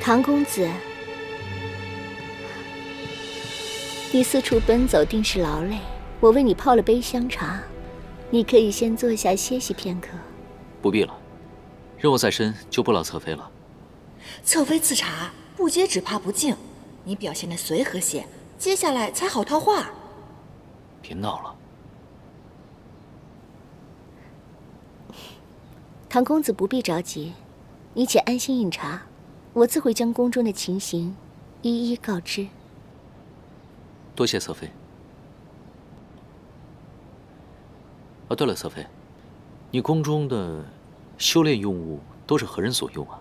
唐公子，你四处奔走定是劳累，我为你泡了杯香茶，你可以先坐下歇息片刻。不必了，任务在身，就不劳侧妃了。侧妃赐茶，不接只怕不敬。你表现得随和些，接下来才好套话。别闹了。唐公子不必着急，你且安心饮茶，我自会将宫中的情形一一告知。多谢侧妃。啊，对了，侧妃，你宫中的修炼用物都是何人所用啊？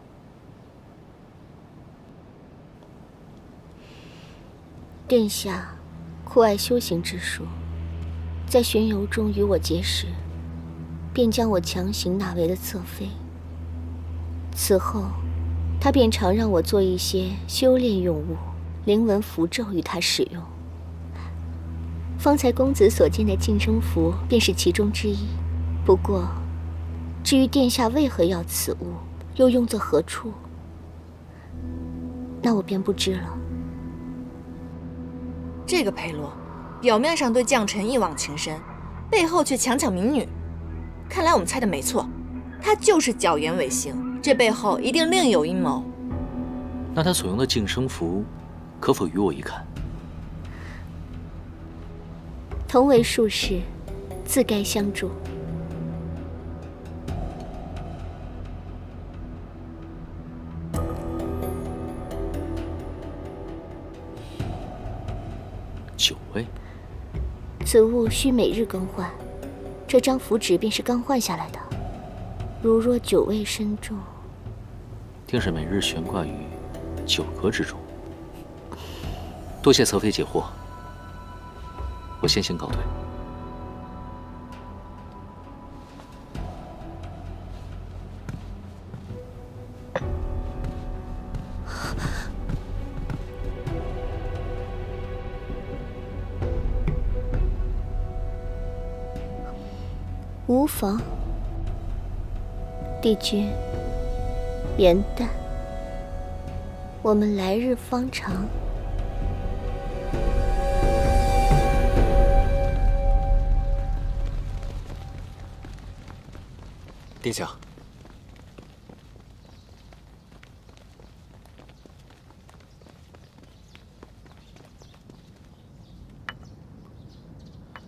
殿下酷爱修行之术，在巡游中与我结识，便将我强行纳为了侧妃。此后，他便常让我做一些修炼用物、灵文符咒与他使用。方才公子所见的净身符便是其中之一。不过，至于殿下为何要此物，又用作何处，那我便不知了。这个裴洛，表面上对将臣一往情深，背后却强抢民女。看来我们猜的没错，他就是狡言违行，这背后一定另有阴谋。那他所用的净身符，可否与我一看？同为术士，自该相助。9位，此物需每日更换，这张符纸便是刚换下来的。如若9位身中，定是每日悬挂于9阁之中。多谢侧妃解惑，我先行告退。无妨，帝君，元旦，我们来日方长。殿下，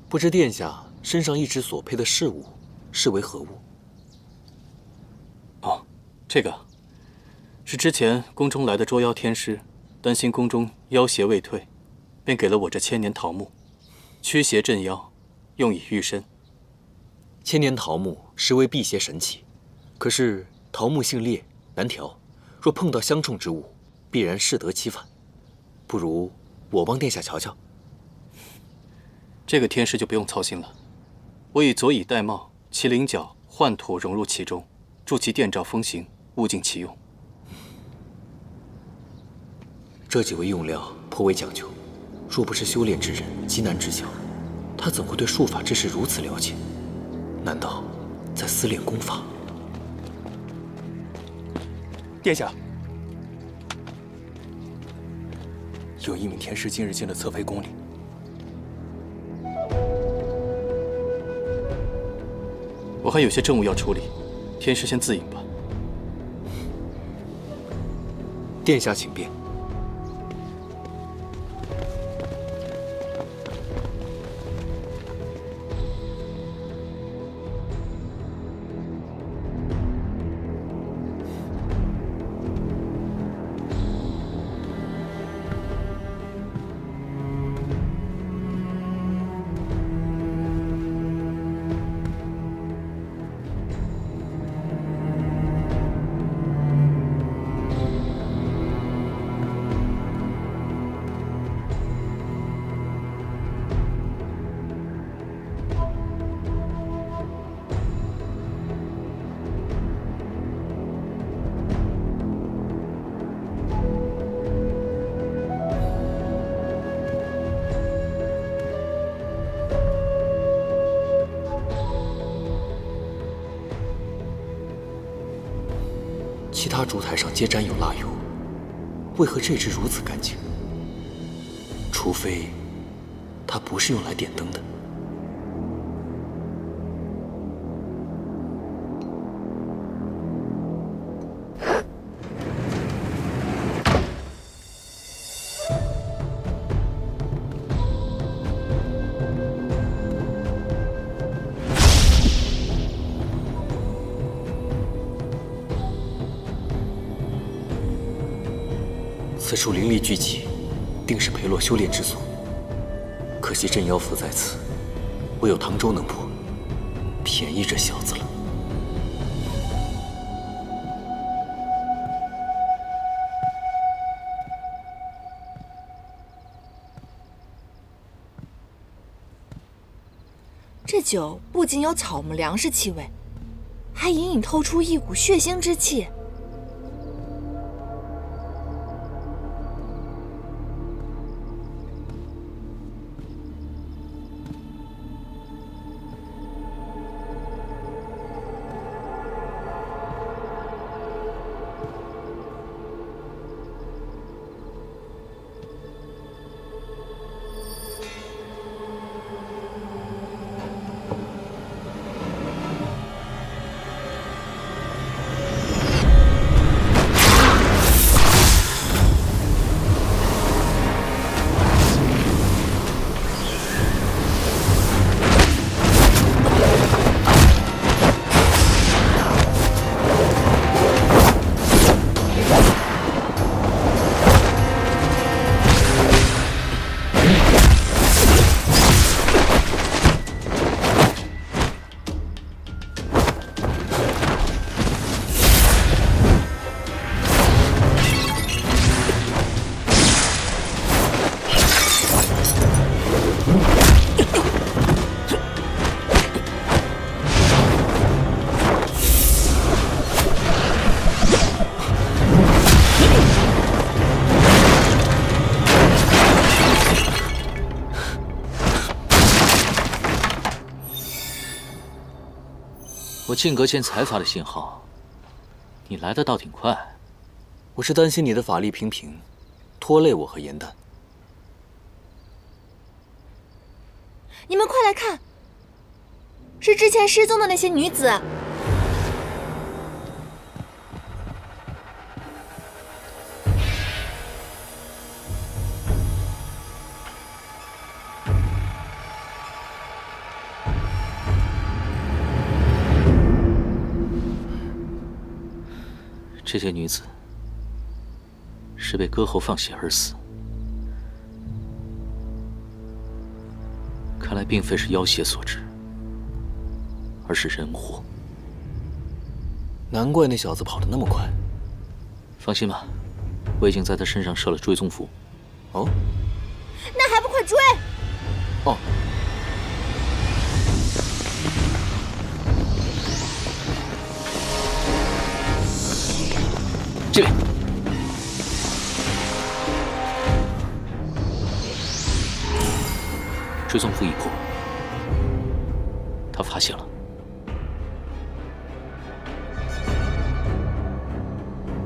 不知殿下身上一直所佩的饰物是为何物？哦，这个是之前宫中来的捉妖天师，担心宫中妖邪未退，便给了我这千年桃木，驱邪镇妖，用以御身。千年桃木实为辟邪神器，可是桃木性烈难调，若碰到相冲之物，必然适得其反。不如我帮殿下瞧瞧。这个天师就不用操心了，我以佐以玳瑁、麒麟角、幻土融入其中，助其电照风行，物尽其用。这几味用料颇为讲究，若不是修炼之人，极难知晓。他怎会对术法之事如此了解？难道在私练功法？殿下，有一名天师今日进了侧妃宫里。我还有些政务要处理，天师先自饮吧。殿下请便。其他烛台上皆沾有蜡油，为何这只如此干净？除非它不是用来点灯的。此处灵力聚集，定是裴洛修炼之所。可惜镇妖符在此，唯有唐周能破，便宜这小子了。这酒不仅有草木粮食气味，还隐隐透出一股血腥之气。我进阁前才发的信号，你来的倒挺快。我是担心你的法力平平，拖累我和颜淡。你们快来看，是之前失踪的那些女子。这些女子是被割喉放血而死，看来并非是妖邪所致，而是人祸。难怪那小子跑得那么快。放心吧，我已经在他身上设了追踪符。哦，那还不快追！哦。这边，追踪符已破，他发现了。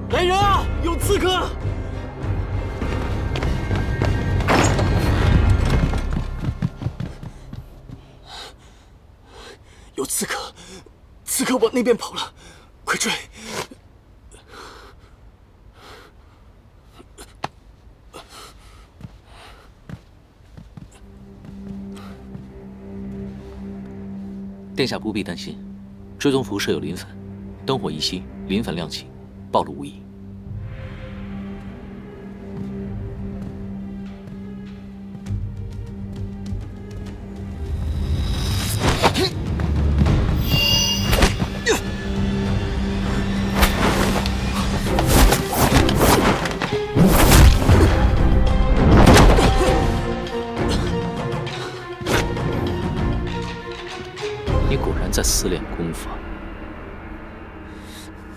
来人啊！有刺客！有刺客！刺客往那边跑了，快追！殿下不必担心，追踪符设有磷粉，灯火一熄，磷粉亮起，暴露无遗。你果然在思练功法。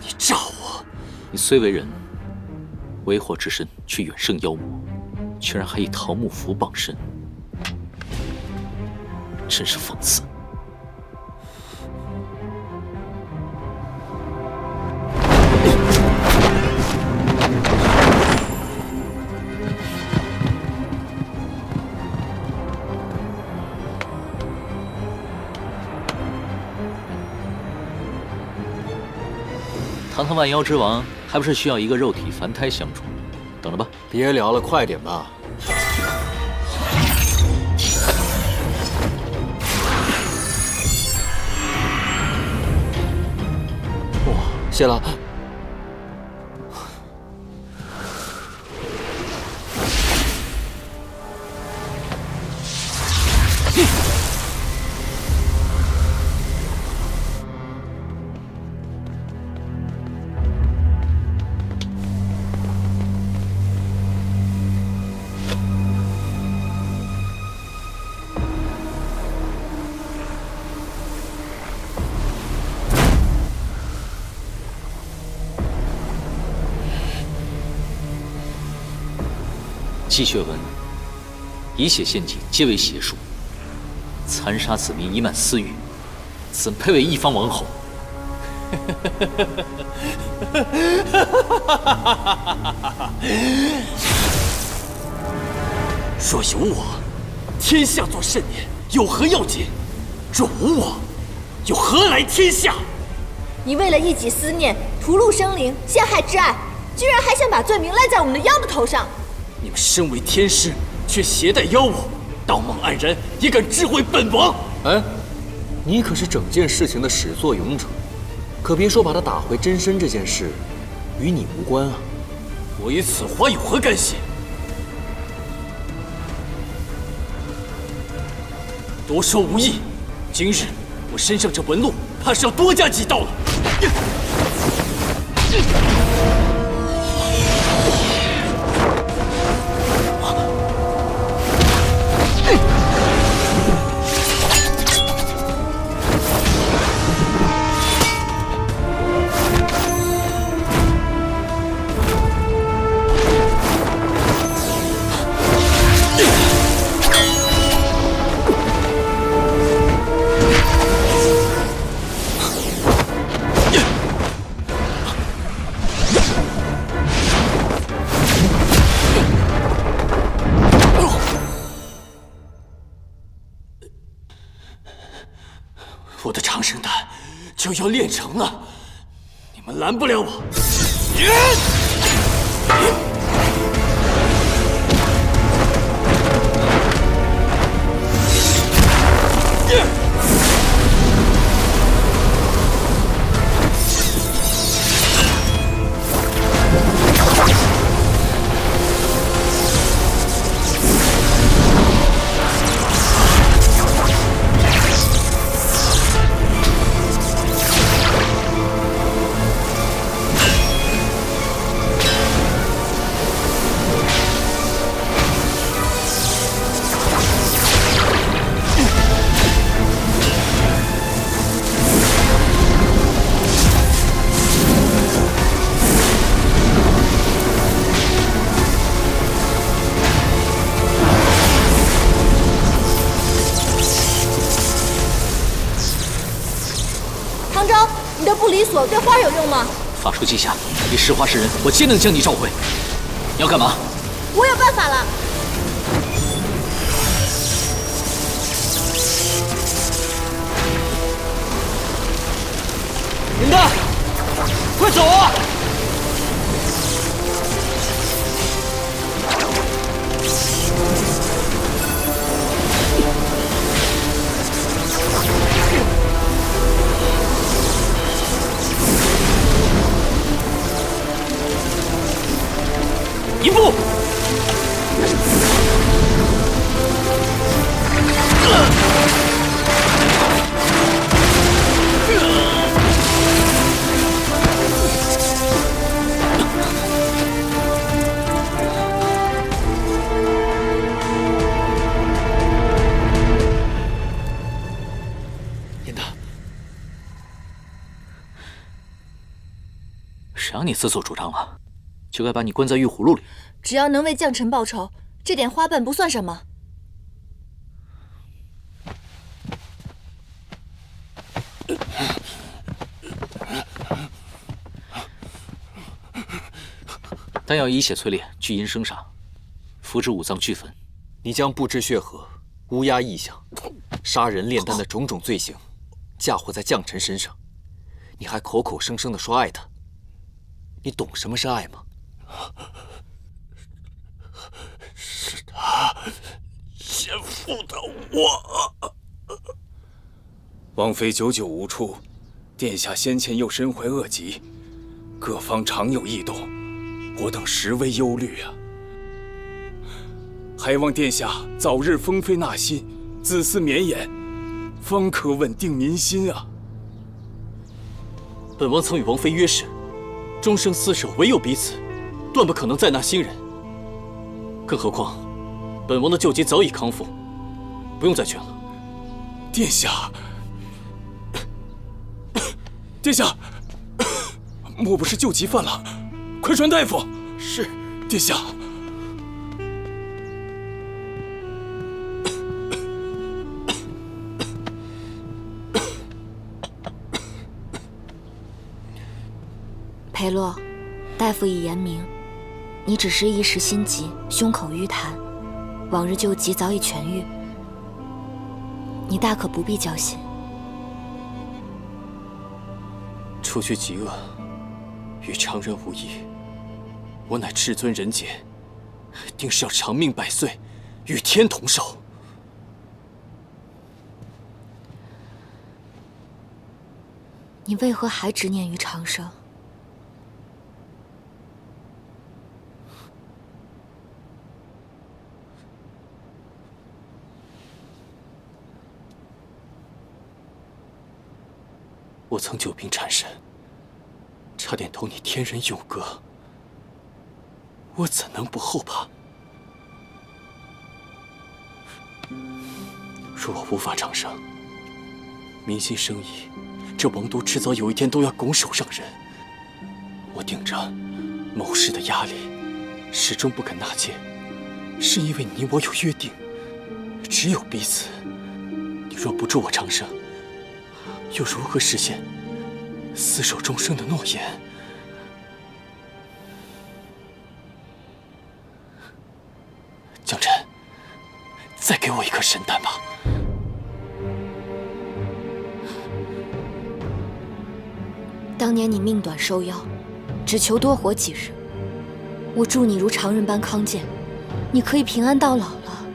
你诈我！你虽为人，为祸之身却远胜妖魔，居然还以桃木符傍身，真是讽刺。堂堂万妖之王，还不是需要一个肉体凡胎相助？等着吧。别聊了，快点吧。哇，谢了。积血文，以血献祭，皆为邪术。残杀子民，以满私欲，怎配为一方王侯？若有我，天下作甚念，有何要紧？若无我，又何来天下？你为了一己私念，屠戮生灵，陷害挚爱，居然还想把罪名赖在我们的妖的头上！你们身为天师，却携带妖物，道貌岸然，也敢智慧本王？哎，你可是整件事情的始作俑者，可别说把他打回真身这件事，与你无关啊！我与此话有何干系？多说无益。今日我身上这纹路，怕是要多加几道了。我的长生丹就要炼成了，你们拦不了我。唐昭，你的不离锁对花有用吗？法术记下，你是花是人，我皆能将你召回。你要干嘛？我有办法了。林丹，快走啊！一步。严大，谁让你自作主张了？就该把你关在玉葫芦里。只要能为将臣报仇，这点花瓣不算什么。丹药以血淬炼，聚阴生煞，服之五脏俱焚。你将不知血河、乌鸦异象、杀人炼丹的种种罪行嫁祸在将臣身上，你还口口声声地说爱他，你懂什么是爱吗？是他先负的我。王妃久久无出，殿下先前又身怀恶疾，各方常有异动，我等实为忧虑啊。还望殿下早日封妃纳新，子嗣绵延，方可稳定民心啊。本王曾与王妃约誓，终生厮守，唯有彼此，断不可能再纳新人。更何况，本王的旧疾早已康复，不用再劝了。殿下，殿下，莫不是旧疾犯了？快传大夫！是，殿下。裴洛，大夫已言明，你只是一时心急，胸口淤痰，往日旧疾早已痊愈，你大可不必焦心。除去疾厄，与常人无异。我乃至尊人杰，定是要长命百岁，与天同寿。你为何还执念于长生？我曾久病缠身，差点同你天人永隔，我怎能不后怕？若我无法长生，民心生疑，这王都迟早有一天都要拱手让人。我顶着谋士的压力，始终不肯纳谏，是因为你我有约定，只有彼此。你若不助我长生，又如何实现厮守终生的诺言？江辰，再给我一颗神丹吧。当年你命短受邀，只求多活几日，我祝你如常人般康健，你可以平安到老了。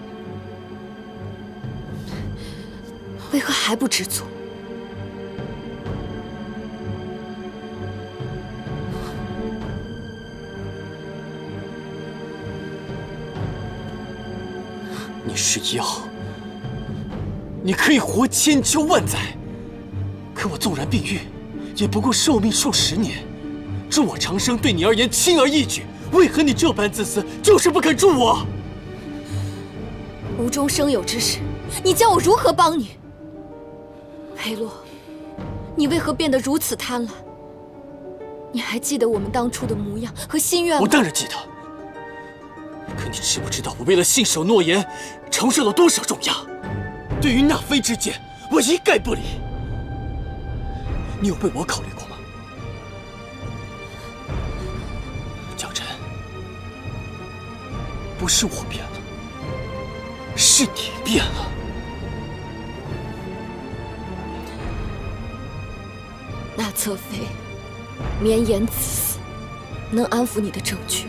为何还不知足？你是妖，你可以活千秋万载，可我纵然病愈，也不过寿命数10年。助我长生对你而言轻而易举，为何你这般自私，就是不肯助我？无中生有之时，你叫我如何帮你？裴洛，你为何变得如此贪婪？你还记得我们当初的模样和心愿吗？我当然记得。可你知不知道，我为了信守诺言，承受了多少重压？对于纳妃之剑，我一概不理。你有为我考虑过吗？江辰，不是我变了，是你变了。纳侧妃绵延子嗣，能安抚你的政局，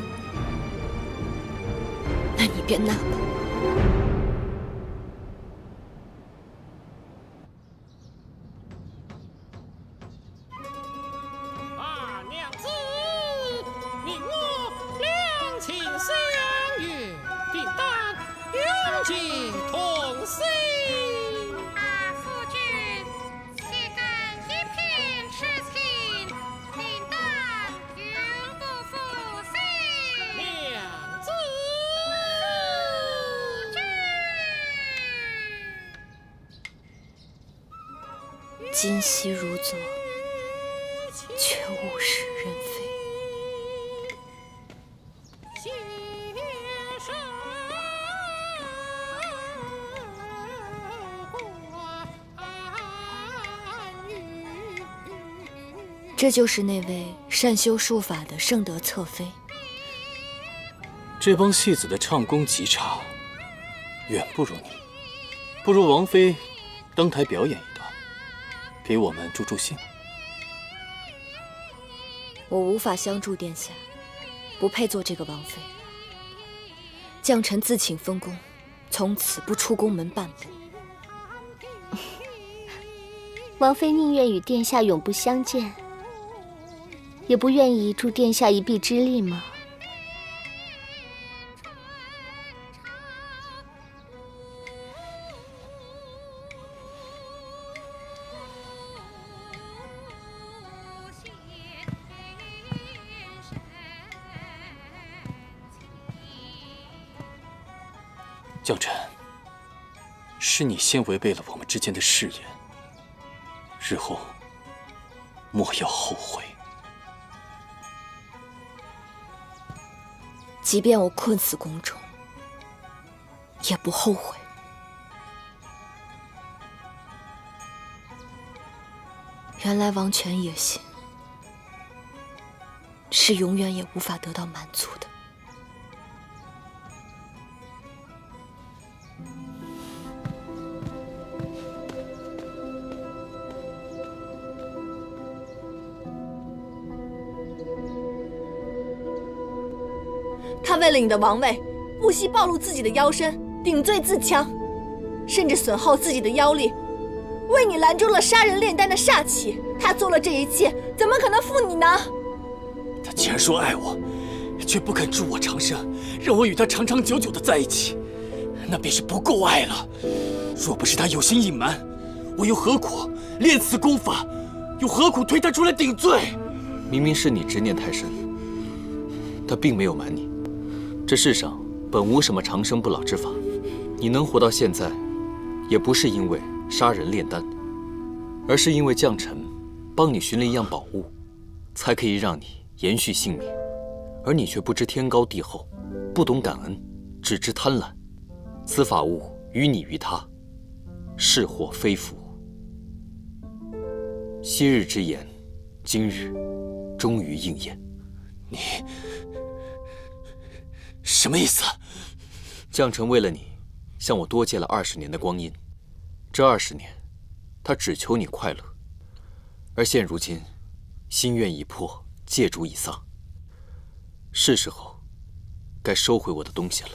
那你便纳吧。啊，娘子，你我两情相悦，定当永结同心。啊，夫君，岂敢一片痴心，定当永不负心。娘子，今夕如昨，却物是人非。心上关羽。这就是那位善修术法的圣德侧妃。这帮戏子的唱功极差，远不如你。不如王妃登台表演一段，给我们助助兴。我无法相助殿下，不配做这个王妃。将臣自请封宫，从此不出宫门半步。王妃宁愿与殿下永不相见，也不愿意助殿下一臂之力吗？将臣，是你先违背了我们之间的誓言，日后莫要后悔。即便我困死宫中，也不后悔。原来王权野心是永远也无法得到满足的。他为了你的王位，不惜暴露自己的腰身，顶罪自戕，甚至损耗自己的腰力，为你拦住了杀人炼丹的煞气。他做了这一切，怎么可能负你呢？他既然说爱我，却不肯助我长生，让我与他长长久久的在一起，那便是不够爱了。若不是他有心隐瞒，我又何苦练此功法？又何苦推他出来顶罪？明明是你执念太深，他并没有瞒你。这世上本无什么长生不老之法，你能活到现在，也不是因为杀人炼丹，而是因为将臣帮你寻了一样宝物，才可以让你延续性命。而你却不知天高地厚，不懂感恩，只知贪婪。此法物于你于他，是祸非福。昔日之言，今日终于应验。你什么意思？将臣为了你，向我多借了20年的光阴。这20年，他只求你快乐，而现如今，心愿已破，借主已丧，是时候该收回我的东西了。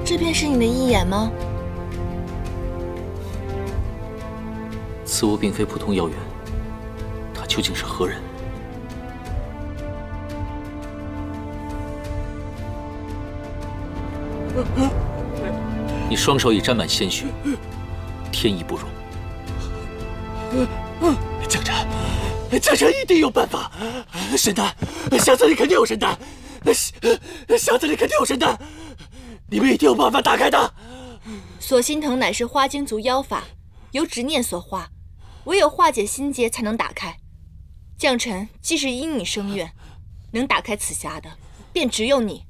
这便是你的义眼吗？此物并非普通妖猿，他究竟是何人？你双手已沾满鲜血，天意不容。将臣一定有办法。神丹，匣子里肯定有神丹，匣子里肯定有神丹，你们一定有办法打开它。锁心藤乃是花精族妖法，由执念所化，唯有化解心结才能打开。将臣既是因你生愿，能打开此匣的，便只有你。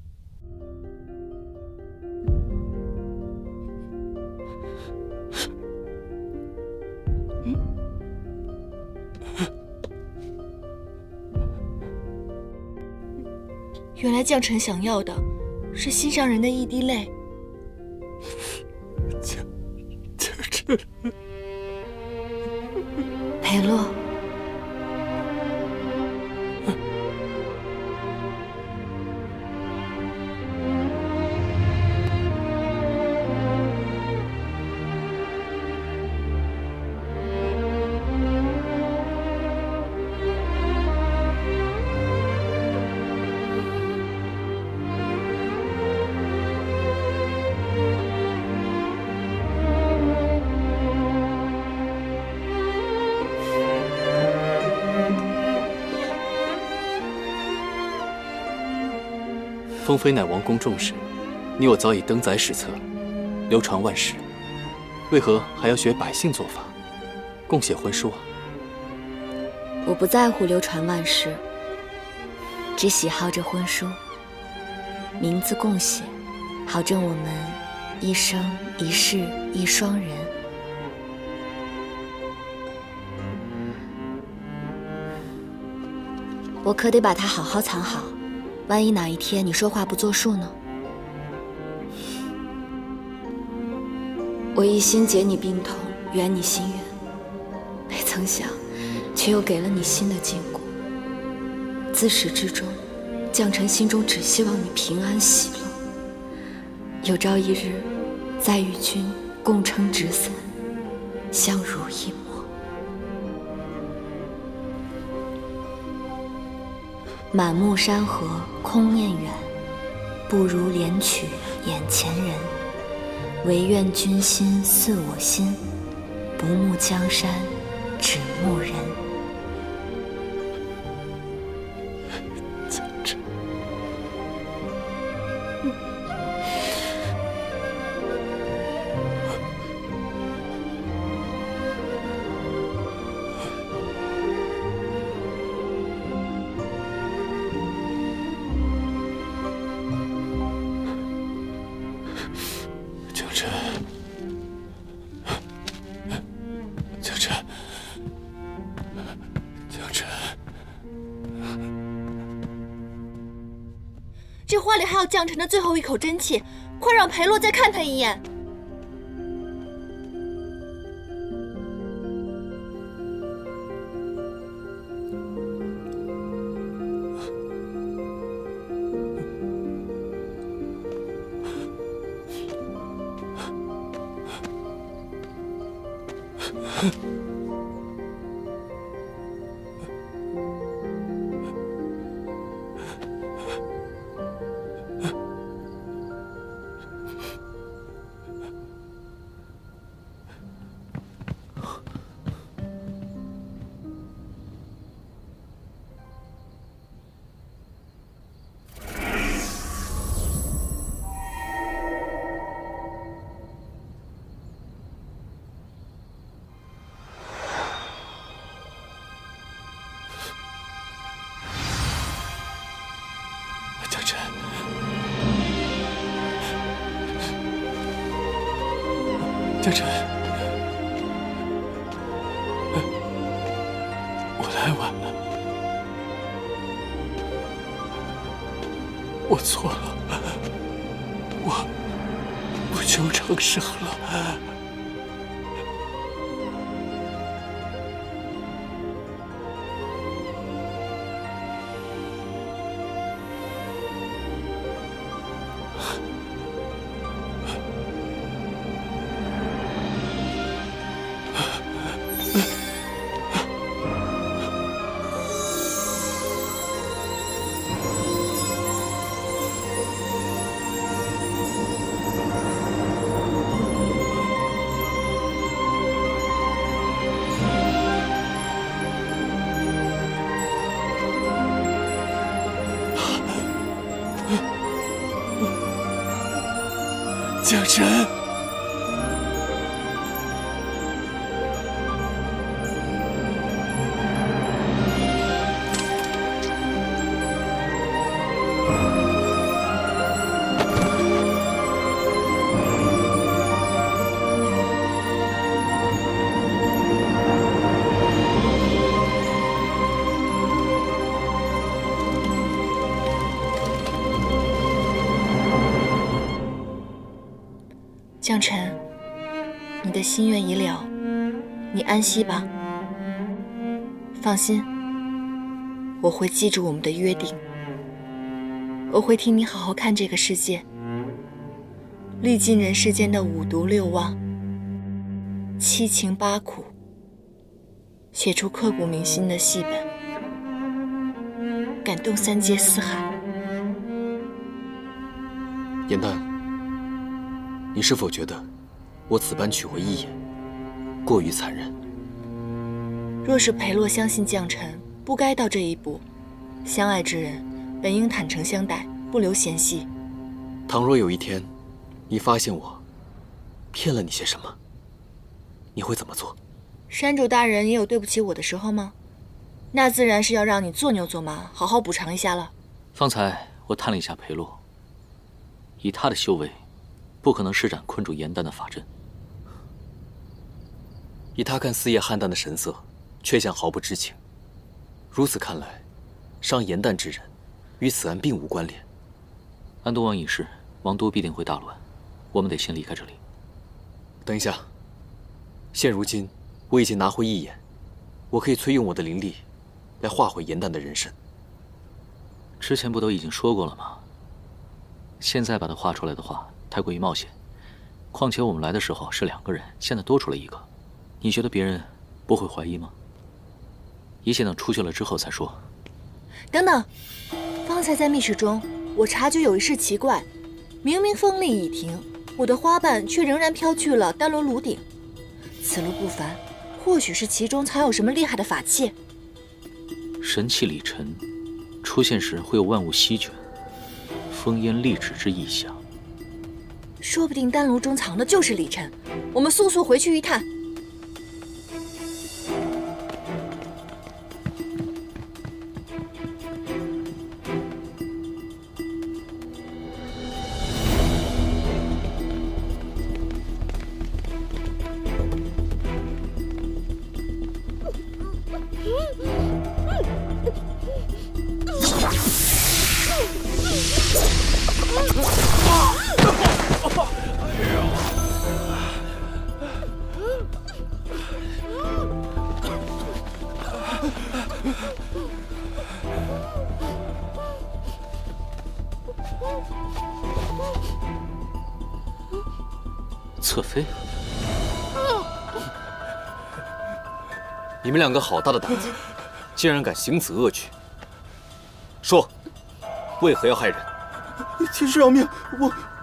原来将臣想要的是心上人的一滴泪。将臣，裴洛，封妃乃王公重视，你我早已登载史册，流传万世，为何还要学百姓做法？共写婚书啊？我不在乎流传万世，只喜好这婚书，名字共写，好证我们一生一世一双人。我可得把它好好藏好，万一哪一天你说话不作数呢？我一心解你病痛，圆你心愿，没曾想，却又给了你新的禁锢。自始至终，将臣心中只希望你平安喜乐。有朝一日，再与君共撑纸伞，相濡以沫。满目山河空念远，不如怜取眼前人。唯愿君心似我心，不慕江山只慕人。江辰，江辰，江辰，江辰，这花里还有将臣的最后一口真气，快让裴洛再看他一眼。江辰，江辰，我来晚了，我错了，我不求长生了。江辰，江辰，你的心愿已了，你安息吧。放心，我会记住我们的约定，我会替你好好看这个世界，历尽人世间的五毒六忘、七情八苦，写出刻骨铭心的戏本，感动三界四海。颜淡，你是否觉得我此般取回一眼，过于残忍？若是裴洛相信将臣，不该到这一步。相爱之人本应坦诚相待，不留嫌隙。倘若有一天，你发现我骗了你些什么，你会怎么做？山主大人也有对不起我的时候吗？那自然是要让你做牛做马，好好补偿一下了。方才我探了一下裴洛，以他的修为，不可能施展困住严丹的法阵。以他看四叶邯郸的神色，却像毫不知情。如此看来，伤严丹之人，与此案并无关联。安东王已逝，王都必定会大乱，我们得先离开这里。等一下，现如今我已经拿回一眼，我可以催用我的灵力，来化回严丹的人身。之前不都已经说过了吗？现在把它画出来的话，太过于冒险。况且我们来的时候是2个人，现在多出了1个，你觉得别人不会怀疑吗？一切等出去了之后再说。等等，方才在密室中，我察觉有一事奇怪，明明风力已停，我的花瓣却仍然飘去了丹罗炉顶。此路不凡，或许是其中藏有什么厉害的法器。神器里尘出现时会有万物席卷，烽烟立止之意象。说不定丹炉中藏的就是里尘，我们速速回去一探。侧妃，你们2个好大的胆子，竟然敢行此恶举！说，为何要害人？天师饶命！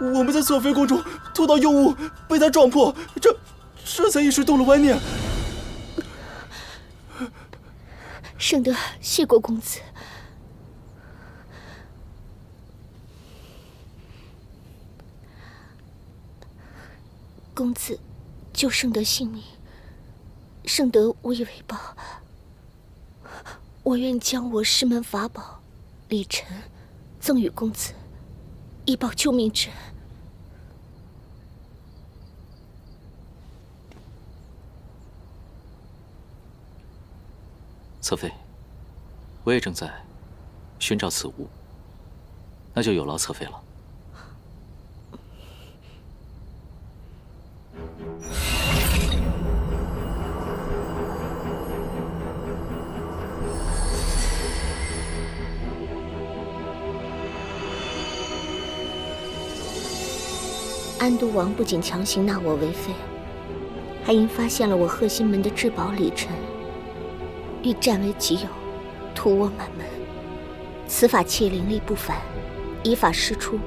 我们在侧妃宫中偷到幽物，被他撞破，这才一时动了歪念。圣德谢过公子。公子救圣德性命，圣德无以为报。我愿将我师门法宝礼尘赠与公子，以报救命之恩。侧妃，我也正在寻找此物，那就有劳侧妃了。安都王不仅强行纳我为妃，还因发现了我贺心门的至宝礼尘，欲占为己有，屠我满门。此法器灵力不凡，依法施出，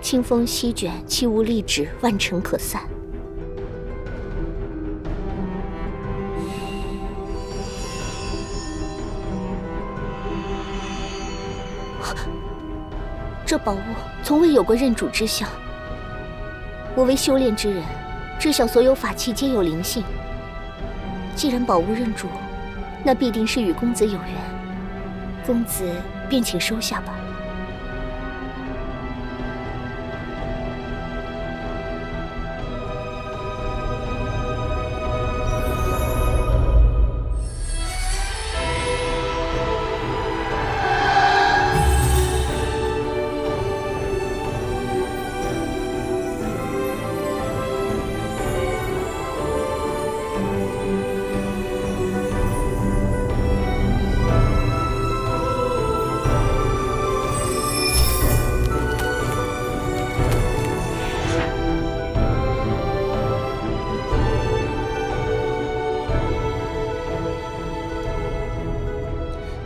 清风席卷，气无力止，万尘可散。这宝物从未有过认主之相。我为修炼之人，知晓所有法器皆有灵性。既然宝物认主，那必定是与公子有缘，公子便请收下吧。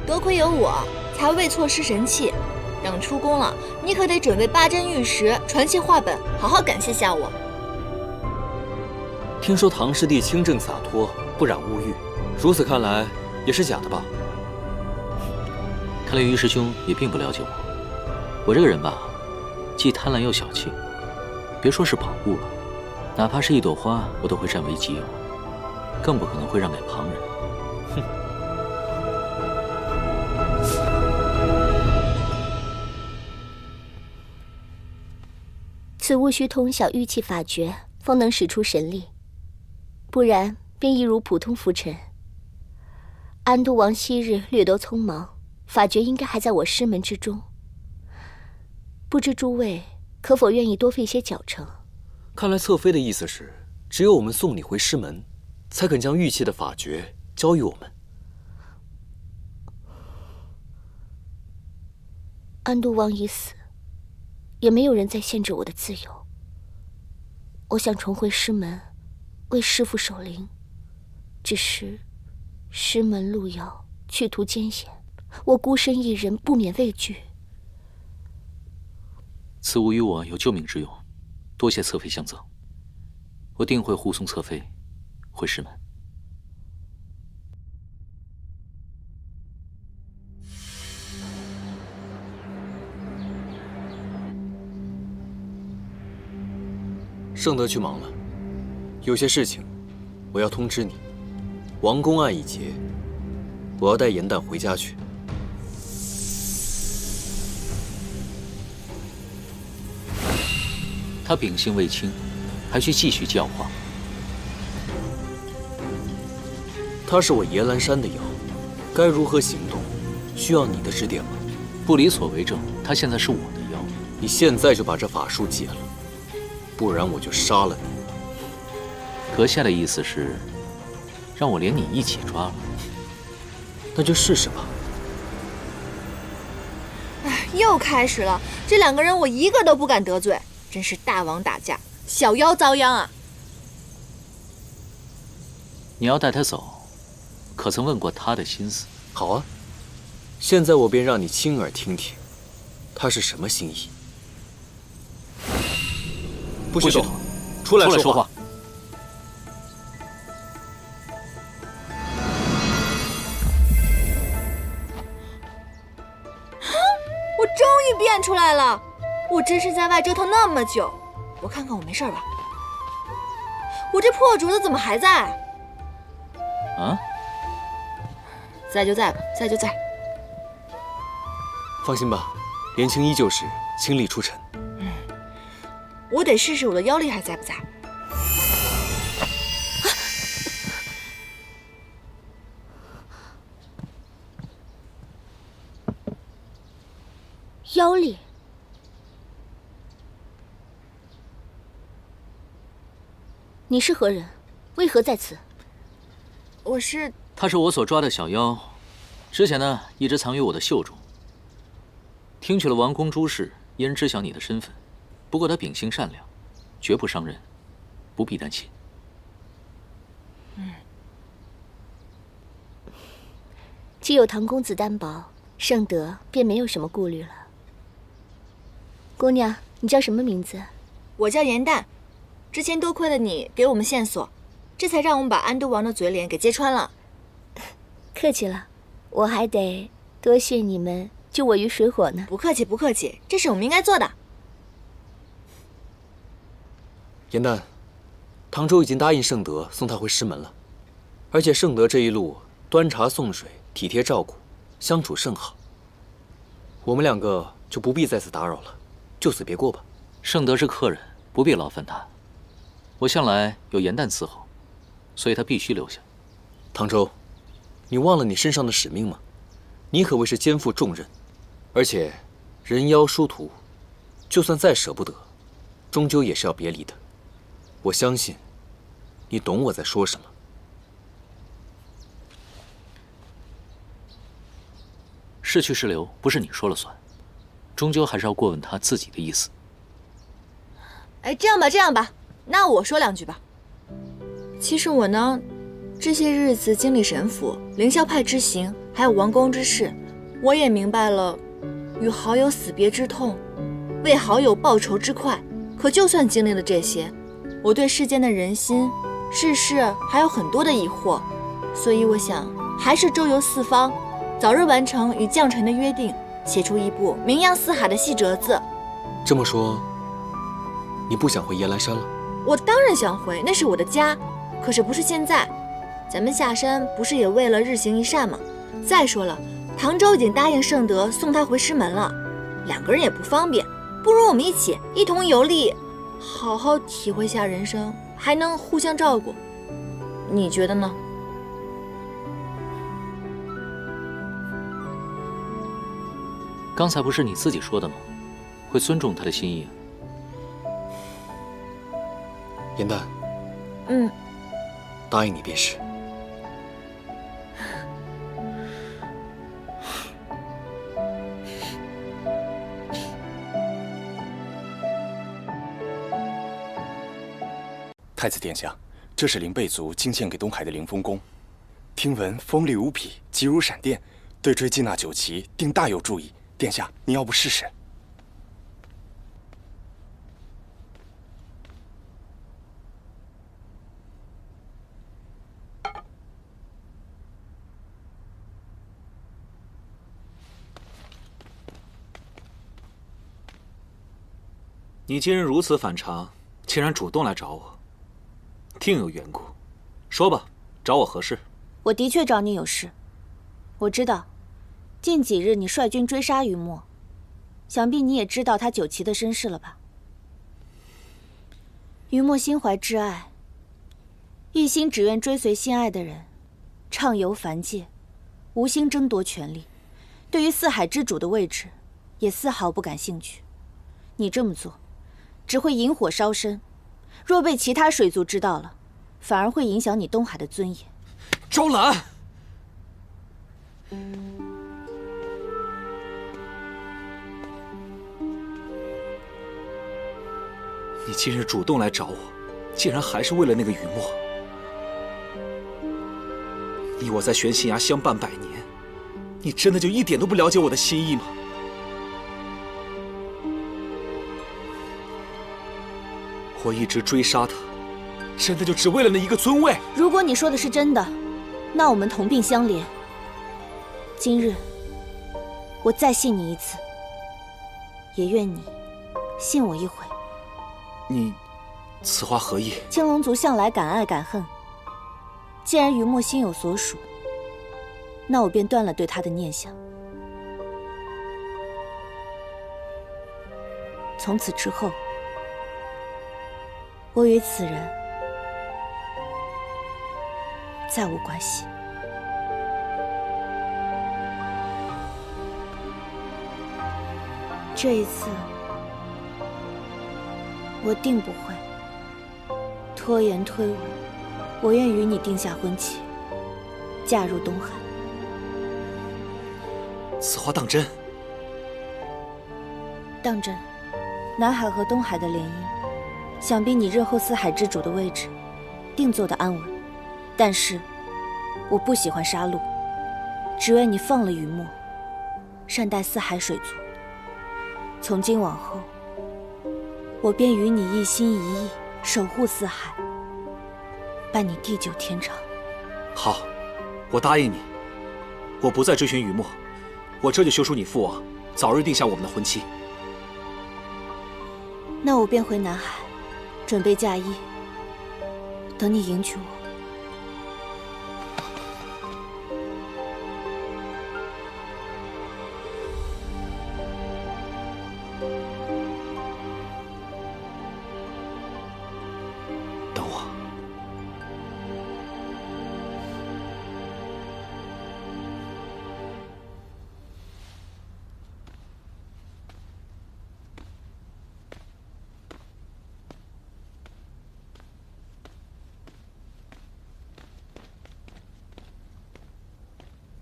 多亏有我，才未错失神器。等出宫了，你可得准备8针玉石、传奇画本，好好感谢下我。听说唐师弟清正洒脱，不染物欲，如此看来也是假的吧？看来于师兄也并不了解我。我这个人吧，既贪婪又小气，别说是宝物了，哪怕是一朵花，我都会占为己有。更不可能会让给旁人。哼！此物需通晓玉器法诀，方能使出神力，不然便一如普通浮尘。安都王昔日略得匆忙，法诀应该还在我师门之中。不知诸位可否愿意多费些脚程？看来侧妃的意思是，只有我们送你回师门，才肯将玉器的法诀交予我们。安都王已死，也没有人再限制我的自由。我想重回师门，为师父守灵，只是师门路遥，去途艰险，我孤身一人，不免畏惧。此物与我有救命之用，多谢侧妃相赠，我定会护送侧妃回师门。盛德去忙了，有些事情我要通知你。王公案已结，我要带严旦回家去。他秉性未清，还需继续教化。他是我野兰山的妖，该如何行动？需要你的指点吗？不离所为正，他现在是我的妖。你现在就把这法术解了，不然我就杀了你。阁下的意思是，让我连你一起抓了？那就试试吧。哎，又开始了，这两个人我一个都不敢得罪。真是大王打架，小妖遭殃啊！你要带他走，可曾问过他的心思？好啊，现在我便让你亲耳听听，他是什么心意。不许动，出来说话。我终于变出来了！我真是在外折腾那么久，我看看我没事吧？我这破竹子怎么还在？啊？在就在吧，在就在。放心吧，莲青依旧是倾力出尘。我得试试我的妖力还在不在。妖力？你是何人？为何在此？我是……他是我所抓的小妖，之前呢一直藏于我的袖中。听取了王公诸事，一人知晓你的身份。不过他秉性善良，绝不伤人，不必担心。既有唐公子担保，盛德便没有什么顾虑了。姑娘，你叫什么名字？我叫严旦。之前多亏了你给我们线索，这才让我们把安都王的嘴脸给揭穿了。客气了，我还得多谢你们救我于水火呢。不客气，不客气，这是我们应该做的。严旦，唐周已经答应盛德送他回师门了，而且盛德这一路端茶送水，体贴照顾，相处甚好。我们两个就不必再次打扰了，就此别过吧。盛德是客人，不必劳烦他。我向来有严旦伺候，所以他必须留下。唐周，你忘了你身上的使命吗？你可谓是肩负重任，而且人妖殊途，就算再舍不得，终究也是要别离的。我相信，你懂我在说什么。是去是留，不是你说了算，终究还是要过问他自己的意思。哎，这样吧，那我说两句吧。其实我呢，这些日子经历神府、凌霄派之行，还有王宫之事，我也明白了，与好友死别之痛，为好友报仇之快。可就算经历了这些，我对世间的人心、世事还有很多的疑惑，所以我想还是周游四方，早日完成与将臣的约定，写出一部名扬四海的细折子。这么说，你不想回延兰山了？我当然想回，那是我的家，可是不是现在。咱们下山不是也为了日行一善吗？再说了，唐周已经答应盛德送他回师门了，两个人也不方便，不如我们一同游历，好好体会下人生，还能互相照顾。你觉得呢？刚才不是你自己说的吗？会尊重他的心意。颜淡，答应你便是。太子殿下，这是灵贝族进献给东海的灵风弓，听闻锋利无匹，急如闪电，对追击那酒旗定大有助益。殿下，您要不试试？你今日如此反常，竟然主动来找我，定有缘故。说吧，找我何事？我的确找你有事。我知道，近几日你率军追杀于墨，想必你也知道他酒旗的身世了吧？于墨心怀挚爱，一心只愿追随心爱的人，畅游凡界，无心争夺权力。对于四海之主的位置，也丝毫不感兴趣。你这么做，只会引火烧身。若被其他水族知道了，反而会影响你东海的尊严。周兰，你今日主动来找我，竟然还是为了那个雨墨。你我在玄心崖相伴100年，你真的就一点都不了解我的心意吗？我一直追杀他，真的就只为了那一个尊位？如果你说的是真的，那我们同病相怜。今日我再信你一次，也愿你信我一回。你此话何意？青龙族向来敢爱敢恨，既然于墨心有所属，那我便断了对他的念想。从此之后，我与此人再无关系。这一次，我定不会拖延推诿。我愿与你定下婚期，嫁入东海。此话当真？当真。南海和东海的联姻，想必你日后四海之主的位置，定做得安稳。但是，我不喜欢杀戮，只愿你放了雨墨，善待四海水族。从今往后，我便与你一心一意守护四海，伴你地久天长。好，我答应你，我不再追寻雨墨，我这就修书你父王，早日定下我们的婚期。那我便回南海，准备嫁衣，等你迎娶我。等我。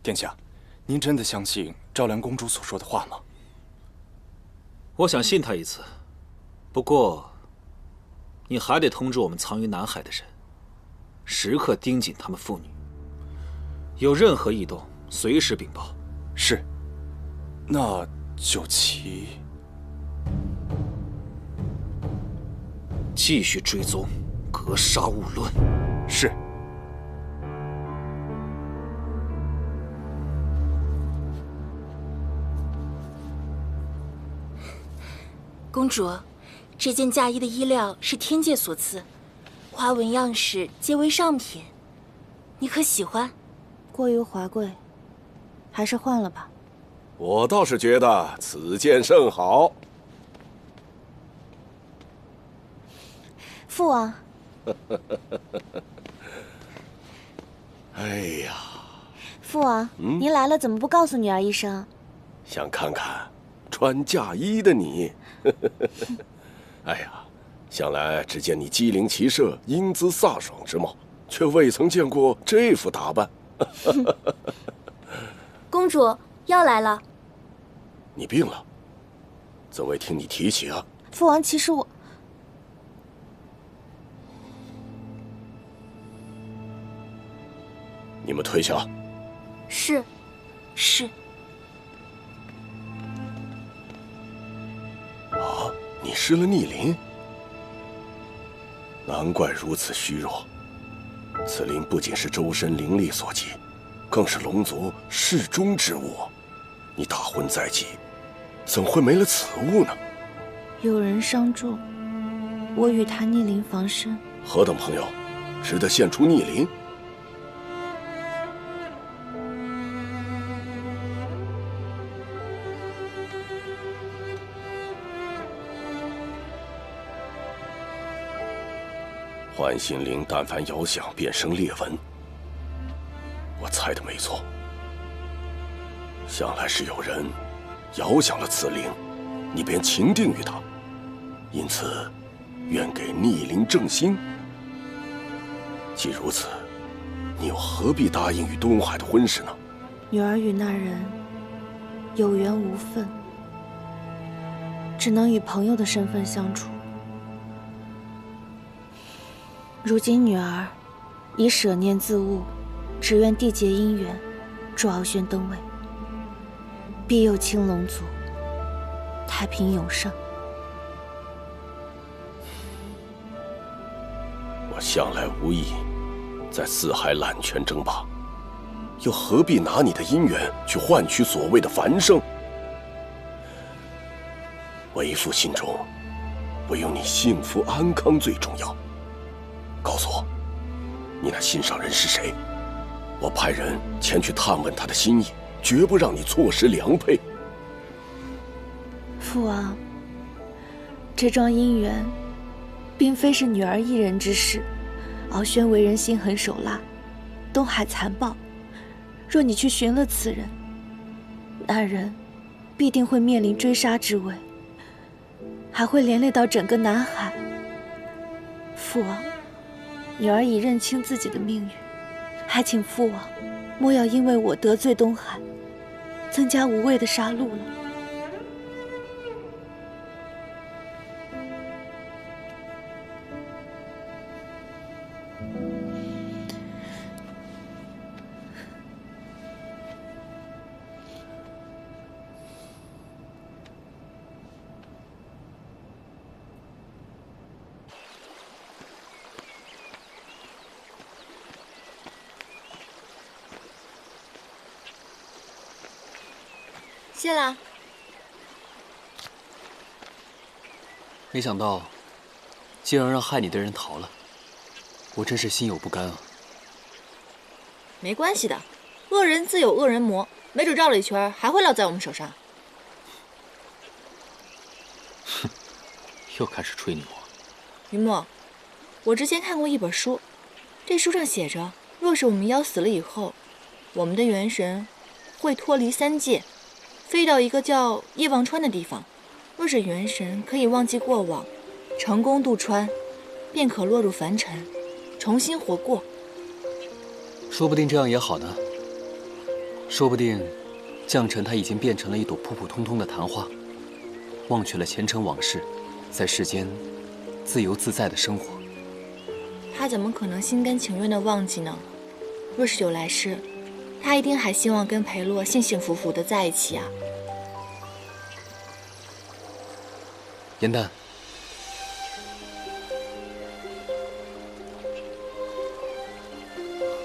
殿下，您真的相信赵良公主所说的话吗？我想信他一次，不过你还得通知我们藏于南海的人，时刻盯紧他们父女，有任何异动随时禀报。是。那酒旗，继续追踪，格杀勿论。是。公主，这件嫁衣的衣料是天界所赐，花纹样式皆为上品，你可喜欢？过于华贵，还是换了吧。我倒是觉得此剑甚好。父王。哎呀，父王，您来了，怎么不告诉女儿一声？想看看穿嫁衣的你。哎呀，想来只见你机灵骑射，英姿飒爽之貌，却未曾见过这副打扮。公主要来了。你病了？怎未听你提起啊？父王，其实我……你们退下。是。啊，你失了逆鳞？难怪如此虚弱。此鳞不仅是周身灵力所及，更是龙族适中之物。你大婚在即，怎会没了此物呢？有人伤重，我与他逆鳞防身。何等朋友，值得献出逆鳞？幻心灵但凡摇响，便生裂纹。我猜的没错，想来是有人摇响了此灵，你便情定于他，因此愿给逆鳞正心。既如此，你又何必答应与东海的婚事呢？女儿与那人有缘无分，只能以朋友的身份相处。如今女儿已舍念自误，只愿缔结姻缘，助敖轩登位，庇佑青龙族太平永盛。我向来无意在四海揽权争霸，又何必拿你的姻缘去换取所谓的繁盛？为父心中唯有你幸福安康最重要。告诉我，你那心上人是谁？我派人前去探问他的心意，绝不让你错失良配。父王，这桩姻缘并非是女儿一人之事。敖轩为人心狠手辣，东海残暴，若你去寻了此人，那人必定会面临追杀之危，还会连累到整个南海。父王，女儿已认清自己的命运，还请父王莫要因为我得罪东海，增加无谓的杀戮了。谢了。没想到，竟然让害你的人逃了，我真是心有不甘啊。没关系的，恶人自有恶人磨，没准绕了一圈还会落在我们手上。哼，又开始吹牛。云墨，我之前看过一本书，这书上写着，若是我们妖死了以后，我们的元神会脱离三界，飞到一个叫夜忘川的地方。若是元神可以忘记过往，成功渡川，便可落入凡尘，重新活过。说不定这样也好呢。说不定，将臣他已经变成了一朵普普通通的昙花，忘却了前尘往事，在世间自由自在的生活。他怎么可能心甘情愿地忘记呢？若是有来世，他一定还希望跟裴洛幸幸福福地在一起啊。颜淡，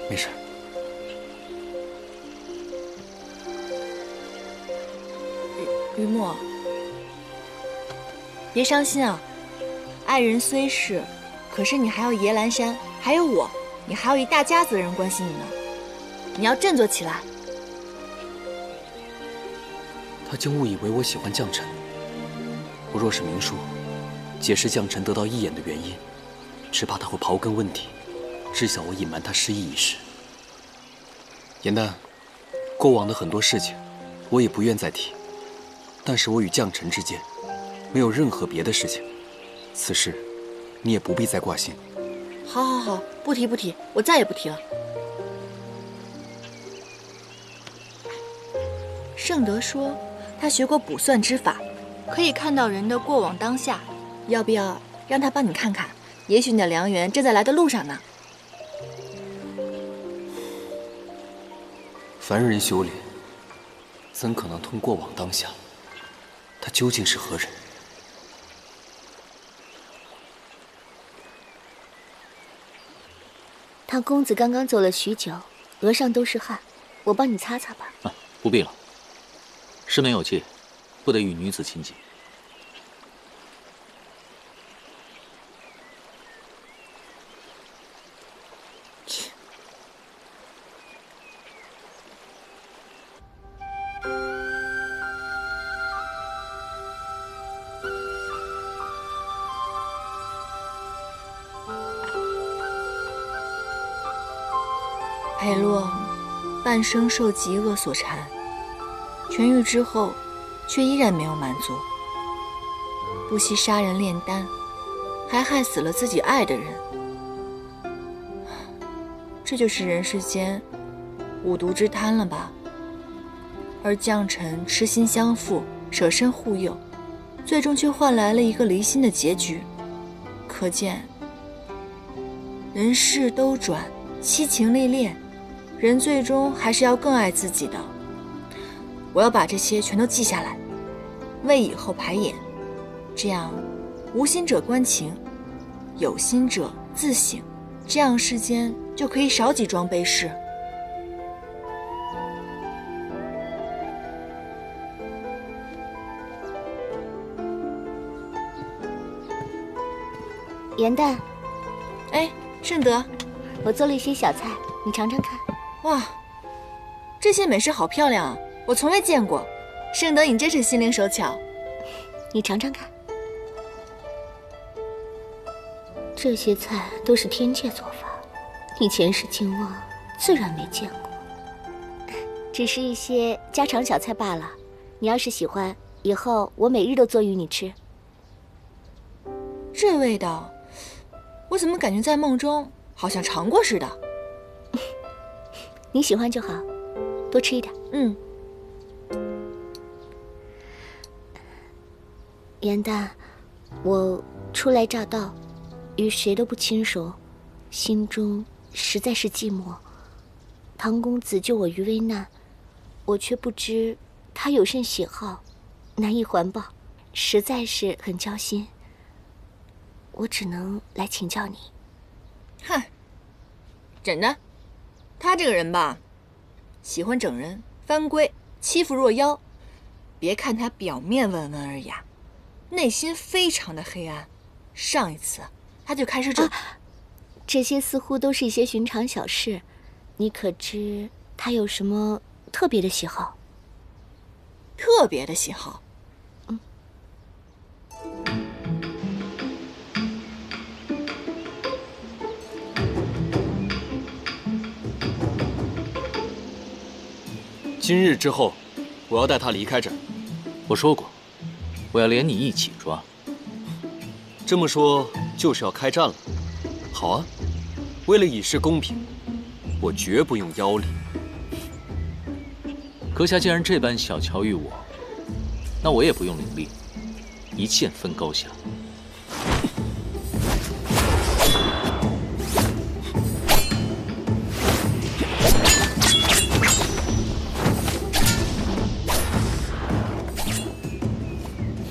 没事。于墨，别伤心啊！爱人虽是，可是你还有野兰山，还有我，你还有一大家子人关心你呢，你要振作起来。他竟误以为我喜欢将臣。我若是明说，解释将臣得到一眼的原因，只怕他会刨根问底，知晓我隐瞒他失忆一事。严丹，过往的很多事情，我也不愿再提。但是我与将臣之间，没有任何别的事情。此事，你也不必再挂心。好，好，好，不提不提，我再也不提了。圣德说，他学过卜算之法，可以看到人的过往当下。要不要让他帮你看看？也许你的良缘正在来的路上呢。凡人修炼，怎可能通过往当下？他究竟是何人？唐公子刚刚走了许久，额上都是汗，我帮你擦擦吧。啊，不必了。师门有戒，不得与女子亲近。裴洛半生受疾厄所缠，痊愈之后，却依然没有满足，不惜杀人炼丹，还害死了自己爱的人。这就是人世间五毒之贪了吧？而将臣痴心相附，舍身护佑，最终却换来了一个离心的结局。可见，人事都转，七情历练，人最终还是要更爱自己的。我要把这些全都记下来，为以后排演。这样，无心者观情，有心者自省，这样世间就可以少几桩悲事。严蛋，哎，顺德，我做了一些小菜，你尝尝看。哇，这些美食好漂亮啊，我从未见过。顺德，你真是心灵手巧。你尝尝看。这些菜都是天界做法，你前世今往自然没见过，只是一些家常小菜罢了。你要是喜欢，以后我每日都做与你吃。这味道，我怎么感觉在梦中好像尝过似的？你喜欢就好，多吃一点。嗯。严丹，我初来乍到，与谁都不亲熟，心中实在是寂寞。唐公子救我于危难，我却不知他有甚喜好，难以还报，实在是很焦心。我只能来请教你。嗨，真的，他这个人吧，喜欢整人、翻规、欺负弱腰。别看他表面温文尔雅，内心非常的黑暗。上一次他就开始整，这些似乎都是一些寻常小事。你可知他有什么特别的喜好？特别的喜好？今日之后，我要带他离开这儿。我说过，我要连你一起抓。这么说就是要开战了。好啊，为了以示公平，我绝不用妖力。阁下既然这般小瞧于我，那我也不用凌厉，一剑分高下。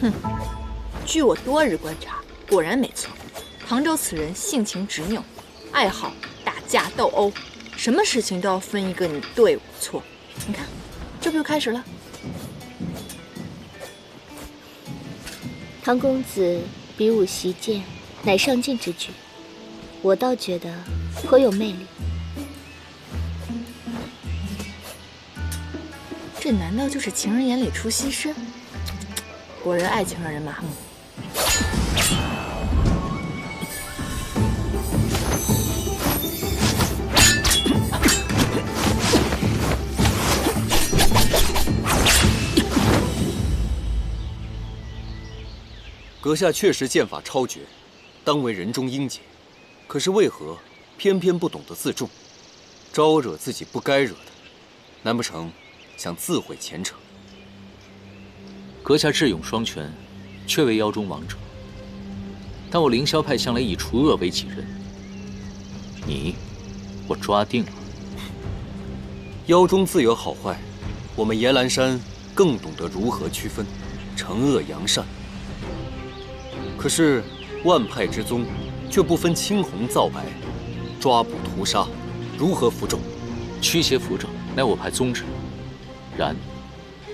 哼，据我多日观察，果然没错。唐州此人性情执拗，爱好打架斗殴，什么事情都要分一个你对我错。你看，这不就开始了？唐公子比武习剑，乃上进之举。我倒觉得颇有魅力。这难道就是情人眼里出西施？果然爱情让人麻木。阁下确实剑法超绝，当为人中英杰。可是为何偏偏不懂得自重，招惹自己不该惹的？难不成想自毁前程？阁下智勇双全，确为妖中王者。但我凌霄派向来以除恶为己任，你，我抓定了。妖中自有好坏，我们岩兰山更懂得如何区分惩恶扬善。可是万派之宗，却不分青红皂白，抓捕屠杀，如何服众？驱邪扶正，乃我派宗旨。然，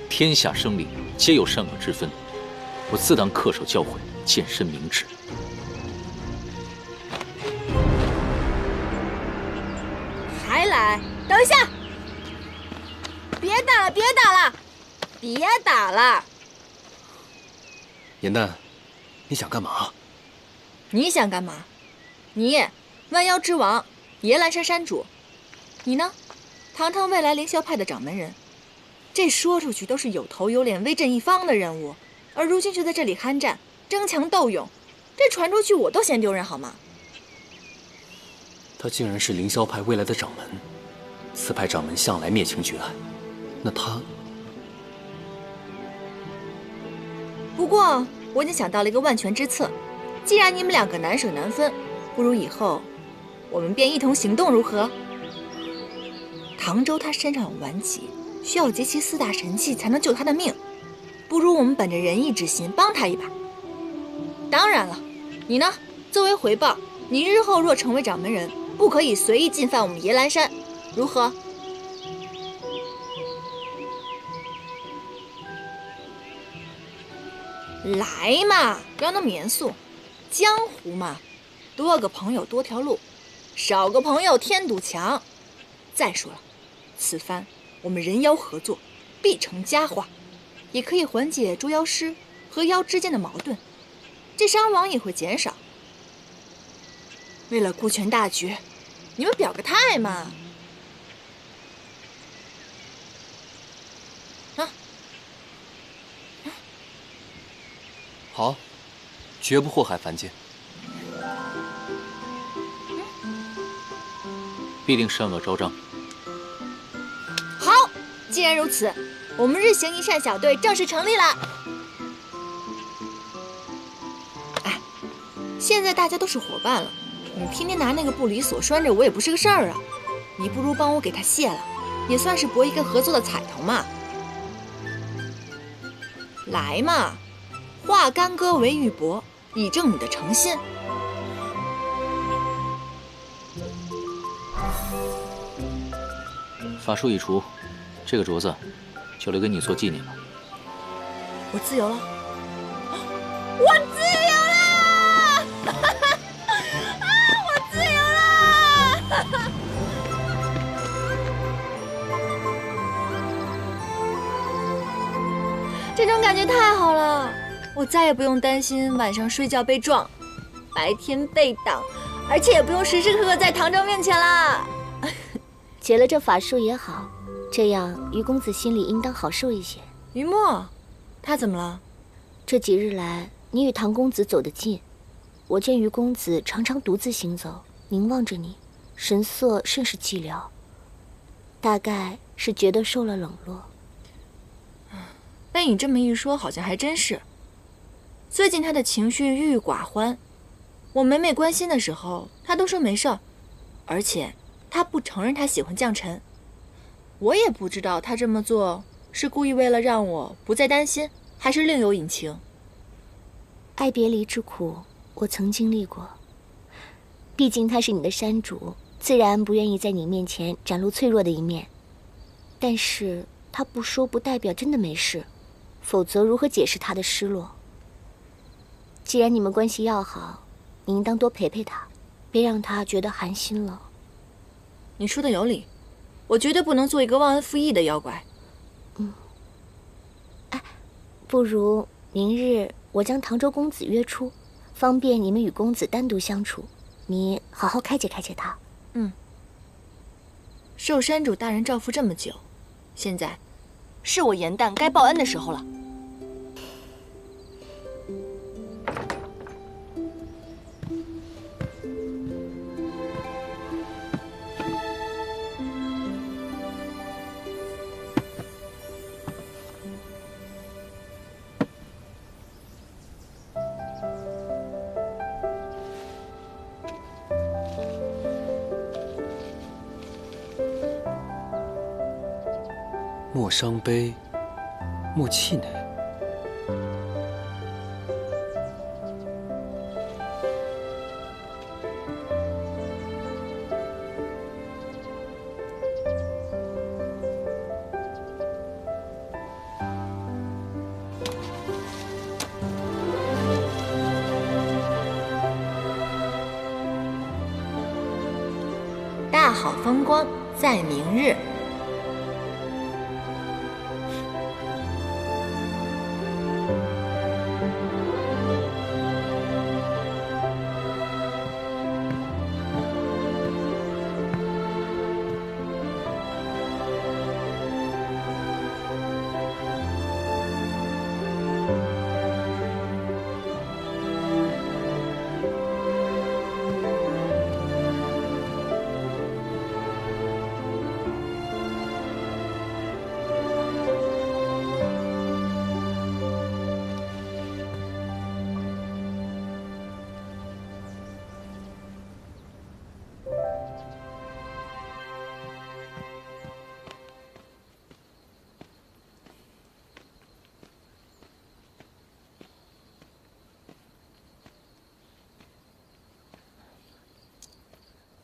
天下生灵皆有善恶之分，我自当恪守教诲，健身明志。还来？等一下！别打了，别打了，别打了！严旦，你想干嘛？你想干嘛？你，万妖之王，野兰山山主。你呢？堂堂未来凌霄派的掌门人。这说出去都是有头有脸、威震一方的人物，而如今却在这里酣战、争强斗勇，这传出去我都嫌丢人，好吗？他竟然是凌霄派未来的掌门，此派掌门向来灭情绝爱，那他……不过我已经想到了一个万全之策，既然你们两个难舍难分，不如以后我们便一同行动，如何？唐周他身上有顽疾，需要集齐4大神器才能救他的命，不如我们本着仁义之心帮他一把。当然了，你呢？作为回报，你日后若成为掌门人，不可以随意进犯我们野兰山，如何？来嘛，不要那么严肃。江湖嘛，多个朋友多条路，少个朋友天堵墙。再说了，此番我们人妖合作，必成佳话，也可以缓解捉妖师和妖之间的矛盾，这伤亡也会减少。为了顾全大局，你们表个态嘛！好，绝不祸害凡间。必定善恶昭彰。好，既然如此，我们日行一善小队正式成立了。哎，现在大家都是伙伴了，你天天拿那个不离锁拴着我也不是个事儿啊。你不如帮我给他卸了，也算是博一个合作的彩头嘛。来嘛，化干戈为玉帛，以证你的诚心。法术已除，这个镯子就留给你做纪念吧。我自由了，我自由了！我自由了！这种感觉太好了，我再也不用担心晚上睡觉被撞，白天被挡，而且也不用时时刻刻在唐周面前啦。解了这法术也好，这样于公子心里应当好受一些。于墨，他怎么了？这几日来，你与唐公子走得近，我见于公子常常独自行走，凝望着你，神色甚是寂寥，大概是觉得受了冷落。被你这么一说，好像还真是。最近他的情绪郁郁寡欢，我每每关心的时候，他都说没事儿，而且他不承认他喜欢将臣。我也不知道他这么做是故意为了让我不再担心，还是另有隐情。爱别离之苦，我曾经历过。毕竟他是你的山主，自然不愿意在你面前展露脆弱的一面。但是他不说，不代表真的没事，否则如何解释他的失落？既然你们关系要好，你应当多陪陪他，别让他觉得寒心了。你说的有理，我绝对不能做一个忘恩负义的妖怪。不如明日我将唐州公子约出，方便你们与公子单独相处，你好好开解开解他。受山主大人照拂这么久，现在是我严旦该报恩的时候了。莫伤悲，莫气馁。大好风光在明日。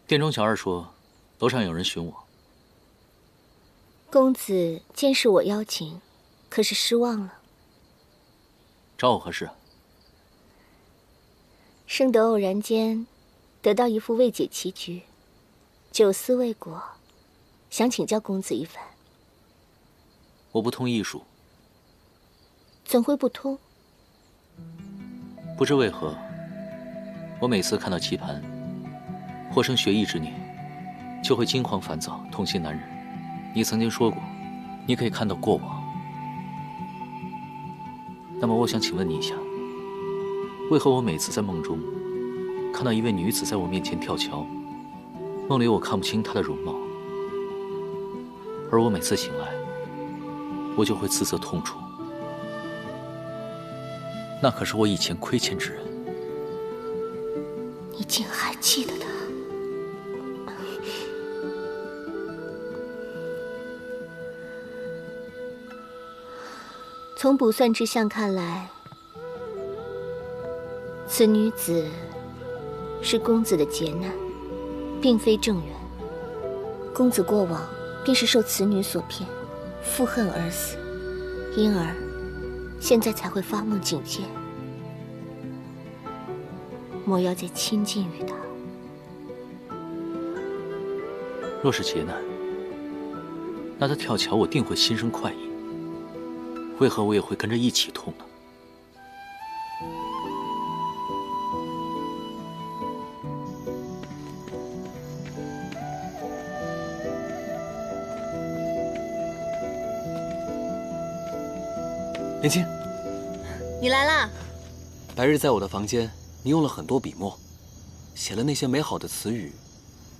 店中小二说，楼上有人寻我。公子见是我邀请，可是失望了。找我何事？生得偶然间得到一副未解棋局，久思未果，想请教公子一番。我不通艺术。怎会不通？不知为何，我每次看到棋盘，或生学艺之念，就会惊慌烦躁，痛心难忍。你曾经说过，你可以看到过往。那么我想请问你一下，为何我每次在梦中看到一位女子在我面前跳桥，梦里我看不清她的容貌，而我每次醒来，我就会自责痛楚。那可是我以前亏欠之人。你竟还记得他？从卜算之象看来，此女子是公子的劫难，并非正缘。公子过往便是受此女所骗，负恨而死，因而现在才会发梦警戒，莫要再亲近于他。若是劫难，那他跳桥我定会心生快意，为何我也会跟着一起痛呢？年轻，你来啦！白日在我的房间，你用了很多笔墨，写了那些美好的词语，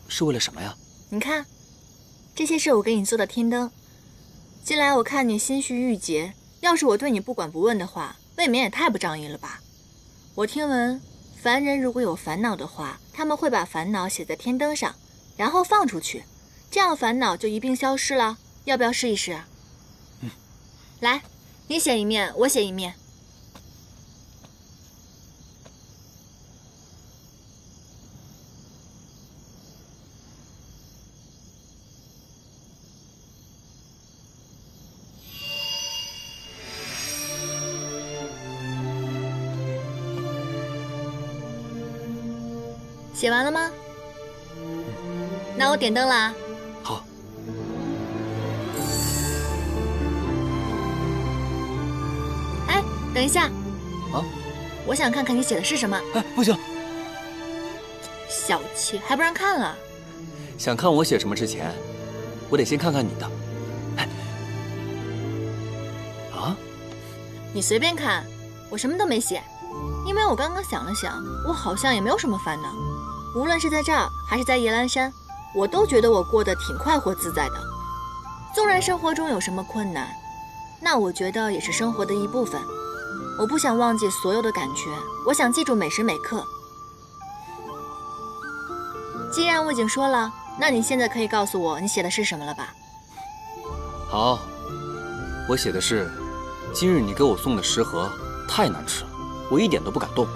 是为了什么呀？你看，这些是我给你做的天灯。近来我看你心绪郁结，要是我对你不管不问的话，未免也太不仗义了吧？我听闻，凡人如果有烦恼的话，他们会把烦恼写在天灯上，然后放出去，这样烦恼就一并消失了。要不要试一试？来，你写一面，我写一面。写完了吗？那我点灯啦。等一下。啊？我想看看你写的是什么。哎，不行！小气，还不让看了？想看我写什么之前，我得先看看你的。哎，啊？你随便看，我什么都没写，因为我刚刚想了想，我好像也没有什么烦恼。无论是在这儿还是在夜阑珊，我都觉得我过得挺快活自在的。纵然生活中有什么困难，那我觉得也是生活的一部分。我不想忘记所有的感觉，我想记住每时每刻。既然我已经说了，那你现在可以告诉我你写的是什么了吧？好，我写的是，今日你给我送的食盒太难吃了，我一点都不敢动。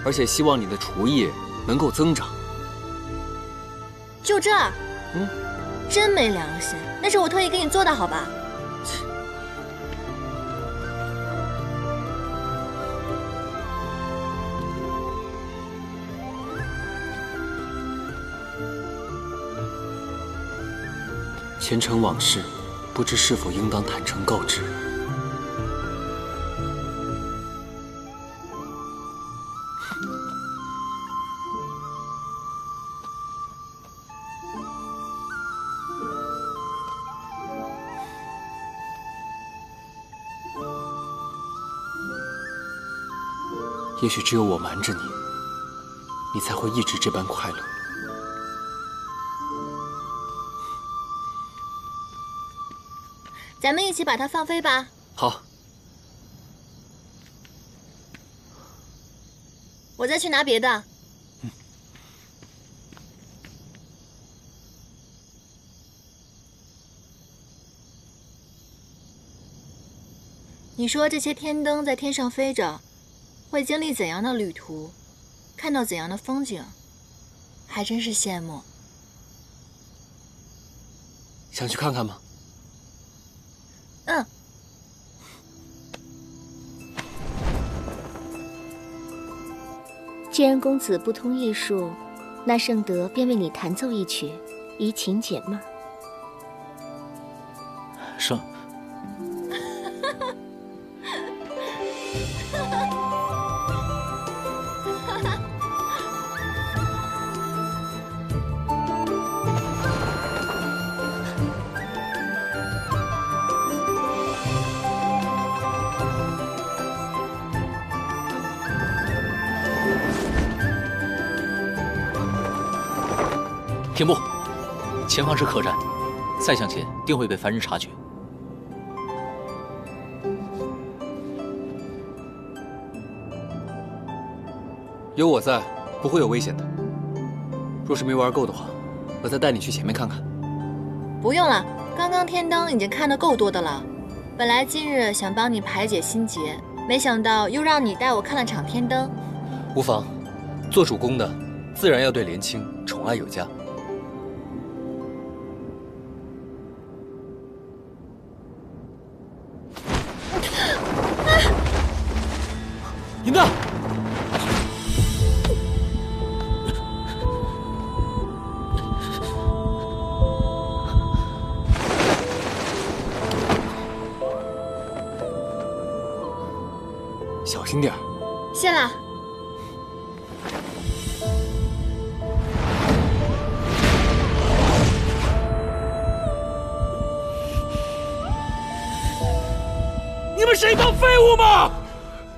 而且希望你的厨艺能够增长。就这？真没良心，那是我特意给你做的，好吧？前尘往事，不知是否应当坦诚告知。也许只有我瞒着你，你才会一直这般快乐。咱们一起把它放飞吧。好。我再去拿别的。你说这些天灯在天上飞着，会经历怎样的旅途，看到怎样的风景，还真是羡慕。想去看看吗？既然公子不通艺术，那圣德便为你弹奏一曲，怡情解闷。圣。停步！前方是客栈，再向前定会被凡人察觉。有我在，不会有危险的。若是没玩够的话，我再带你去前面看看。不用了，刚刚天灯已经看得够多的了。本来今日想帮你排解心结，没想到又让你带我看了场天灯。无妨，做主公的自然要对莲卿宠爱有加。银蛋，小心点儿。谢了。你们是一帮废物吗？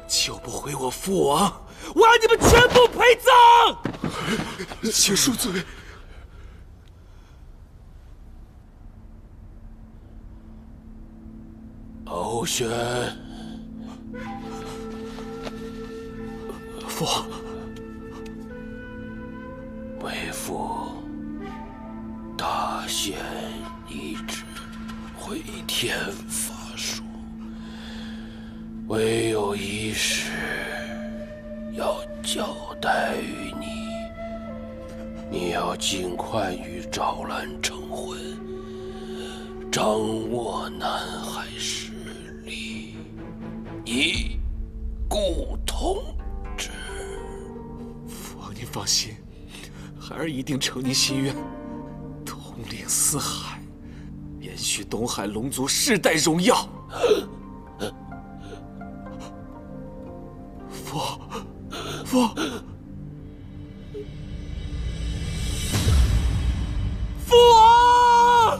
救不回我父王，我要你们全部陪葬！且恕罪。敖玄，父王，为父大限已至，回天乏术。唯有一事要交代于你，你要尽快与赵兰成婚，掌握南海势力，以固统治。父王您放心，孩儿一定承您心愿，统领四海，延续东海龙族世代荣耀。父，父王！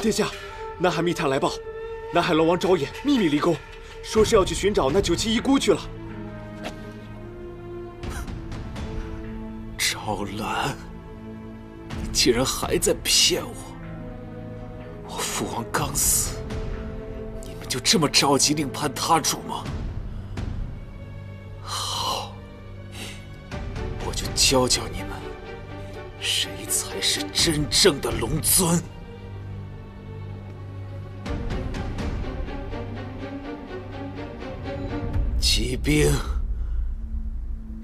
殿下，南海密探来报，南海龙王昭衍秘密离宫，说是要去寻找那97遗孤去了。昭兰，你竟然还在骗我！我父王刚死，你们就这么着急另攀他主吗？好，我就教教你们，谁才是真正的龙尊。骑兵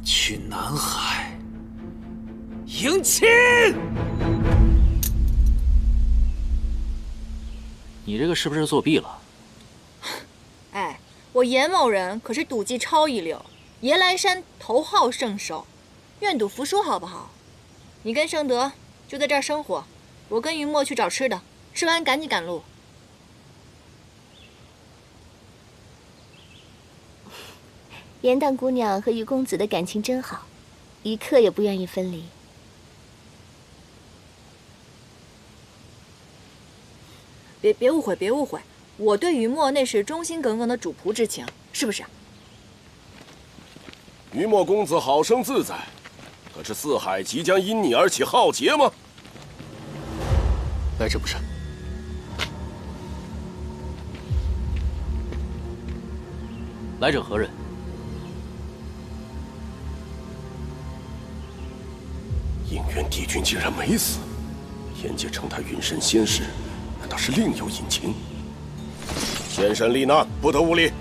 去南海迎亲。你这个是不是作弊了？哎，我严某人可是赌技超一流，夜来山头号圣手，愿赌服输好不好？你跟盛德就在这儿生活，我跟云墨去找吃的，吃完赶紧赶路。严大姑娘和于公子的感情真好，一刻也不愿意分离。别误会，别误会，我对于墨那是忠心耿耿的主仆之情，是不是？于墨公子好生自在，可是四海即将因你而起浩劫吗？来者不善。来者何人？应元帝君竟然没死，天界称他云神仙士，难道是另有隐情？仙神罹难，不得无礼。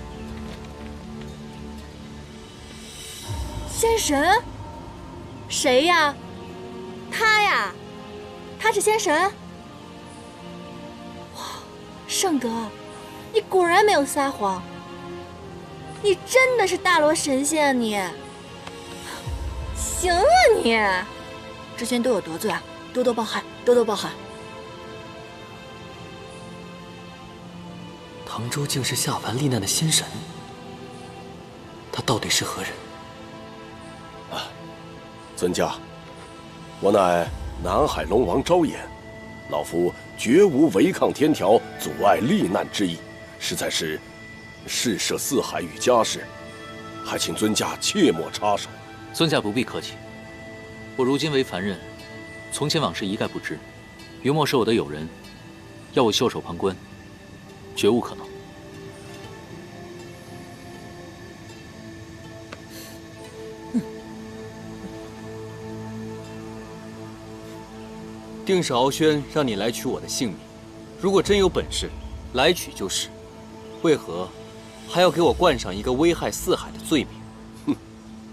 仙神？谁呀？他呀？他是仙神？哇，盛德，你果然没有撒谎，你真的是大罗神仙啊你！行啊你！之前都有得罪啊，多多包涵，多多包涵。唐州竟是下凡历难的仙神，他到底是何人？尊驾，我乃南海龙王昭衍，老夫绝无违抗天条、阻碍历难之意，实在是事涉四海与家事，还请尊驾切莫插手。尊驾不必客气，我如今为凡人，从前往事一概不知。云墨是我的友人，要我袖手旁观，绝无可能。定是敖轩让你来取我的性命，如果真有本事，来取就是，为何还要给我冠上一个危害四海的罪名？哼，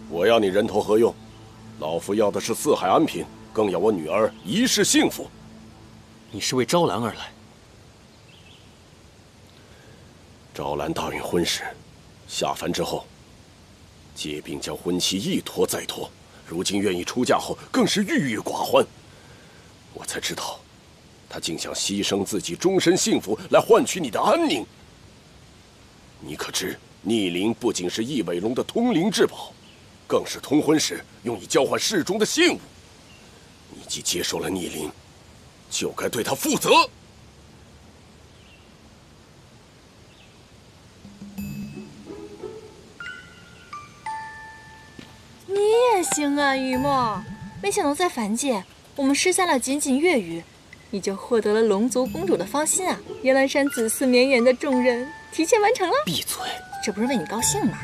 我要你人头何用？老夫要的是四海安平，更要我女儿一世幸福。你是为昭兰而来？昭兰答应婚时，下凡之后，借兵将婚期一拖再拖，如今愿意出嫁后，更是郁郁寡欢。我才知道，他竟想牺牲自己终身幸福来换取你的安宁。你可知，逆鳞不仅是翼尾龙的通灵至宝，更是通婚时用以交换世中的信物。你既接受了逆鳞，就该对他负责。你也行啊，于墨，没想到在凡界，我们失散了仅仅月余，你就获得了龙族公主的芳心啊！夜来山子嗣绵延的重任提前完成了。闭嘴！这不是为你高兴吗？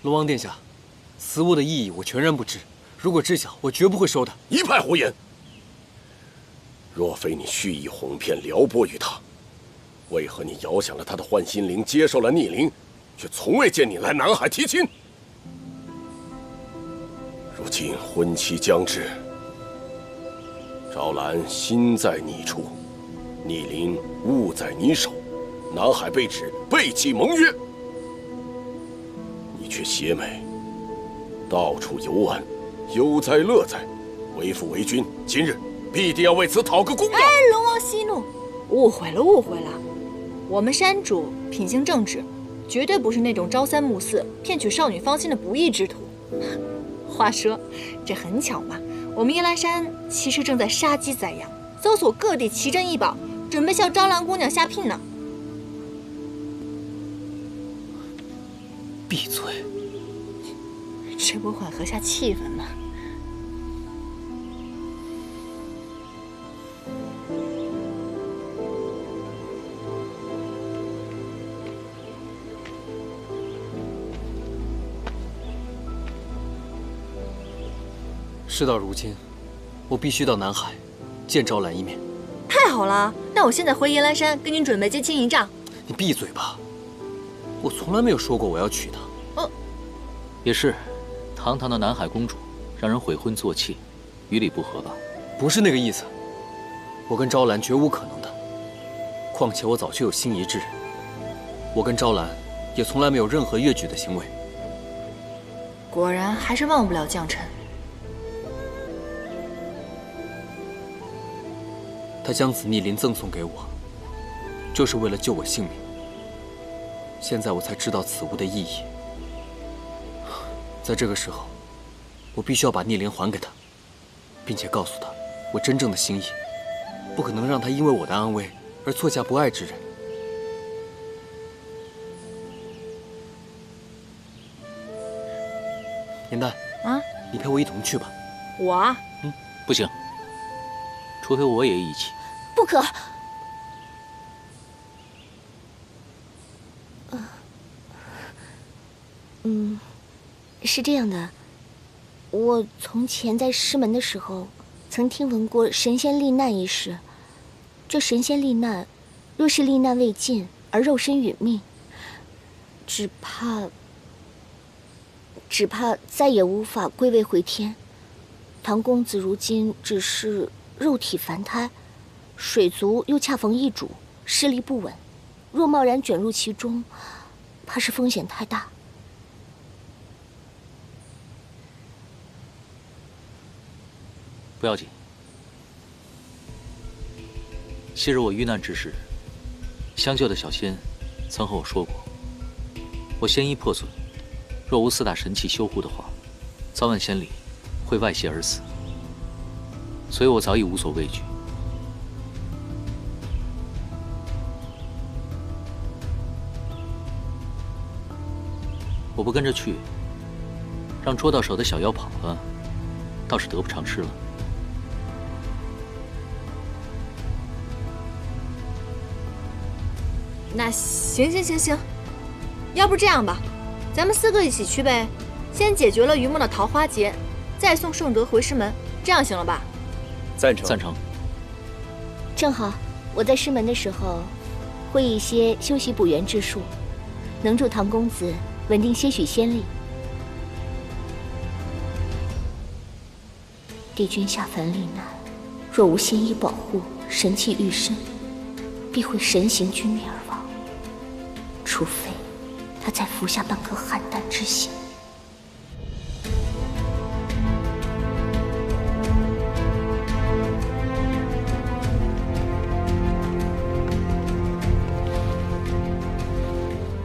龙王殿下，此物的意义我全然不知，如果知晓，我绝不会收的。一派胡言！若非你蓄意哄骗撩拨于他，为何你遥想了他的幻心灵，接受了逆鳞，却从未见你来南海提亲？如今婚期将至，昭兰心在你处，逆鳞物在你手，南海被指背弃盟约，你却邪美，到处游玩，悠哉乐哉，为父为君，今日必定要为此讨个公道。哎，龙王息怒，误会了，误会了。我们山主品行正直，绝对不是那种朝三暮四、骗取少女芳心的不义之徒。话说，这很巧嘛，我们夜来山其实正在杀鸡宰羊，搜索各地奇珍异宝，准备向招兰姑娘下聘呢。闭嘴！这不缓和下气氛吗？事到如今，我必须到南海见招兰一面。太好了，那我现在回夜来山跟您准备结亲一仗。你闭嘴吧！我从来没有说过我要娶她。也是，堂堂的南海公主，让人悔婚做妾，于理不合吧？不是那个意思，我跟招兰绝无可能的。况且我早就有心仪之人，我跟招兰也从来没有任何越矩的行为。果然还是忘不了将臣。他将此逆鳞赠送给我，就是为了救我性命。现在我才知道此物的意义。在这个时候，我必须要把逆鳞还给他，并且告诉他我真正的心意，不可能让他因为我的安危而错嫁不爱之人。颜淡，你陪我一同去吧。我啊？不行，除非我也一起。不可！是这样的，我从前在师门的时候，曾听闻过神仙罹难一事。这神仙罹难，若是罹难未尽而肉身殒命，只怕再也无法归位回天。唐公子如今只是肉体凡胎，水族又恰逢异主，势力不稳，若贸然卷入其中，怕是风险太大。不要紧，昔日我遇难之时，相救的小仙曾和我说过，我仙衣破损，若无四大神器修护的话，早晚仙里会外泄而死，所以我早已无所畏惧。我不跟着去，让捉到手的小妖跑了，倒是得不偿失了。那行，要不这样吧，咱们4个一起去呗，先解决了于梦的桃花劫，再送顺德回师门，这样行了吧？赞成。赞成。正好我在师门的时候，会一些修习补元之术，能助唐公子稳定些许仙力。帝君下凡罹难，若无仙衣保护，神器御身，必会神形俱灭而亡。除非他再服下半颗邯郸之心。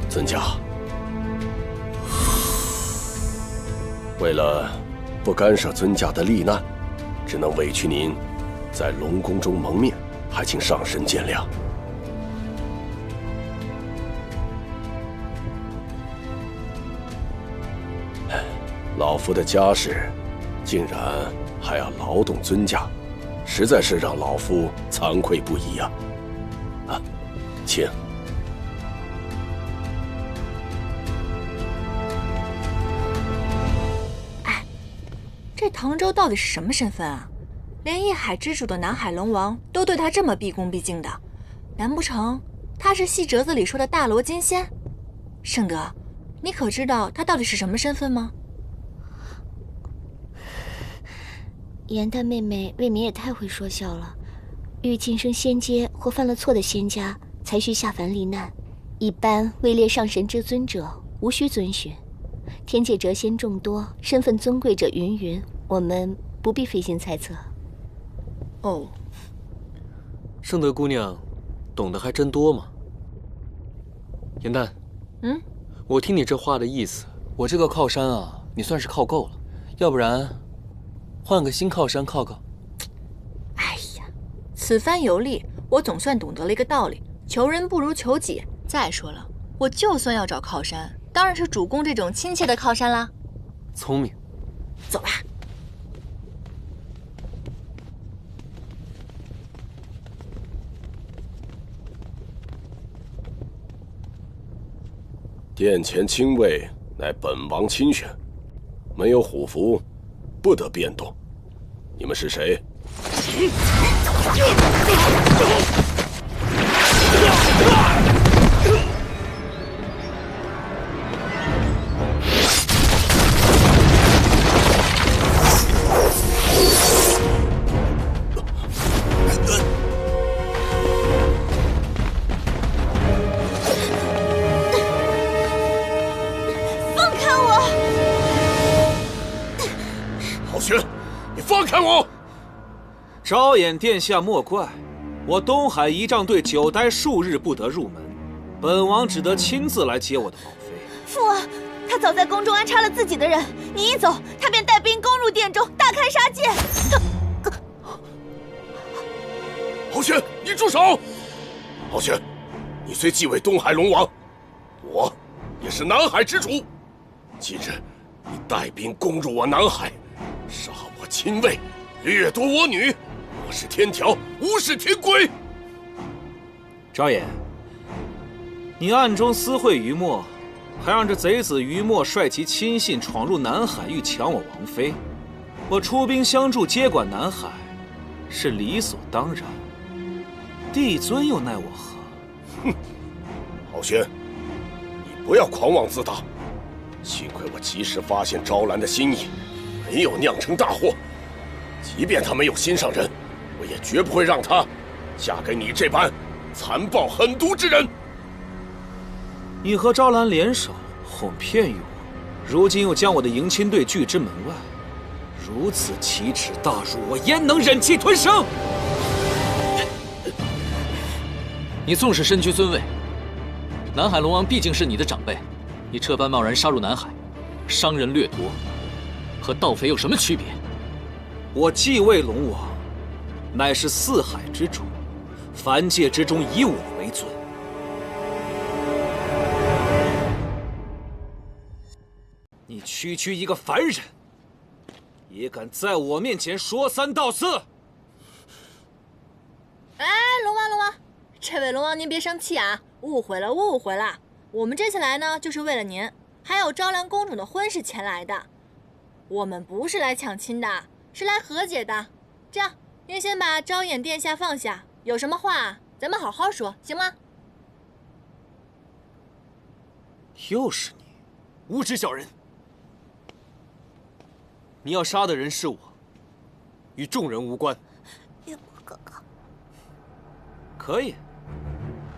尊驾，为了不干涉尊驾的罹难，只能委屈您在龙宫中蒙面，还请上神见谅。老夫的家事，竟然还要劳动尊驾，实在是让老夫惭愧不已呀！请。这唐周到底是什么身份啊？连一海之主的南海龙王都对他这么毕恭毕敬的，难不成他是戏折子里说的大罗金仙？圣德，你可知道他到底是什么身份吗？颜淡妹妹未免也太会说笑了。欲晋升仙阶或犯了错的仙家，才需下凡罹难。一般位列上神之尊者，无需遵循。天界谪仙众多，身份尊贵者芸芸，我们不必费心猜测。哦，圣德姑娘，懂得还真多嘛。颜淡，我听你这话的意思，我这个靠山啊，你算是靠够了，要不然换个新靠山靠靠。哎呀，此番游历，我总算懂得了一个道理：求人不如求己。再说了，我就算要找靠山，当然是主公这种亲切的靠山啦。聪明。走吧。殿前亲卫乃本王亲选，没有虎符，不得变动。你们是谁？放开我！昭衍殿下莫怪，我东海仪仗队久待数日不得入门，本王只得亲自来接我的王妃。父王，他早在宫中安插了自己的人，你一走，他便带兵攻入殿中，大开杀戒。敖玄，你住手！敖玄，你虽继位东海龙王，我也是南海之主。今日你带兵攻入我南海，杀我亲卫，掠夺我女，我是天条，无视天规。昭衍，你暗中私会于墨，还让这贼子于墨率其亲信闯入南海，欲抢我王妃。我出兵相助，接管南海，是理所当然。帝尊又奈我何？哼，敖玄，你不要狂妄自大。幸亏我及时发现昭兰的心意，没有酿成大祸。即便她没有心上人，我也绝不会让她嫁给你这般残暴狠毒之人。你和昭兰联手哄骗于我，如今又将我的迎亲队拒之门外，如此奇耻大辱，我焉能忍气吞声？你纵使身居尊位，南海龙王毕竟是你的长辈，你这般贸然杀入南海，伤人掠夺，和盗匪有什么区别？我继位龙王，乃是四海之主，凡界之中以我为尊。你区一个凡人，也敢在我面前说三道四？哎，龙王，这位龙王您别生气啊，误会了。我们这次来呢，就是为了您，还有昭兰公主的婚事前来的。我们不是来抢亲的，是来和解的。这样，您先把昭衍殿下放下，有什么话咱们好好说，行吗？又是你，无知小人！你要杀的人是我，与众人无关。岳母哥哥，可以，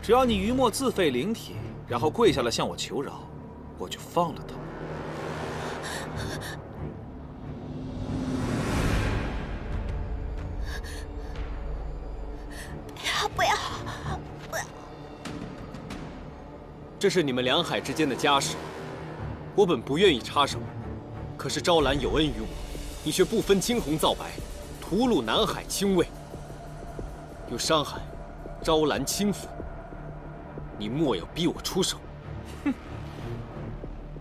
只要你于墨自废灵体，然后跪下来向我求饶，我就放了他。不要！这是你们两海之间的家事，我本不愿意插手，可是昭兰有恩于我，你却不分青红皂白，屠戮南海亲卫，又伤害昭兰亲父，你莫要逼我出手。哼，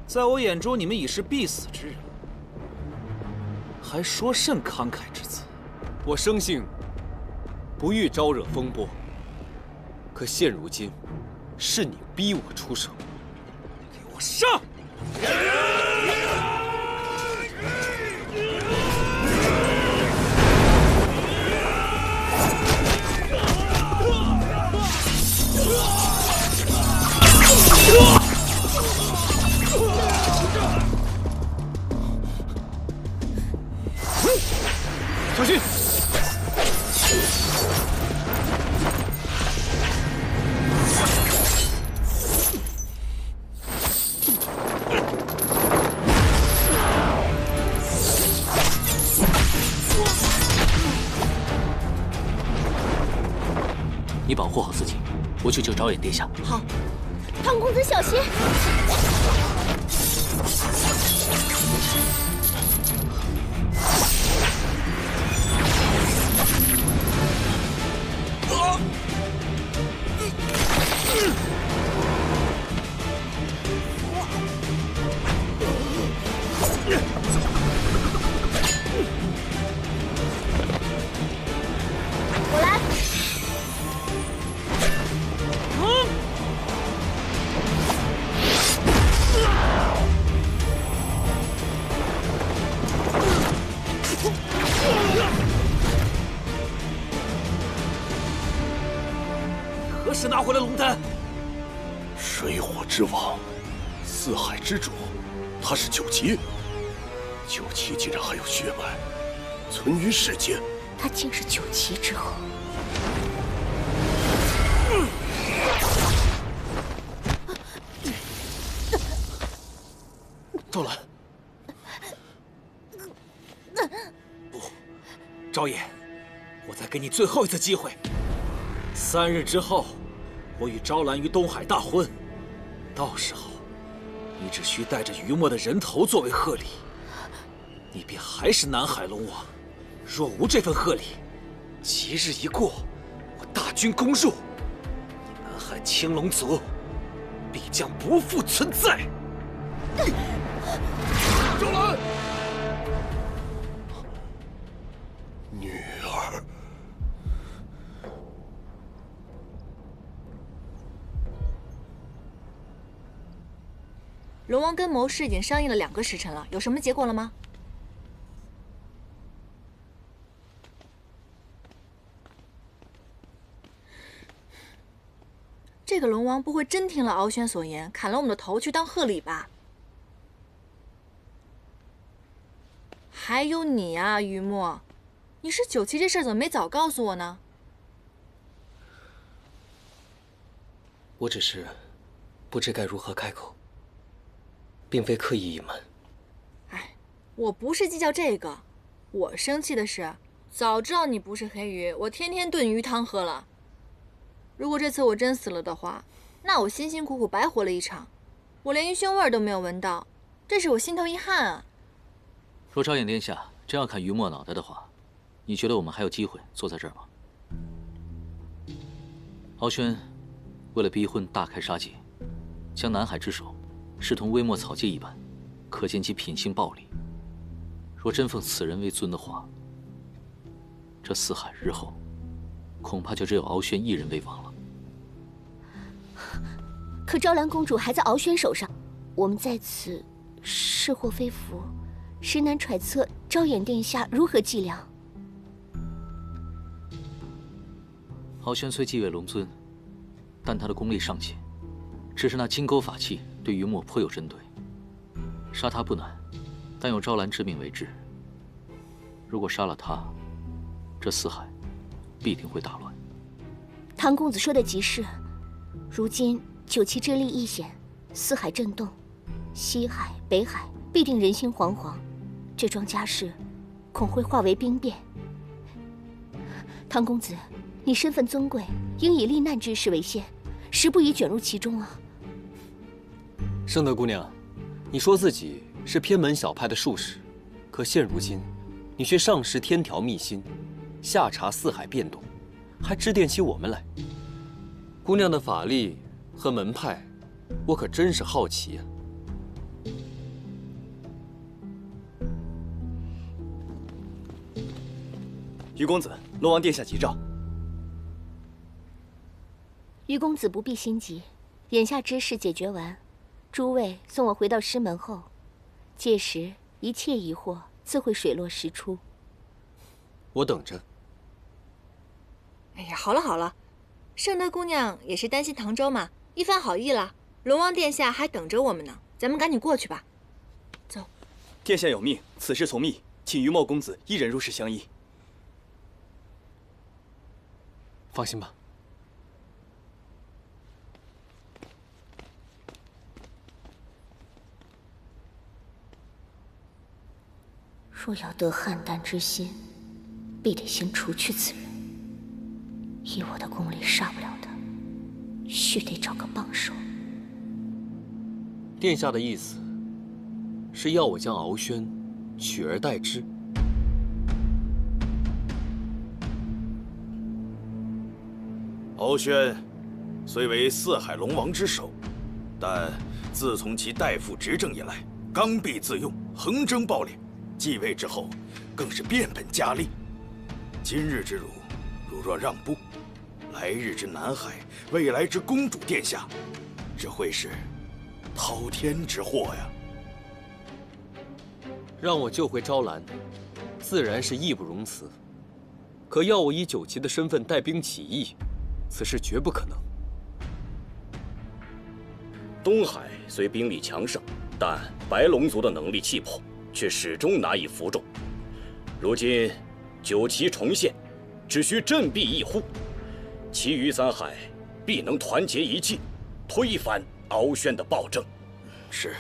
在我眼中，你们已是必死之人，还说甚慷慨之词？我生性不欲招惹风波，可现如今，是你逼我出手。给我上！小心！你保护好自己，我去救昭衍殿下。好。唐公子小心！我来。何时拿回了龙丹？水火之王，四海之主，他是九旗。九旗竟然还有血脉存于世间，他竟是九旗之后。赵兰，不，昭衍，我再给你最后一次机会。3日之后，我与昭兰于东海大婚，到时候，你只需带着于墨的人头作为贺礼，你便还是南海龙王。若无这份贺礼，吉日一过，我大军攻入，你南海青龙族必将不复存在。赵兰，女儿。龙王跟谋士已经商议了2个时辰了，有什么结果了吗？这个龙王不会真听了敖轩所言，砍了我们的头去当贺礼吧？还有你啊，于墨，你是九旗这事儿怎么没早告诉我呢？我只是不知该如何开口，并非刻意隐瞒。哎，我不是计较这个，我生气的是，早知道你不是黑鱼，我天天炖鱼汤喝了。如果这次我真死了的话，那我辛辛苦苦白活了一场，我连鱼腥味都没有闻到，这是我心头一汗啊！若昭衍殿下真要砍于墨脑袋的话，你觉得我们还有机会坐在这儿吗？敖轩为了逼婚大开杀戒，将南海之首视同微末草芥一般，可见其品性暴戾。若真奉此人为尊的话，这四海日后恐怕就只有敖轩一人为王了。可昭兰公主还在敖轩手上，我们在此是祸非福，实难揣测昭衍殿下如何计量。敖轩虽继位龙尊，但他的功力尚浅，只是那金钩法器对于墨颇有针对，杀他不难，但有昭兰之命为之。如果杀了他，这四海必定会大乱。唐公子说的极是，如今九旗之力一显，四海震动，西海、北海必定人心惶惶，这桩家事恐会化为兵变。唐公子，你身份尊贵，应以避难之事为先，实不宜卷入其中啊。圣德姑娘，你说自己是偏门小派的术士，可现如今，你却上识天条秘辛，下察四海变动，还致电起我们来。姑娘的法力和门派，我可真是好奇啊。于公子，龙王殿下急召。于公子不必心急，眼下之事解决完，诸位送我回到师门后，届时一切疑惑自会水落石出。我等着。哎呀，好了好了，圣德姑娘也是担心唐州嘛，一番好意了。龙王殿下还等着我们呢，咱们赶紧过去吧。走。殿下有命，此事从密，请于墨公子一人入室相依。放心吧。若要得邯郸之心，必得先除去此人，以我的功力杀不了他，须得找个帮手。殿下的意思是要我将敖轩取而代之？敖轩虽为四海龙王之首，但自从其代父执政以来，刚愎自用，横征暴敛。继位之后，更是变本加厉。今日之辱，如若让步，来日之南海，未来之公主殿下，只会是滔天之祸呀！让我救回昭兰，自然是义不容辞。可要我以九旗的身份带兵起义，此事绝不可能。东海虽兵力强盛，但白龙族的能力气魄却始终难以服众。如今九旗重现，只需振臂一呼，其余三海必能团结一气，推翻敖轩的暴政。是，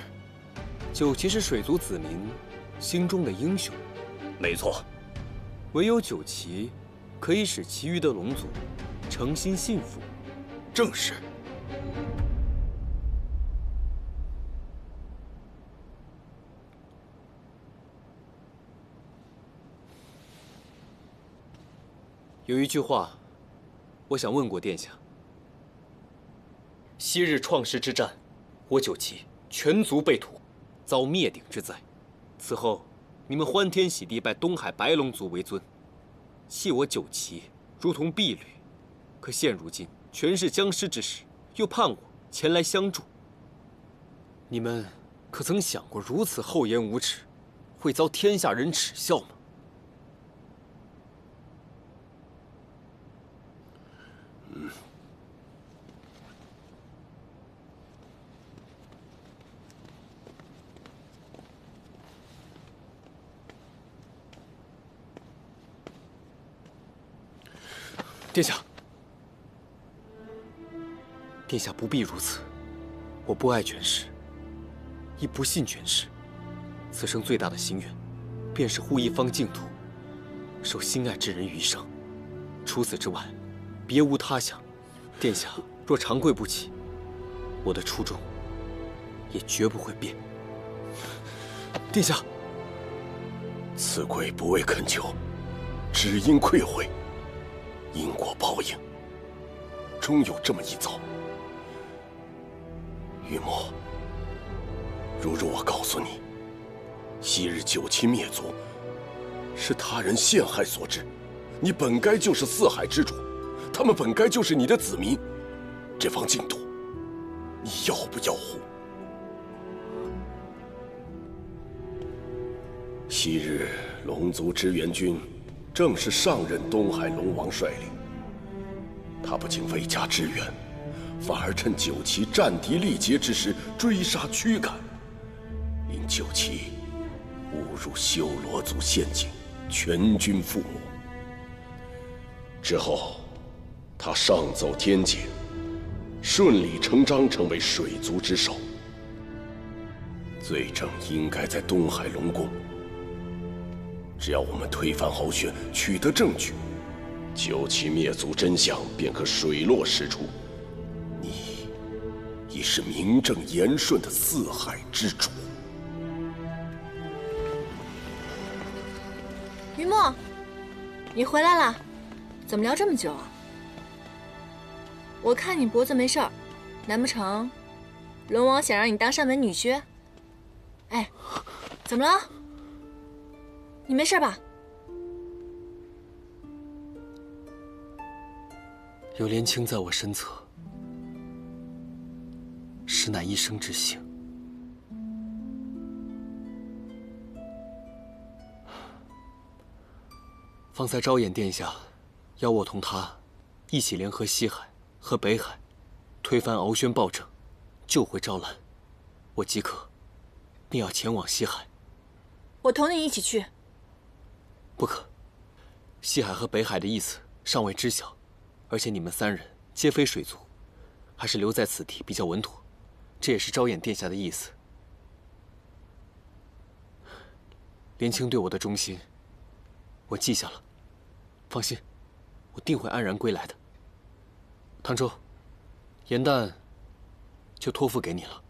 九旗是水族子民心中的英雄。没错，唯有九旗可以使其余的龙族诚心信服。正是。有一句话，我想问过殿下。昔日创世之战，我九旗全族被屠，遭灭顶之灾。此后，你们欢天喜地拜东海白龙族为尊，弃我九旗如同婢女。可现如今全是僵尸之时，又盼我前来相助。你们可曾想过，如此厚颜无耻，会遭天下人耻笑吗？殿下，殿下不必如此。我不爱权势，亦不信权势。此生最大的心愿，便是护一方净土，受心爱之人余生。除此之外，别无他想。殿下若长跪不起，我的初衷也绝不会变。殿下，此跪不为恳求，只因愧悔。因果报应，终有这么一遭。玉墨，如若我告诉你，昔日九旗灭族是他人陷害所致，你本该就是四海之主，他们本该就是你的子民，这方净土，你要不要护？昔日龙族支援军正是上任东海龙王率领，他不仅未加支援，反而趁九旗战敌力竭之时追杀驱赶，令九旗误入修罗族陷阱，全军覆没。之后，他上奏天界，顺理成章成为水族之首，罪证应该在东海龙宫。只要我们推翻敖轩，取得证据，九旗灭族真相便可水落石出。你已是名正言顺的四海之主。于墨，你回来了，怎么聊这么久啊？我看你脖子没事儿，难不成龙王想让你当上门女婿？哎，怎么了？你没事吧？有莲青在我身侧，实乃一生之幸。方才昭衍殿下邀我同他一起联合西海和北海，推翻敖轩暴政，救回昭兰。我即刻便要前往西海。我同你一起去。不可，西海和北海的意思尚未知晓，而且你们三人皆非水族，还是留在此地比较稳妥。这也是昭衍殿下的意思。莲青对我的忠心，我记下了。放心，我定会安然归来的。唐周，严旦就托付给你了。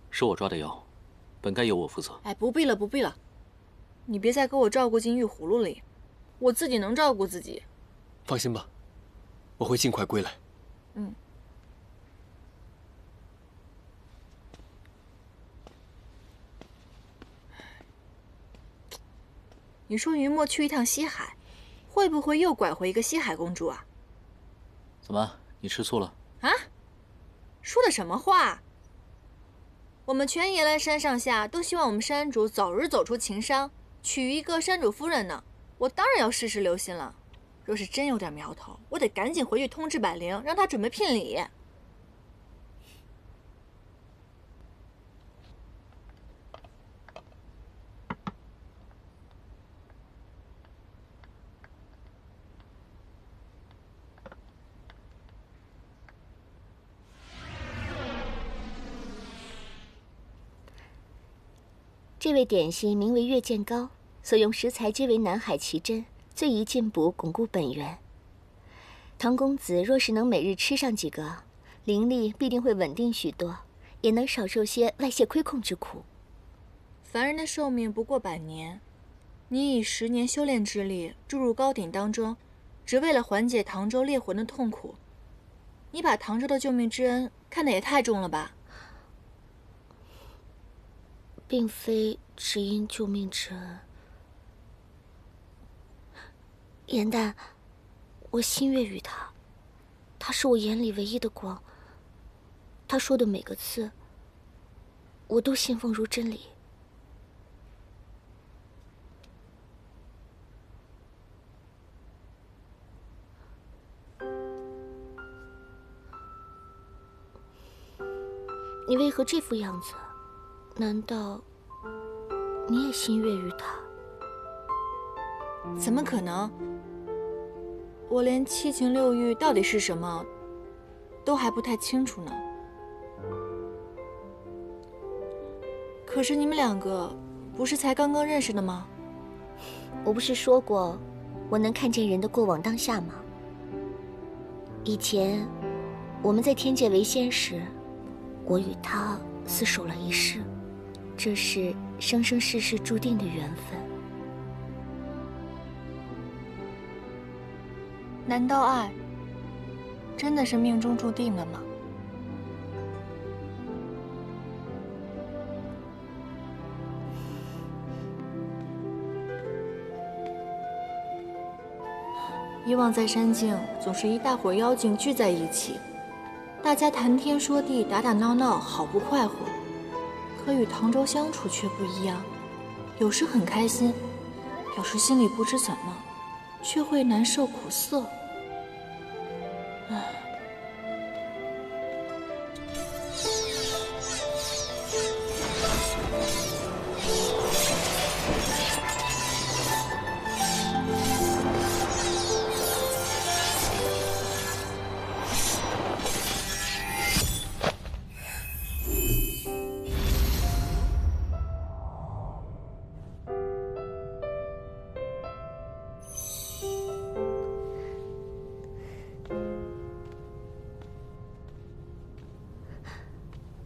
是我抓的妖，本该由我负责。哎，不必了，不必了，你别再给我照顾进玉葫芦里，我自己能照顾自己。放心吧，我会尽快归来。嗯。你说云墨去一趟西海，会不会又拐回一个西海公主啊？怎么，你吃醋了？啊？说的什么话？我们全野兰山上下都希望我们山主早日走出情伤，娶一个山主夫人呢。我当然要事事留心了。若是真有点苗头，我得赶紧回去通知百灵，让他准备聘礼。这味点心名为月见糕，所用食材皆为南海奇珍，最宜进补，巩固本源。唐公子若是能每日吃上几个，灵力必定会稳定许多，也能少受些外泄亏空之苦。凡人的寿命不过100年，你以10年修炼之力注入糕点当中，只为了缓解唐州猎魂的痛苦，你把唐州的救命之恩看得也太重了吧？并非只因救命之恩。严旦，我心悦于他，他是我眼里唯一的光。他说的每个字，我都信奉如真理。你为何这副样子？难道你也心悦于他？怎么可能？我连7情6欲到底是什么，都还不太清楚呢。可是你们2个不是才刚刚认识的吗？我不是说过，我能看见人的过往当下吗？以前我们在天界为仙时，我与他厮守了一世。这是生生世世注定的缘分。难道爱真的是命中注定的吗？以往在山境，总是一大伙妖精聚在一起，大家谈天说地，打打闹闹，好不快活。可与唐州相处却不一样，有时很开心，有时心里不知怎么，却会难受苦涩。唉。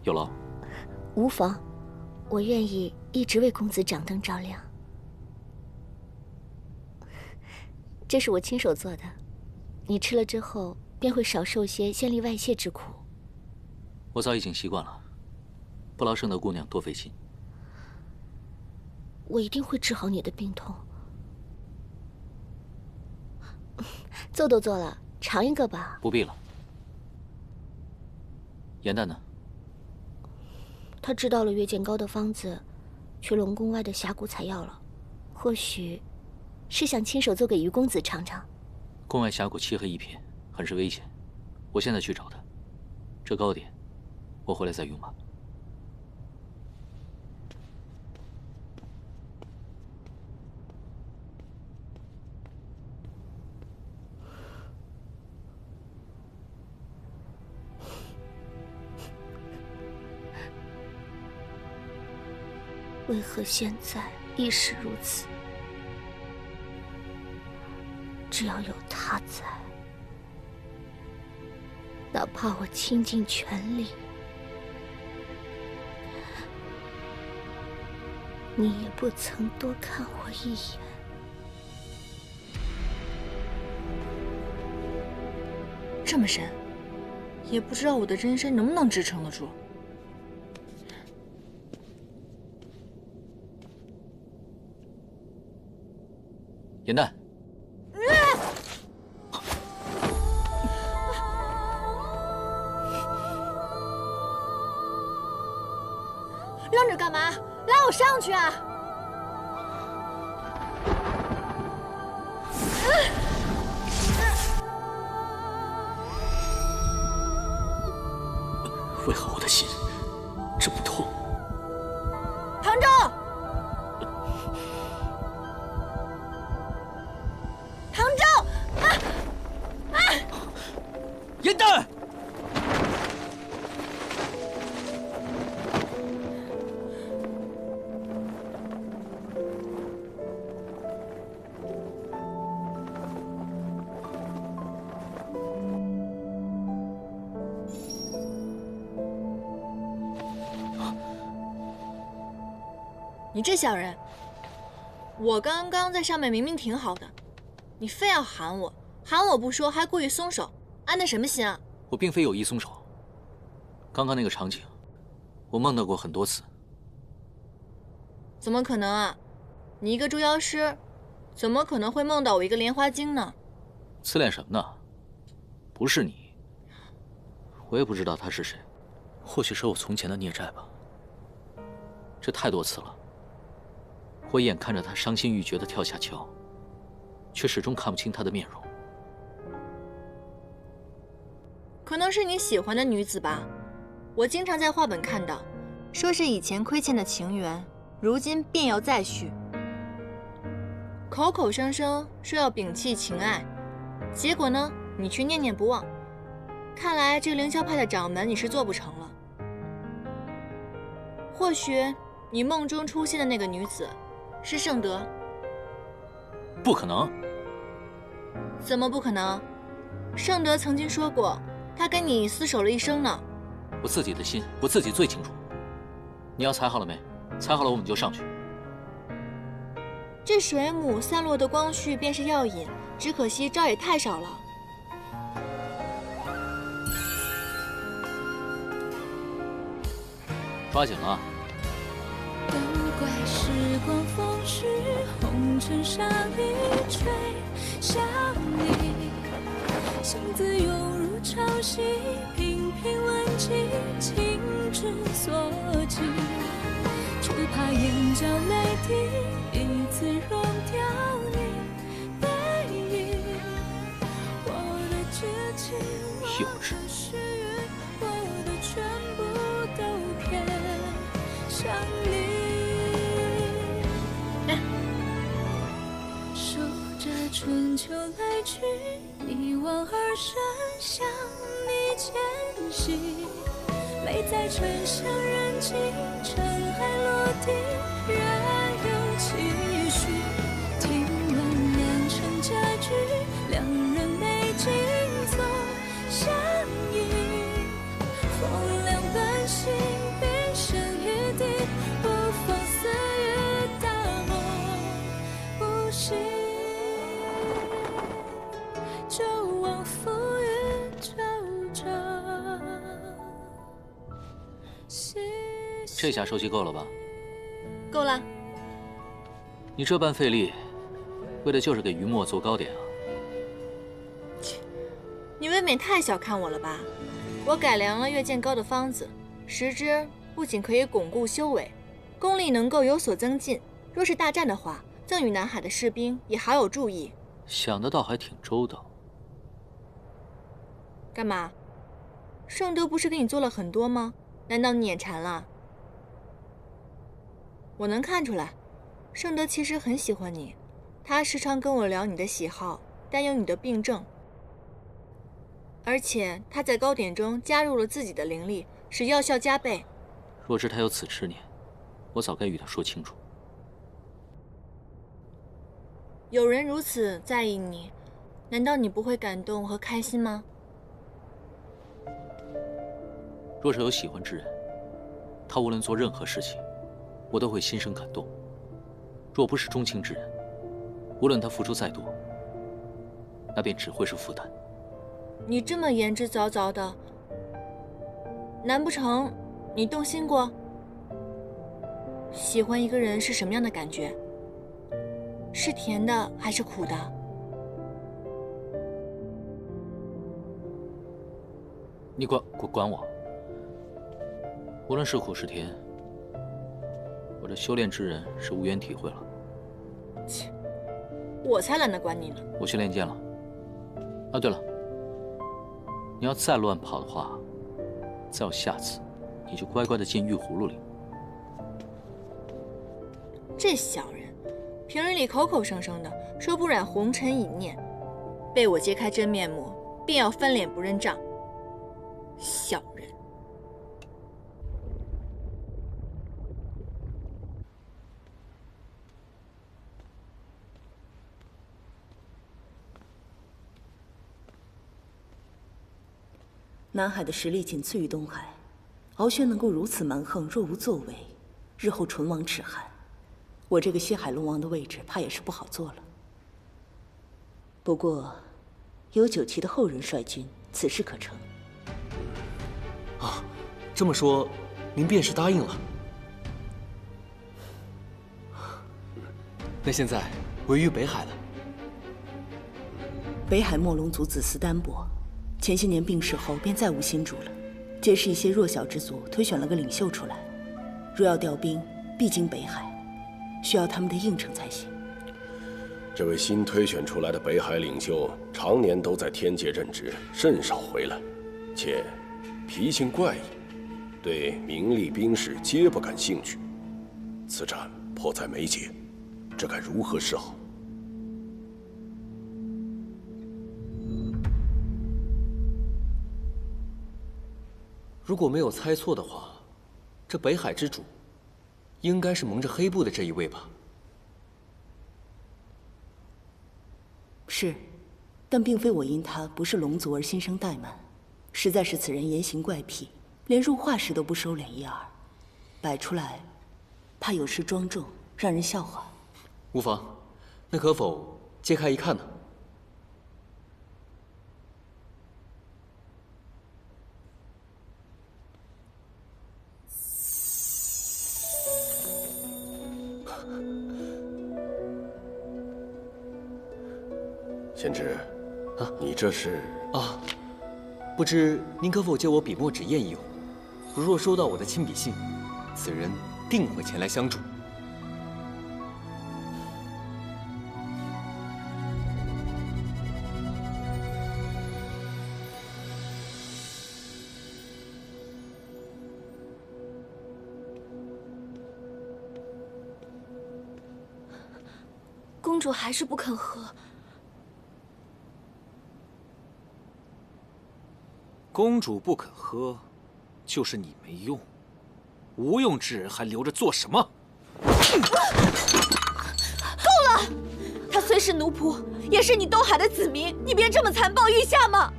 有劳。无妨，我愿意一直为公子掌灯照亮。这是我亲手做的，你吃了之后便会少受些仙力外泄之苦。我早已经习惯了，不劳圣德姑娘多费心。我一定会治好你的病痛。做都做了，尝一个吧。不必了。严旦呢？他知道了月见糕的方子，去龙宫外的峡谷采药了。或许是想亲手做给于公子尝尝。宫外峡谷漆黑一片，很是危险。我现在去找他。这糕点，我回来再用吧。为何现在亦是如此？只要有他在。哪怕我倾尽全力，你也不曾多看我一眼。这么深，也不知道我的真身能不能支撑得住。严淡，愣着干嘛？拉我上去啊！为何我的心这么痛？唐周，唐周，严淡！你这小人！我刚刚在上面明明挺好的，你非要喊我，喊我不说，还故意松手，安的什么心啊？我并非有意松手。刚刚那个场景，我梦到过很多次。怎么可能啊？你一个捉妖师，怎么可能会梦到我一个莲花精呢？自恋什么呢？不是你，我也不知道他是谁，或许是我从前的孽债吧。这太多次了。我眼看着他伤心欲绝地跳下桥，却始终看不清他的面容。可能是你喜欢的女子吧，我经常在画本看到，说是以前亏欠的情缘，如今便要再续。口口声声说要摒弃情爱，结果呢，你却念念不忘。看来这凌霄派的掌门你是做不成了。或许你梦中出现的那个女子是圣德？不可能！怎么不可能？圣德曾经说过，他跟你厮守了一生呢。我自己的心，我自己最清楚。你要裁好了没？裁好了，我们就上去。这水母散落的光绪便是药引，只可惜招也太少了。抓紧了啊！都怪时光风逝，红尘沙里吹向你，心字涌入潮汐，频频问起，情之所寄，只怕眼角泪滴，一次融掉你背影。我的知情，我的誓约，我的全部都偏向你。数着春秋来去，一往而深，向你迁徙。美在春香人静，尘埃落地，仍有期许。听闻酿成佳句，两人美景总相依。风凉半醒，冰声一地，不妨四月大梦不息。就往浮云皱皱。这下收集够了吧？够了。你这般费力，为的就是给于墨做糕点啊！你未免太小看我了吧？我改良了月见糕的方子，食之不仅可以巩固修为，功力能够有所增进。若是大战的话，赠与南海的士兵也好有助益。想的倒还挺周到。干嘛？圣德不是给你做了很多吗？难道你眼馋了？我能看出来，圣德其实很喜欢你，他时常跟我聊你的喜好，担忧你的病症，而且他在糕点中加入了自己的灵力，使药效加倍。若知他有此执念，我早该与他说清楚。有人如此在意你，难道你不会感动和开心吗？若是有喜欢之人，他无论做任何事情，我都会心生感动；若不是钟情之人，无论他付出再多，那便只会是负担。你这么言之凿凿的，难不成你动心过？喜欢一个人是什么样的感觉？是甜的还是苦的？你管我？无论是苦是甜，我这修炼之人是无缘体会了。切，我才懒得管你呢。我去练剑了。啊，对了，你要再乱跑的话，再有下次，你就乖乖的进玉葫芦里。这小人，平日里口口声声的说不染红尘一念，被我揭开真面目，便要翻脸不认账。小人。南海的实力仅次于东海，敖轩能够如此蛮横，若无作为，日后唇亡齿寒，我这个西海龙王的位置怕也是不好做了。不过，有9旗的后人率军，此事可成。啊，这么说，您便是答应了。那现在位于北海了。北海墨龙族子嗣单薄，前些年病逝后便再无新主了，皆是一些弱小之族推选了个领袖出来。若要调兵，必经北海，需要他们的应承才行。这位新推选出来的北海领袖，常年都在天界任职，甚少回来，且脾性怪异，对名利兵士皆不感兴趣。此战迫在眉睫，这该如何是好？如果没有猜错的话，这北海之主，应该是蒙着黑布的这一位吧？是，但并非我因他不是龙族而心生怠慢，实在是此人言行怪僻，连入画时都不收敛一二，摆出来，怕有失庄重，让人笑话。无妨，那可否揭开一看呢？贤侄，啊，你这是？啊，不知您可否借我笔墨纸砚一用？如若收到我的亲笔信，此人定会前来相助。公主还是不肯喝。公主不肯喝，就是你没用。无用之人还留着做什么？够了！他虽是奴仆，也是你东海的子民，你便这么残暴御下吗？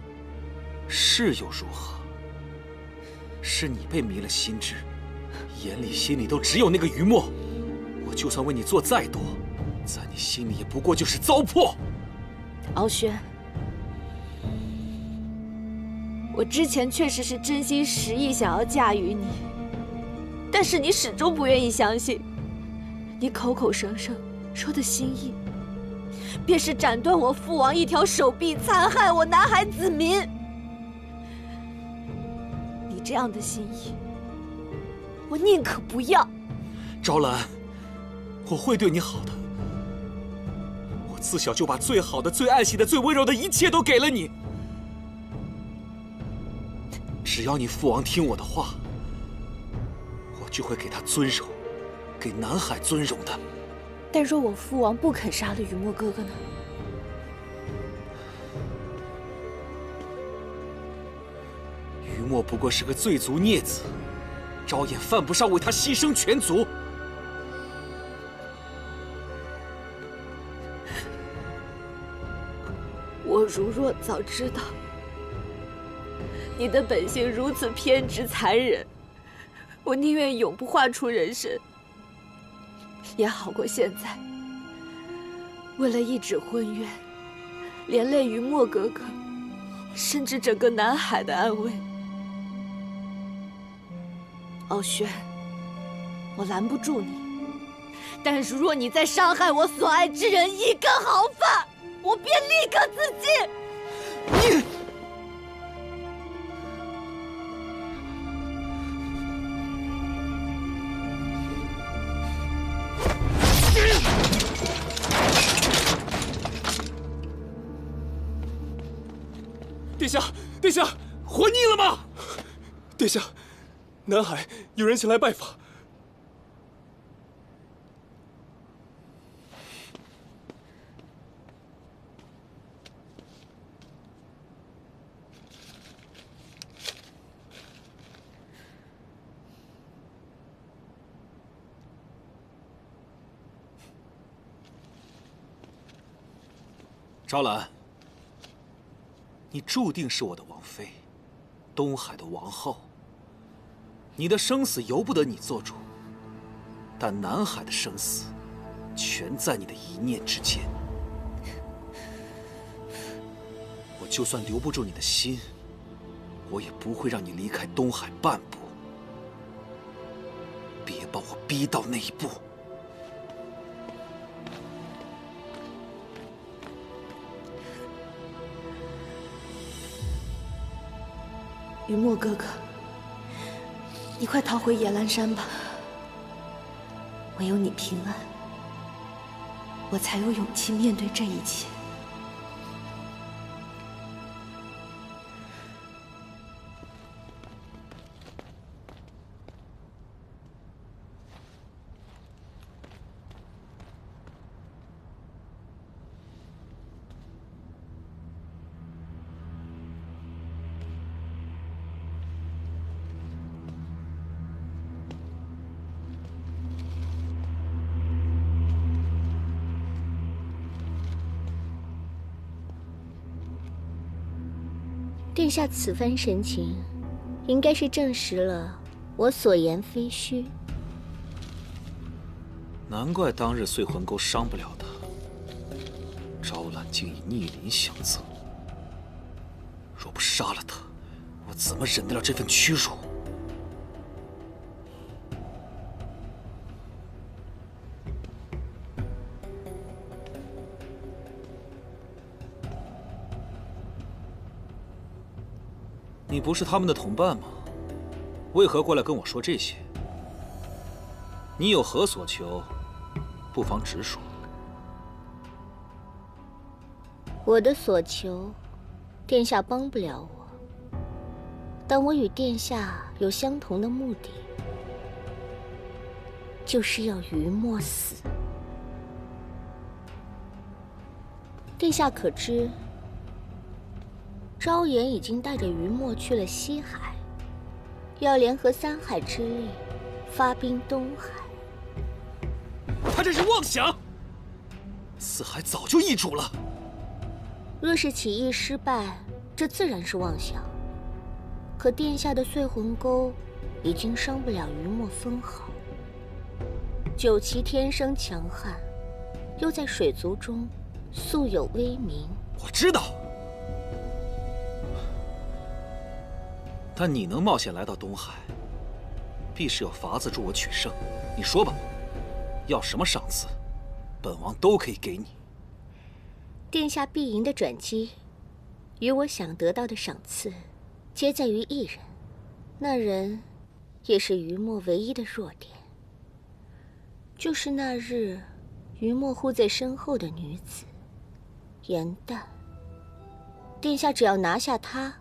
是又如何？是你被迷了心智，眼里心里都只有那个于墨。我就算为你做再多，在你心里也不过就是糟粕。敖轩，我之前确实是真心实意想要嫁与你，但是你始终不愿意相信，你口口声声说的心意，便是斩断我父王一条手臂，残害我南海子民。你这样的心意，我宁可不要。昭兰，我会对你好的。我自小就把最好的、最爱惜的、最温柔的一切都给了你。只要你父王听我的话，我就会给他尊荣，给南海尊荣的。但若我父王不肯杀了雨墨哥哥呢？雨墨不过是个罪族孽子，昭衍犯不上为他牺牲全族。我如若早知道你的本性如此偏执残忍，我宁愿永不化出人身，也好过现在为了一纸婚约，连累于墨哥哥，甚至整个南海的安危。傲轩，我拦不住你，但是若你再伤害我所爱之人一根毫发，我便立刻自尽。你。殿下，殿下，活腻了吗？殿下，南海有人前来拜访。昭兰，你注定是我的王妃，东海的王后。你的生死由不得你做主，但南海的生死，全在你的一念之间。我就算留不住你的心，我也不会让你离开东海半步。别把我逼到那一步。雨墨哥哥，你快逃回野兰山吧。唯有你平安，我才有勇气面对这一切。殿下此番神情，应该是证实了我所言非虚。难怪当日碎魂钩伤不了他，昭兰竟以逆鳞相赠。若不杀了他，我怎么忍得了这份屈辱？你不是他们的同伴吗？为何过来跟我说这些？你有何所求，不妨直说。我的所求，殿下帮不了我，但我与殿下有相同的目的，就是要于墨死。殿下可知？昭妍已经带着于墨去了西海，要联合三海之力，发兵东海。他这是妄想！四海早就易主了。若是起义失败，这自然是妄想。可殿下的碎魂钩已经伤不了于墨分毫。九岐天生强悍，又在水族中素有威名。我知道。但你能冒险来到东海，必是有法子助我取胜。你说吧，要什么赏赐，本王都可以给你。殿下必赢的转机，与我想得到的赏赐，皆在于一人。那人，也是于墨唯一的弱点，就是那日于墨护在身后的女子颜淡。殿下只要拿下她，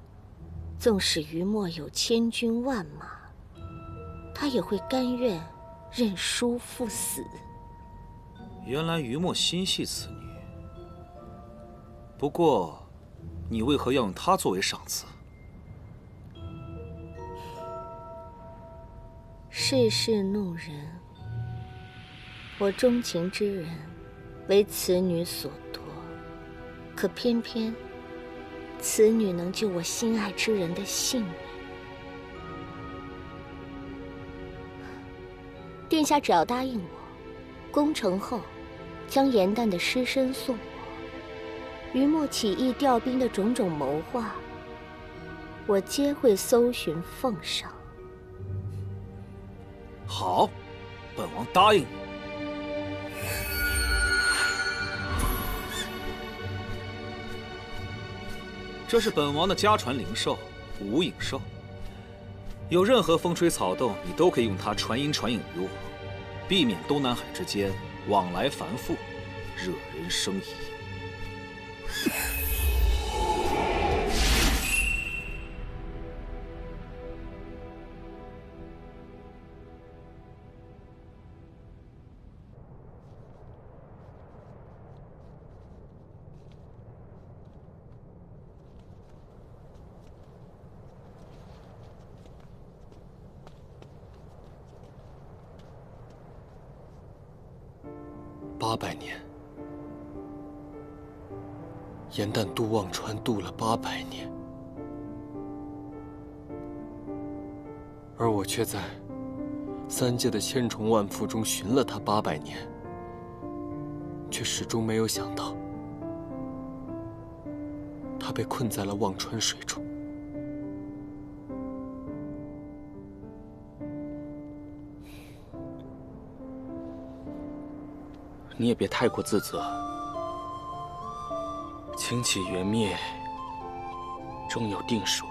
纵使于墨有千军万马，他也会甘愿认输赴死。原来于墨心系此女，不过，你为何要用她作为赏赐？世事弄人，我钟情之人为此女所夺，可偏偏此女能救我心爱之人的性命。殿下只要答应我，攻城后将严旦的尸身送我，于墨起义调兵的种种谋划，我皆会搜寻奉上。好，本王答应你。这是本王的家传灵兽无影兽，有任何风吹草动，你都可以用它传音传影于我，避免东南海之间往来繁复，惹人生疑。800年，严旦渡忘川渡了800年，而我却在3界的千重万负中寻了他800年，却始终没有想到，他被困在了忘川水中。你也别太过自责，清起元灭，终有定数。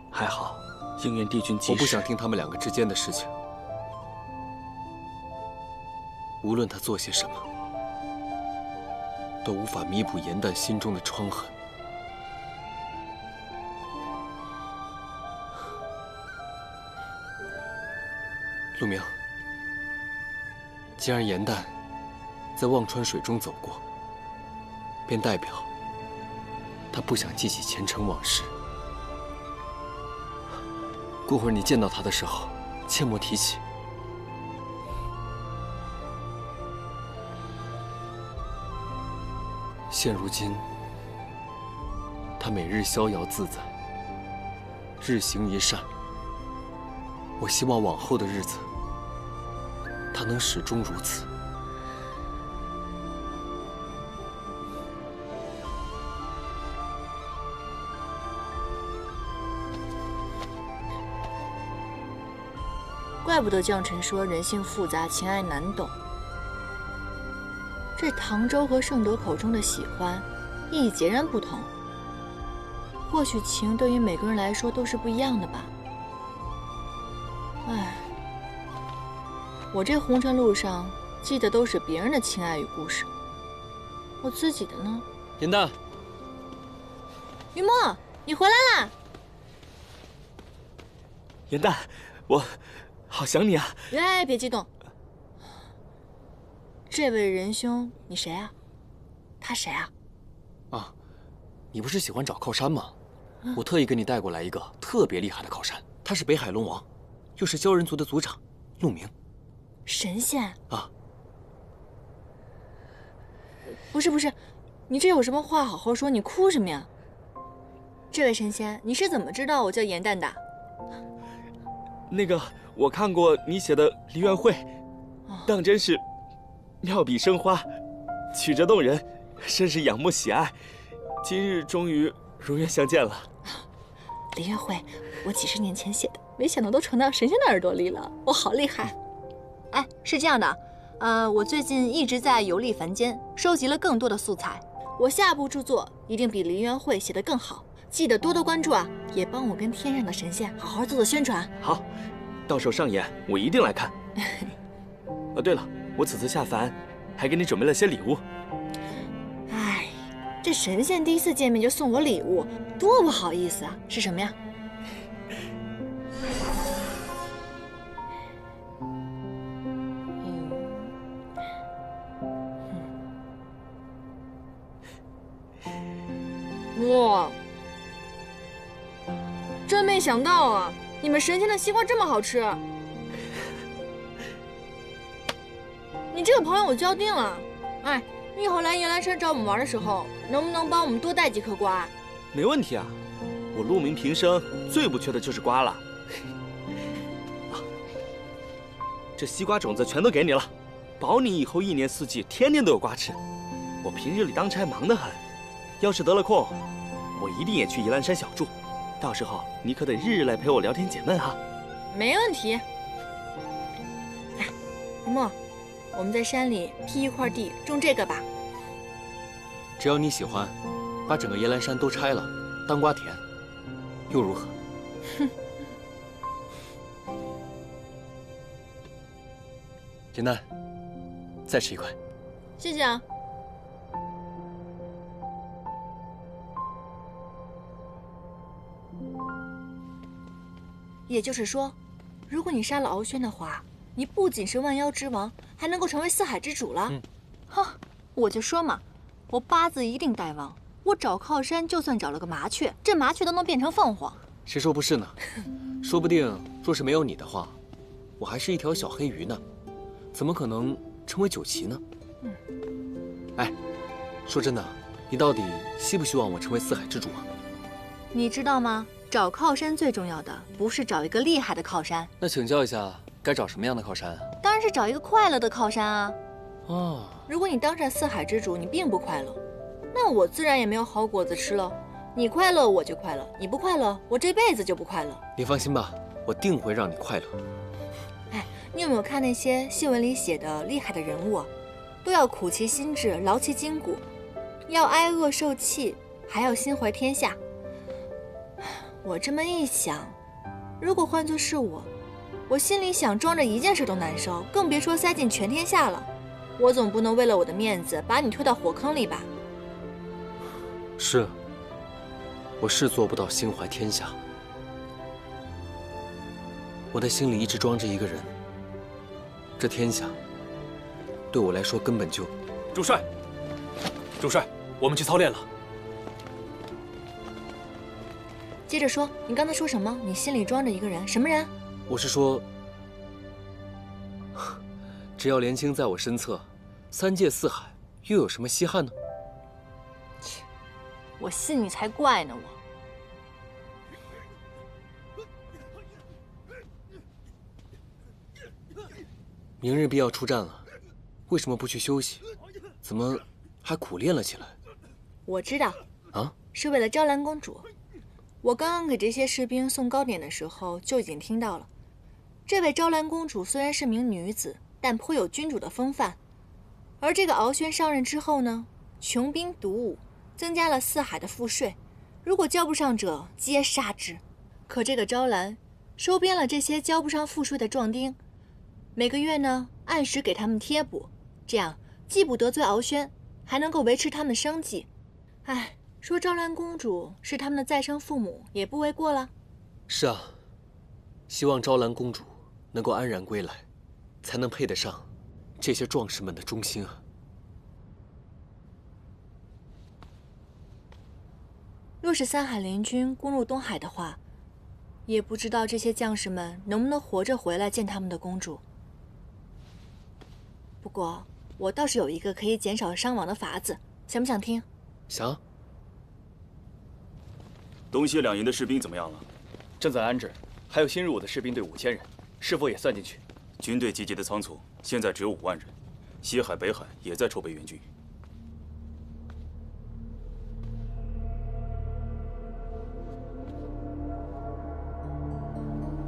还好，应元帝君及时。我不想听他们2个之间的事情。无论他做些什么，都无法弥补严旦心中的疮痕。陆明，既然严旦在忘川水中走过，便代表他不想记起前尘往事。过会儿你见到他的时候，切莫提起。现如今，他每日逍遥自在，日行一善。我希望往后的日子，他能始终如此。怪不得将臣说人性复杂，情爱难懂。这唐周和盛德口中的喜欢，意义截然不同。或许情对于每个人来说都是不一样的吧。唉，我这红尘路上记的都是别人的情爱与故事，我自己的呢？严旦，于墨，你回来啦！严旦，我好想你啊！哎，别激动。这位仁兄，你谁啊？他谁啊？啊，你不是喜欢找靠山吗？我特意给你带过来一个特别厉害的靠山，他是北海龙王，又是鲛人族的族长，陆明。神仙啊？不是，你这有什么话好好说，你哭什么呀？这位神仙，你是怎么知道我叫严旦的？那个，我看过你写的梨园会，当真是妙笔生花，曲折动人，甚是仰慕喜爱。今日终于如愿相见了。梨园会，我几10年前写的，没想到都传到神仙的耳朵里了，我好厉害！哎，是这样的，我最近一直在游历凡间，收集了更多的素材，我下部著作一定比梨园会写得更好，记得多多关注啊，也帮我跟天上的神仙好好做宣传。好，到时候上演我一定来看。对了，我此次下凡还给你准备了些礼物。哎，这神仙第一次见面就送我礼物，多不好意思啊！是什么呀？哇，真没想到啊！你们神仙的西瓜这么好吃。你这个朋友我交定了，哎，你以后来延兰山找我们玩的时候，能不能帮我们多带几颗瓜？没问题啊，我陆明平生最不缺的就是瓜了。这西瓜种子全都给你了，保你以后1年4季天天都有瓜吃。我平日里当差忙得很，要是得了空，我一定也去宜兰山小住。到时候你可得日日来陪我聊天解闷哈。没问题。哎，林墨，我们在山里辟一块地种这个吧。只要你喜欢，把整个宜兰山都拆了，当瓜田，又如何？哼。林丹，再吃一块。谢谢啊。也就是说，如果你杀了敖轩的话，你不仅是万妖之王，还能够成为四海之主了。哼，我就说嘛，我八字一定带旺。我找靠山，就算找了个麻雀，这麻雀都能变成凤凰。谁说不是呢？说不定若是没有你的话，我还是一条小黑鱼呢，怎么可能成为9旗呢？哎，说真的，你到底希不希望我成为四海之主啊？你知道吗？找靠山最重要的不是找一个厉害的靠山，那请教一下，该找什么样的靠山啊？当然是找一个快乐的靠山啊。哦，如果你当上四海之主，你并不快乐，那我自然也没有好果子吃了。你快乐我就快乐，你不快乐我这辈子就不快乐。你放心吧，我定会让你快乐。哎，你有没有看那些戏文里写的厉害的人物啊？都要苦其心志，劳其筋骨，要挨饿受气，还要心怀天下。我这么一想，如果换作是我心里想装着一件事都难受，更别说塞进全天下了。我总不能为了我的面子把你推到火坑里吧？是，我是做不到心怀天下。我的心里一直装着一个人，这天下对我来说根本就……主帅，主帅，我们去操练了。接着说，你刚才说什么？你心里装着一个人，什么人？我是说，只要莲青在我身侧，3界4海又有什么稀罕呢？切，我信你才怪呢！明日便要出战了，为什么不去休息？怎么还苦练了起来？我知道，啊，是为了昭兰公主。我刚刚给这些士兵送糕点的时候，就已经听到了。这位昭兰公主虽然是名女子，但颇有君主的风范。而这个敖轩上任之后呢，穷兵黩武，增加了四海的赋税。如果交不上者，皆杀之。可这个昭兰收编了这些交不上赋税的壮丁，每个月呢按时给他们贴补，这样既不得罪敖轩，还能够维持他们生计。哎。说昭兰公主是他们的再生父母，也不为过了。是啊，希望昭兰公主能够安然归来，才能配得上这些壮士们的忠心啊。若是三海联军攻入东海的话，也不知道这些将士们能不能活着回来见他们的公主。不过我倒是有一个可以减少伤亡的法子，想不想听？想。东西2营的士兵怎么样了？正在安置，还有新入伍的士兵队5000人，是否也算进去？军队集结的仓促，现在只有5万人。西海、北海也在筹备援军。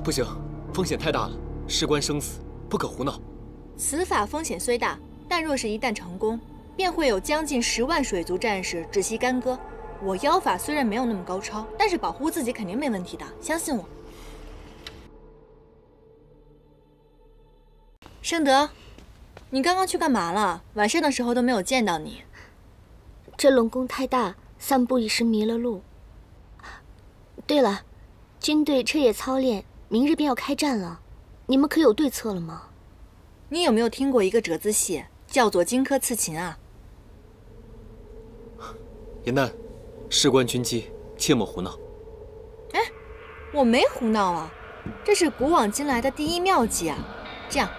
不行，风险太大了，事关生死，不可胡闹。此法风险虽大，但若是一旦成功，便会有将近10万水族战士窒息干戈。我妖法虽然没有那么高超，但是保护自己肯定没问题的，相信我。圣德，你刚刚去干嘛了？晚上的时候都没有见到你。这龙宫太大，散步一时迷了路。对了，军队彻夜操练，明日便要开战了，你们可有对策了吗？你有没有听过一个折子戏，叫做《荆轲刺秦》啊？严旦。事关军机，切莫胡闹。哎，我没胡闹啊，这是古往今来的第一妙计啊！这样，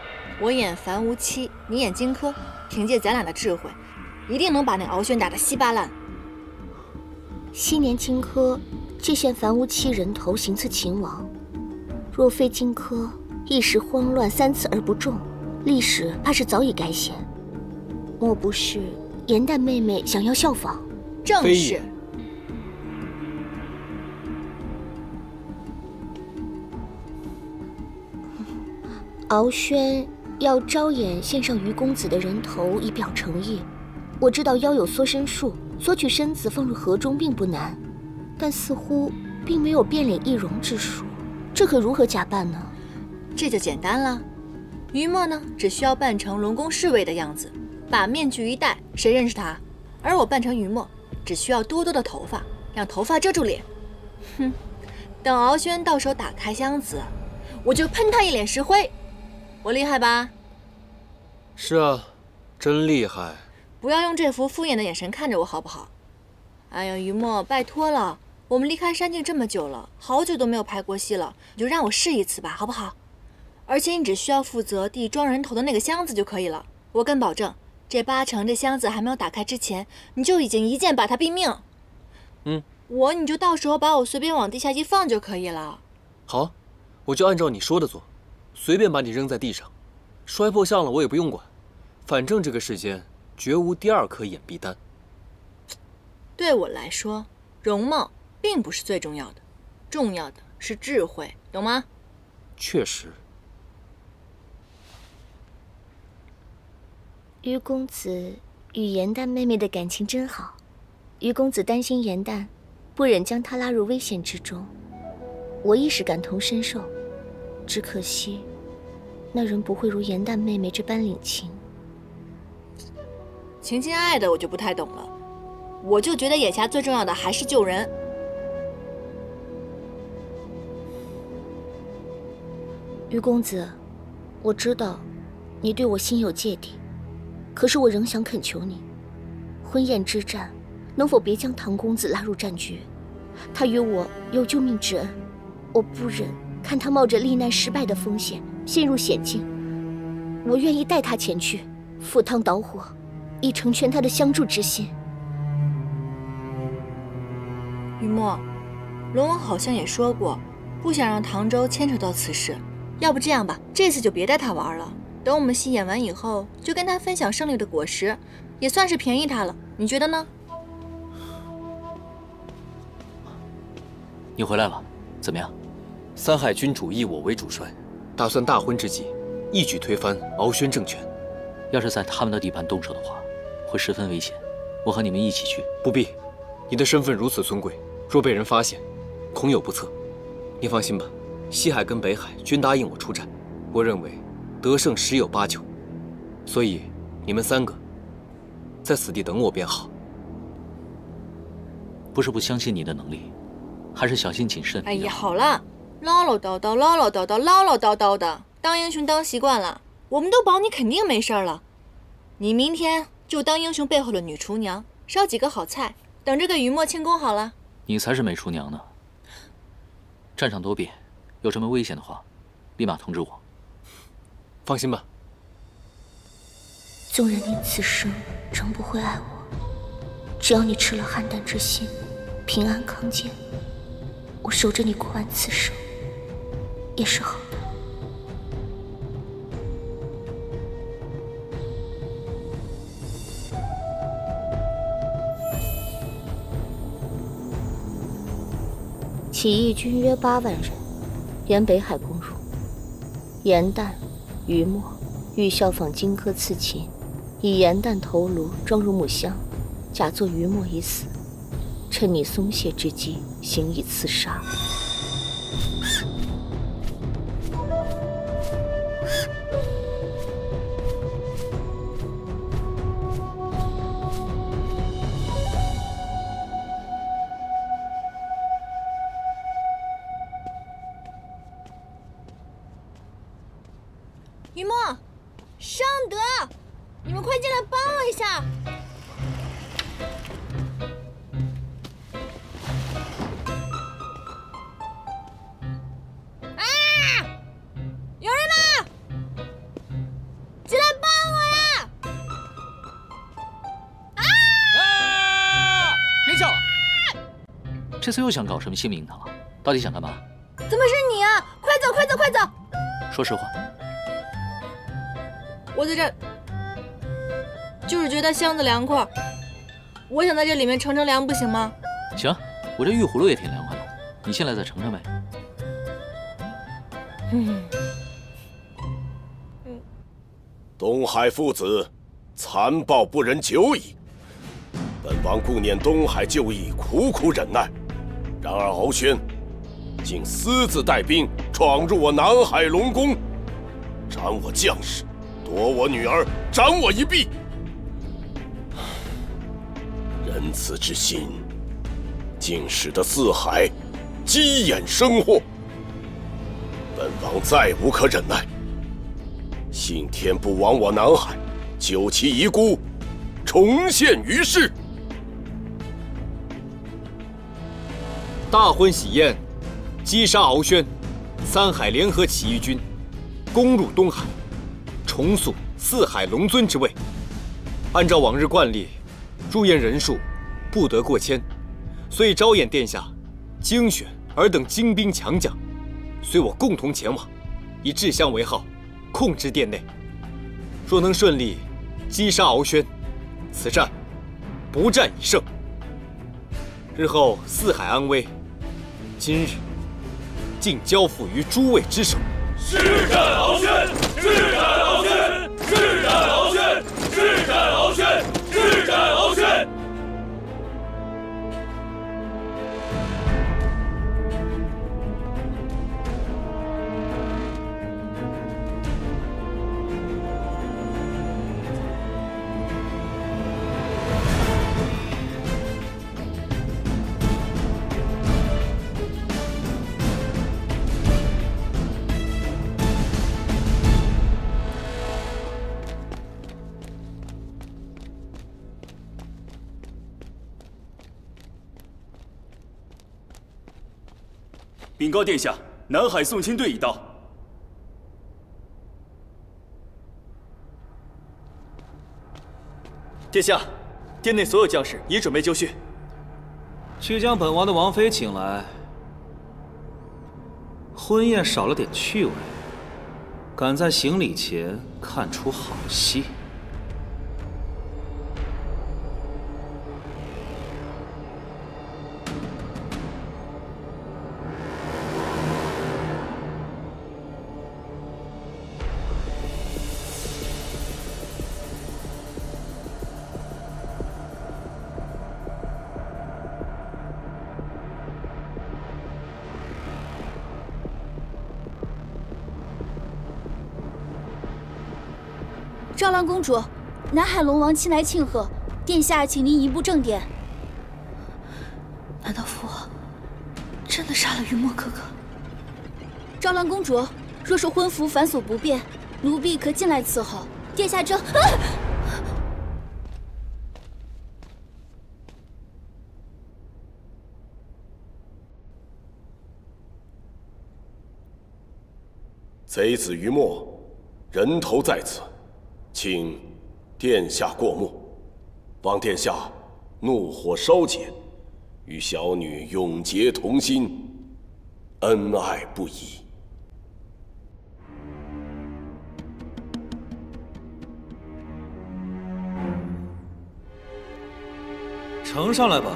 我演樊无期，你演荆轲，凭借咱俩的智慧，一定能把那敖轩打得稀巴烂。昔年荆轲借献樊於期人头行刺秦王，若非荆轲一时慌乱3次而不中，历史怕是早已改写。莫不是颜淡妹妹想要效仿？正是。敖轩要招眼献上于公子的人头以表诚意。我知道腰有缩身术，索取身子放入河中并不难，但似乎并没有变脸易容之术，这可如何假扮呢？这就简单了。于墨呢，只需要扮成龙宫侍卫的样子，把面具一戴，谁认识他？而我扮成于墨，只需要多多的头发，让头发遮住脸。哼，等敖轩到手打开箱子，我就喷他一脸石灰。我厉害吧？是啊，真厉害。不要用这副敷衍的眼神看着我，好不好？哎呀，于墨，拜托了，我们离开山境这么久了，好久都没有拍过戏了，你就让我试一次吧，好不好？而且你只需要负责递装人头的那个箱子就可以了。我敢保证，这8成这箱子还没有打开之前，你就已经一剑把他毙命。你就到时候把我随便往地下一放就可以了。好，我就按照你说的做，随便把你扔在地上，摔破相了我也不用管，反正这个世间绝无第2颗眼壁丹。对我来说，容貌并不是最重要的，重要的是智慧，懂吗？确实。于公子与颜淡妹妹的感情真好，于公子担心颜淡，不忍将她拉入危险之中。我一时感同身受，只可惜那人不会如颜淡妹妹这般领情。情情爱爱的我就不太懂了，我就觉得眼下最重要的还是救人。于公子，我知道你对我心有芥蒂，可是我仍想恳求你，婚宴之战，能否别将唐公子拉入战局？他与我有救命之恩，我不忍看他冒着罹难失败的风险陷入险境。我愿意带他前去，赴汤蹈火，以成全他的相助之心。于墨，龙王好像也说过，不想让唐州牵扯到此事。要不这样吧，这次就别带他玩了。等我们戏演完以后，就跟他分享胜利的果实，也算是便宜他了。你觉得呢？你回来了，怎么样？3海君主以我为主帅，打算大婚之际，一举推翻敖轩政权。要是在他们的地盘动手的话，会十分危险。我和你们一起去。不必，你的身份如此尊贵，若被人发现，恐有不测。你放心吧，西海跟北海均答应我出战，我认为得胜10有8九，所以你们3个在此地等我便好。不是不相信你的能力，还是小心谨慎。哎呀，好了，唠唠叨叨，唠唠叨叨，唠唠叨叨的，当英雄当习惯了，我们都保你肯定没事了。你明天就当英雄背后的女厨娘，烧几个好菜，等着给于墨庆功好了。你才是美厨娘呢。战场多变，有什么危险的话，立马通知我。放心吧。纵然你此生仍不会爱我，只要你吃了邯郸之心，平安康健，我守着你过完此生也是好的。起义军约8万人，沿北海攻入。颜淡、于墨欲效仿荆轲刺秦，以颜淡头颅装入木箱，假作于墨已死，趁你松懈之机行以刺杀。于墨，尚德，你们快进来帮我一下！啊！有人吗？进来帮我呀！别叫了！这次又想搞什么新名堂啊？到底想干嘛？怎么是你啊？快走，快走，快走！说实话。我在这儿，就是觉得箱子凉快，我想在这里面乘凉，不行吗？行，我这玉葫芦也挺凉快的，你进来再盛盛呗。东海父子，残暴不忍久矣。本王顾念东海旧义，苦苦忍耐，然而敖轩竟私自带兵闯入我南海龙宫，斩我将士，夺我女儿，斩我一臂。仁慈之心，竟使得四海鸡眼生祸。本王再无可忍耐，信天不亡我南海，救其遗孤，重现于世。大婚喜宴，击杀敖轩，三海联合起义军攻入东海，重塑四海龙尊之位。按照往日惯例，入宴人数不得过千，所以招演殿下精选尔等精兵强将，随我共同前往，以制香为号，控制殿内。若能顺利击杀敖轩，此战不战已胜。日后四海安危，今日竟交付于诸位之手。是战敖轩，是战敖轩，是战敖轩，是战敖轩，是战敖轩。禀告殿下，南海送亲队已到。殿下，殿内所有将士已准备就绪。去将本王的王妃请来。婚宴少了点趣味，赶在行礼前看出好戏。赵兰公主，南海龙王亲来庆贺，殿下请您移步正殿。难道父王真的杀了云墨哥哥？赵兰公主，若是婚服繁琐不便，奴婢可进来伺候。殿下这……贼子于墨，人头在此。请殿下过目，望殿下怒火烧减，与小女永结同心，恩爱不移。呈上来吧。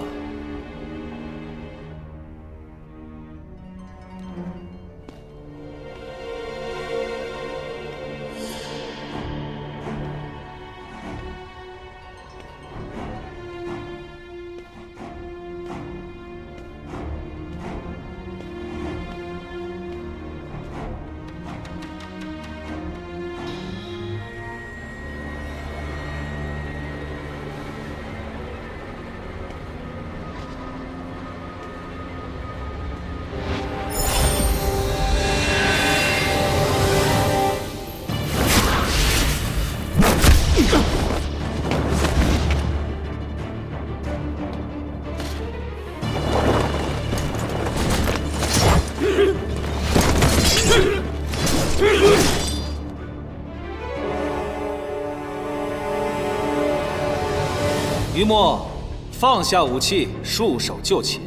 于墨，放下武器，束手就擒。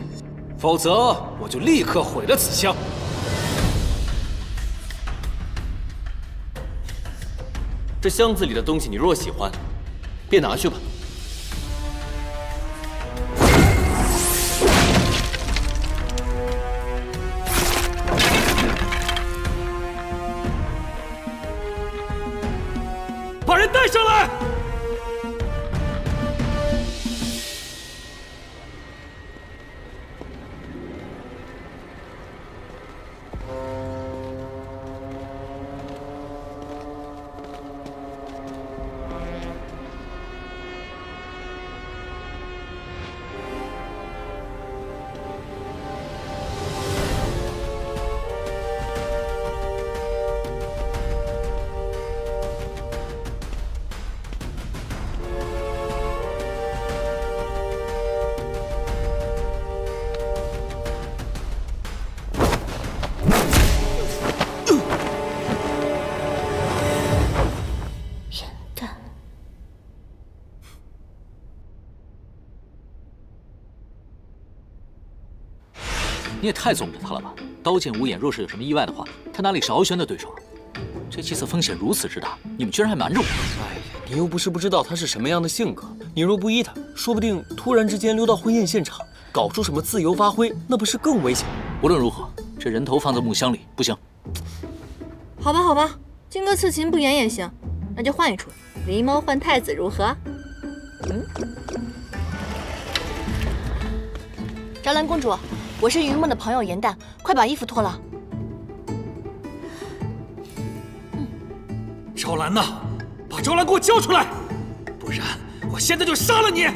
否则我就立刻毁了此箱。这箱子里的东西，你若喜欢，便拿去吧。把人带上来！你也太纵着他了吧！刀剑无眼，若是有什么意外的话，他哪里是敖轩的对手？这计策风险如此之大，你们居然还瞒着我！哎呀，你又不是不知道他是什么样的性格，你若不依他，说不定突然之间溜到婚宴现场，搞出什么自由发挥，那不是更危险？无论如何，这人头放在木箱里不行。好吧，好吧，荆轲刺秦不演也行，那就换一出，狸猫换太子如何？昭兰公主，我是云梦的朋友颜淡，快把衣服脱了。昭兰呢？把昭兰给我交出来，不然我现在就杀了你！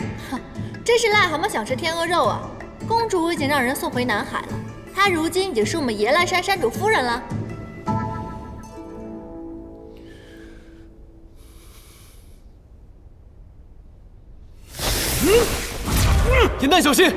真是癞蛤蟆想吃天鹅肉啊！公主已经让人送回南海了，她如今已经是我们野兰山山主夫人了。颜淡小心！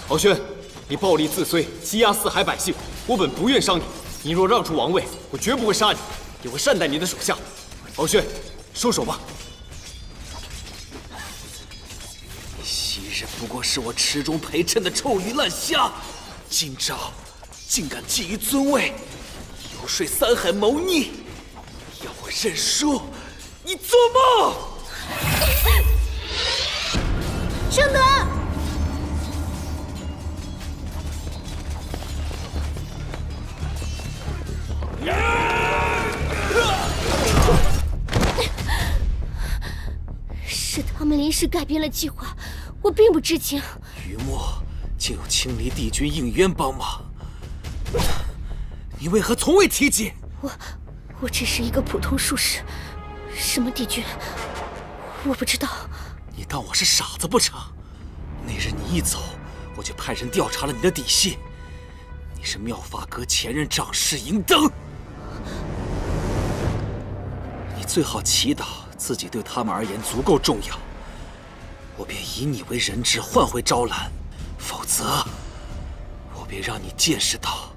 敖轩，你暴力自摧，欺压四海百姓，我本不愿伤你。你若让出王位，我绝不会杀你，也会善待你的手下。敖轩，收手吧。昔日不过是我池中陪衬的臭鱼烂虾，今朝竟敢觊觎尊位，游说三海谋逆，要我认输？你做梦！圣德。是他们临时改变了计划，我并不知情。余墨竟有青离帝君应渊帮忙，你为何从未提及？我只是一个普通术士，什么帝君，我不知道。你当我是傻子不成？那日你一走，我却派人调查了你的底细，你是妙法阁前任掌事银灯。你最好祈祷自己对他们而言足够重要，我便以你为人质换回招揽，否则我便让你见识到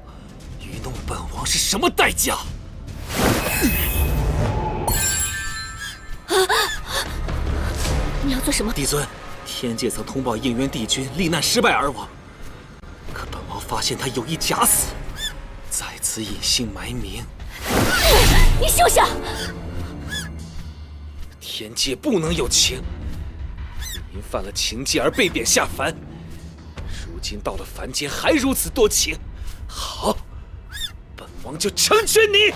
愚弄本王是什么代价。你要做什么？帝尊，天界曾通报应渊帝君罹难失败而亡，可本王发现他有意假死，在此隐姓埋名。你休想！天界不能有情，您犯了情戒而被贬下凡，如今到了凡间还如此多情，好，本王就成全你。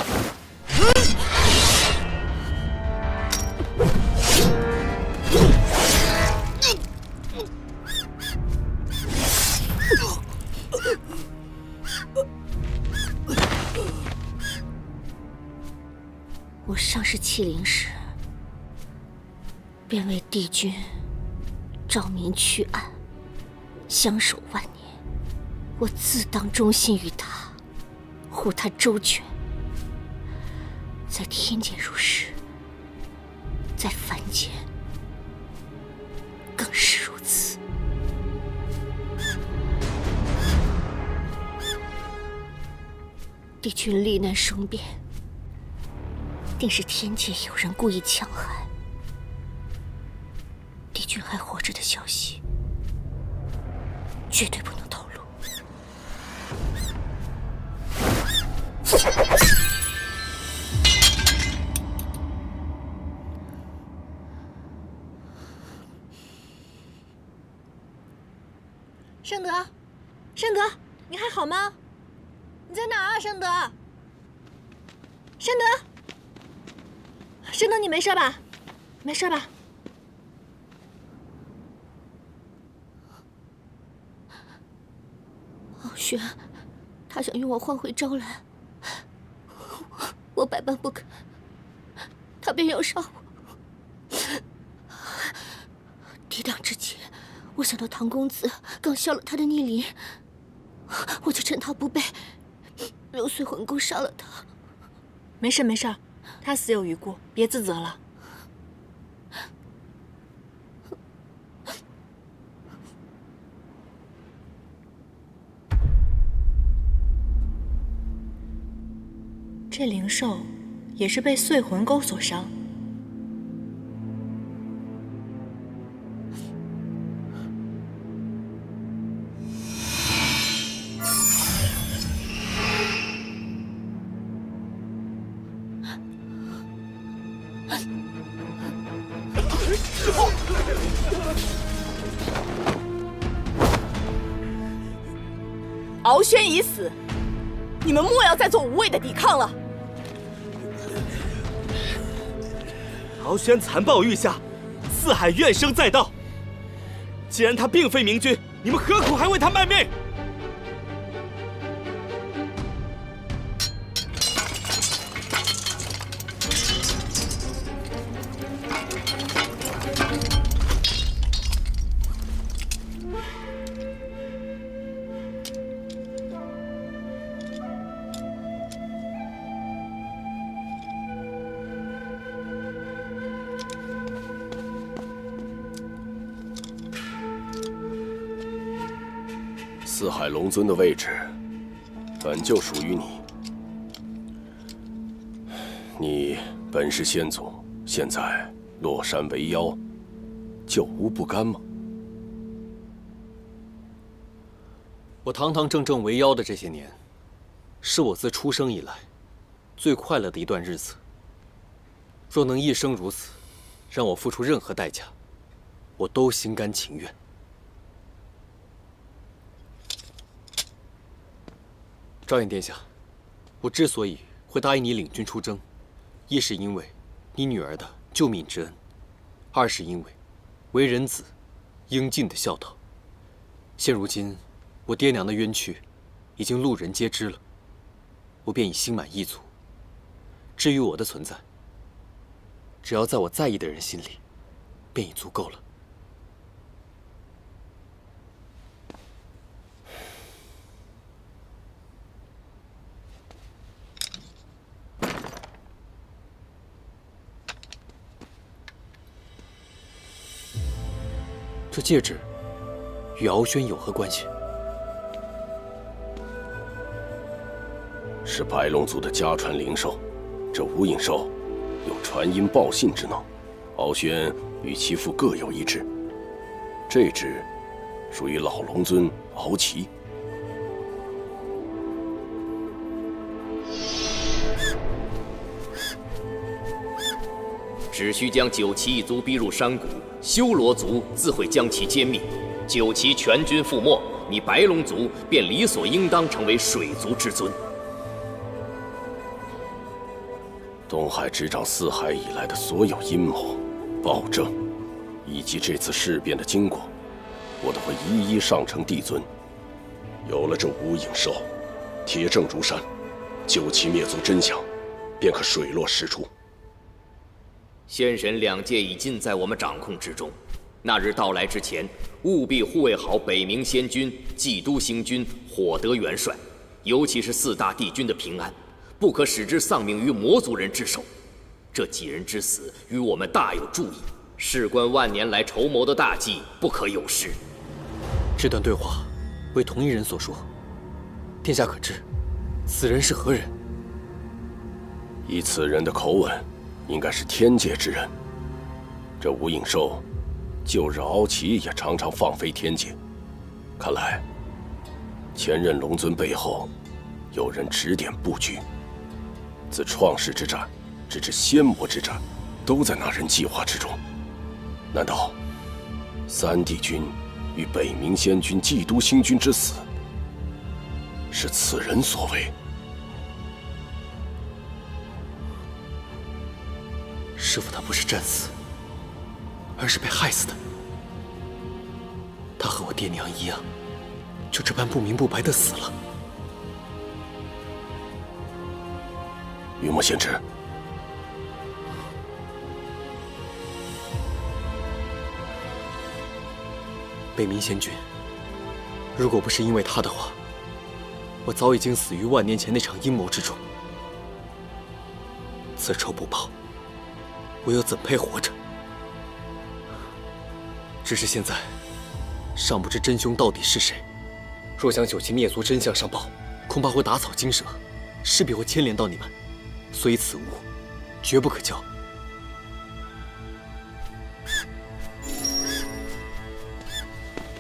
我上世欺凌时，便为帝君照明驱暗，相守万年。我自当忠心于他，护他周全。在天界如是，在凡间更是如此。帝君罹难生变，定是天界有人故意强害。帝君还活着的消息，绝对不能透露。圣德，圣德，你还好吗？你在哪儿啊，圣德？圣德，圣德，你没事吧？没事吧？傲轩，他想用我换回招揽，我百般不肯，他便要杀我。抵挡之前，我想到唐公子刚消了他的逆鳞，我就趁他不备，用碎魂功杀了他。没事没事，他死有余辜，别自责了。这灵兽也是被碎魂钩所伤。敖轩已死，你们莫要再做无谓的抵抗了。敖轩残暴欲下，四海怨声载道。既然他并非明君，你们何苦还为他卖命？四海龙尊的位置本就属于你，你本是先祖，现在落山为妖，就无不甘吗？我堂堂正正为妖的这些年，是我自出生以来最快乐的一段日子。若能一生如此，让我付出任何代价，我都心甘情愿。昭彦殿下，我之所以会答应你领军出征，一是因为你女儿的救命之恩，二是因为为人子应尽的孝道。现如今，我爹娘的冤屈已经路人皆知了，我便已心满意足。至于我的存在，只要在我在意的人心里，便已足够了。这戒指与敖轩有何关系？是白龙族的家传灵兽，这无影兽有传音报信之能，敖轩与其父各有一只。这只属于老龙尊敖齐。只需将九岐一族逼入山谷，修罗族自会将其歼灭。九岐全军覆没，你白龙族便理所应当成为水族之尊。东海执掌四海以来的所有阴谋、暴政，以及这次事变的经过，我都会一一上呈帝尊。有了这无影兽，铁证如山，九岐灭族真相便可水落石出。仙神两界已尽在我们掌控之中，那日到来之前，务必护卫好北冥仙君、冀都星君、火德元帅，尤其是四大帝君的平安，不可使之丧命于魔族人之手。这几人之死与我们大有助益，事关万年来筹谋的大计，不可有失。这段对话为同一人所说，殿下可知此人是何人？以此人的口吻，应该是天界之人。这无影兽，旧日敖齐也常常放飞天界。看来，前任龙尊背后有人指点布局。自创世之战，直至仙魔之战，都在那人计划之中。难道三帝君与北冥仙君、冀都星君之死，是此人所为？师父他不是战死，而是被害死的。他和我爹娘一样，就这般不明不白的死了。雨墨仙知，北冥仙君，如果不是因为他的话，我早已经死于万年前那场阴谋之中。此仇不报，我又怎配活着？只是现在尚不知真凶到底是谁。若将九岐灭族真相上报，恐怕会打草惊蛇，势必会牵连到你们。所以此物绝不可交。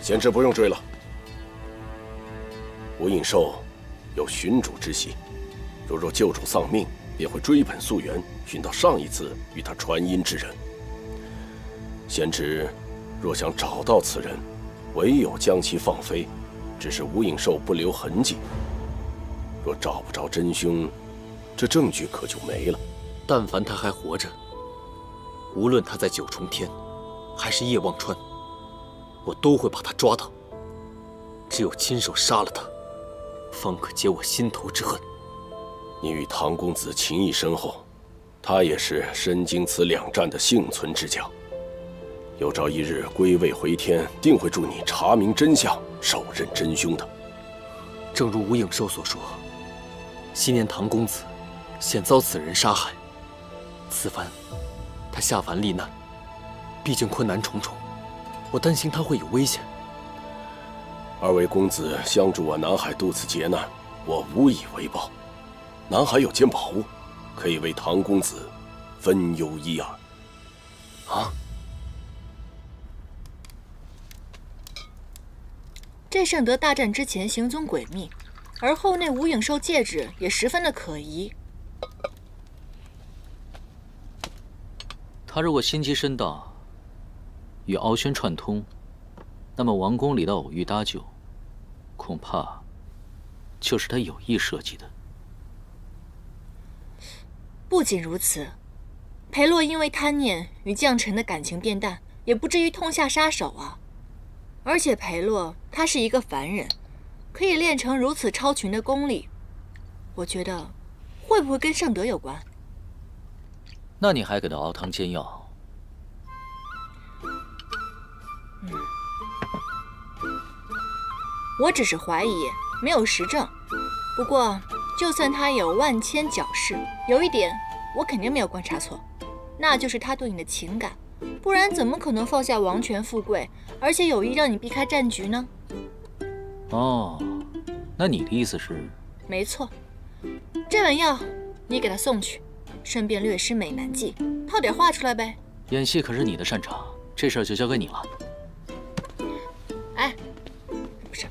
贤侄不用追了。无影兽有寻主之习，若救主丧命，便会追本溯源，寻到上一次与他传音之人。贤侄若想找到此人，唯有将其放飞，只是无影兽不留痕迹。若找不着真凶，这证据可就没了。但凡他还活着，无论他在九重天，还是夜望川，我都会把他抓到。只有亲手杀了他，方可解我心头之恨。你与唐公子情谊深厚，他也是身经此两战的幸存之将。有朝一日归位回天，定会助你查明真相，手刃真凶的。正如无影兽所说，昔年唐公子险遭此人杀害，此番他下凡历难，毕竟困难重重，我担心他会有危险。二位公子相助我南海渡此劫难，我无以为报。南海有件宝物，可以为唐公子分忧一二。啊！这圣德大战之前行踪诡秘，而后那无影兽戒指也十分的可疑。他如果心机深大，与敖轩串通，那么王宫里的偶遇搭救，恐怕就是他有意设计的。不仅如此，裴洛因为贪念与将臣的感情变淡，也不至于痛下杀手啊。而且裴洛他是一个凡人，可以练成如此超群的功力，我觉得会不会跟圣德有关？那你还给他熬汤煎药？我只是怀疑，没有实证。不过，就算他有万千狡饰，有一点我肯定没有观察错，那就是他对你的情感不然怎么可能放下王权富贵，而且有意让你避开战局呢？哦，那你的意思是？没错，这碗药你给他送去，顺便略施美男计，套点话出来呗。演戏可是你的擅长，这事儿就交给你了。哎，不是，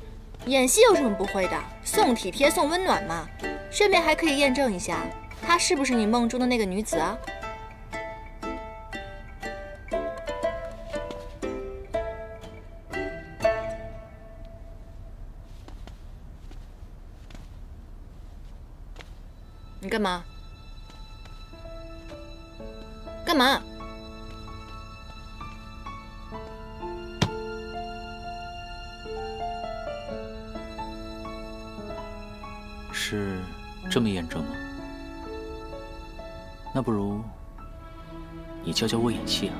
演戏有什么不会的？送体贴，送温暖嘛。顺便还可以验证一下，她是不是你梦中的那个女子啊？你干嘛？干嘛？是这么验证吗？那不如你教教我演戏啊。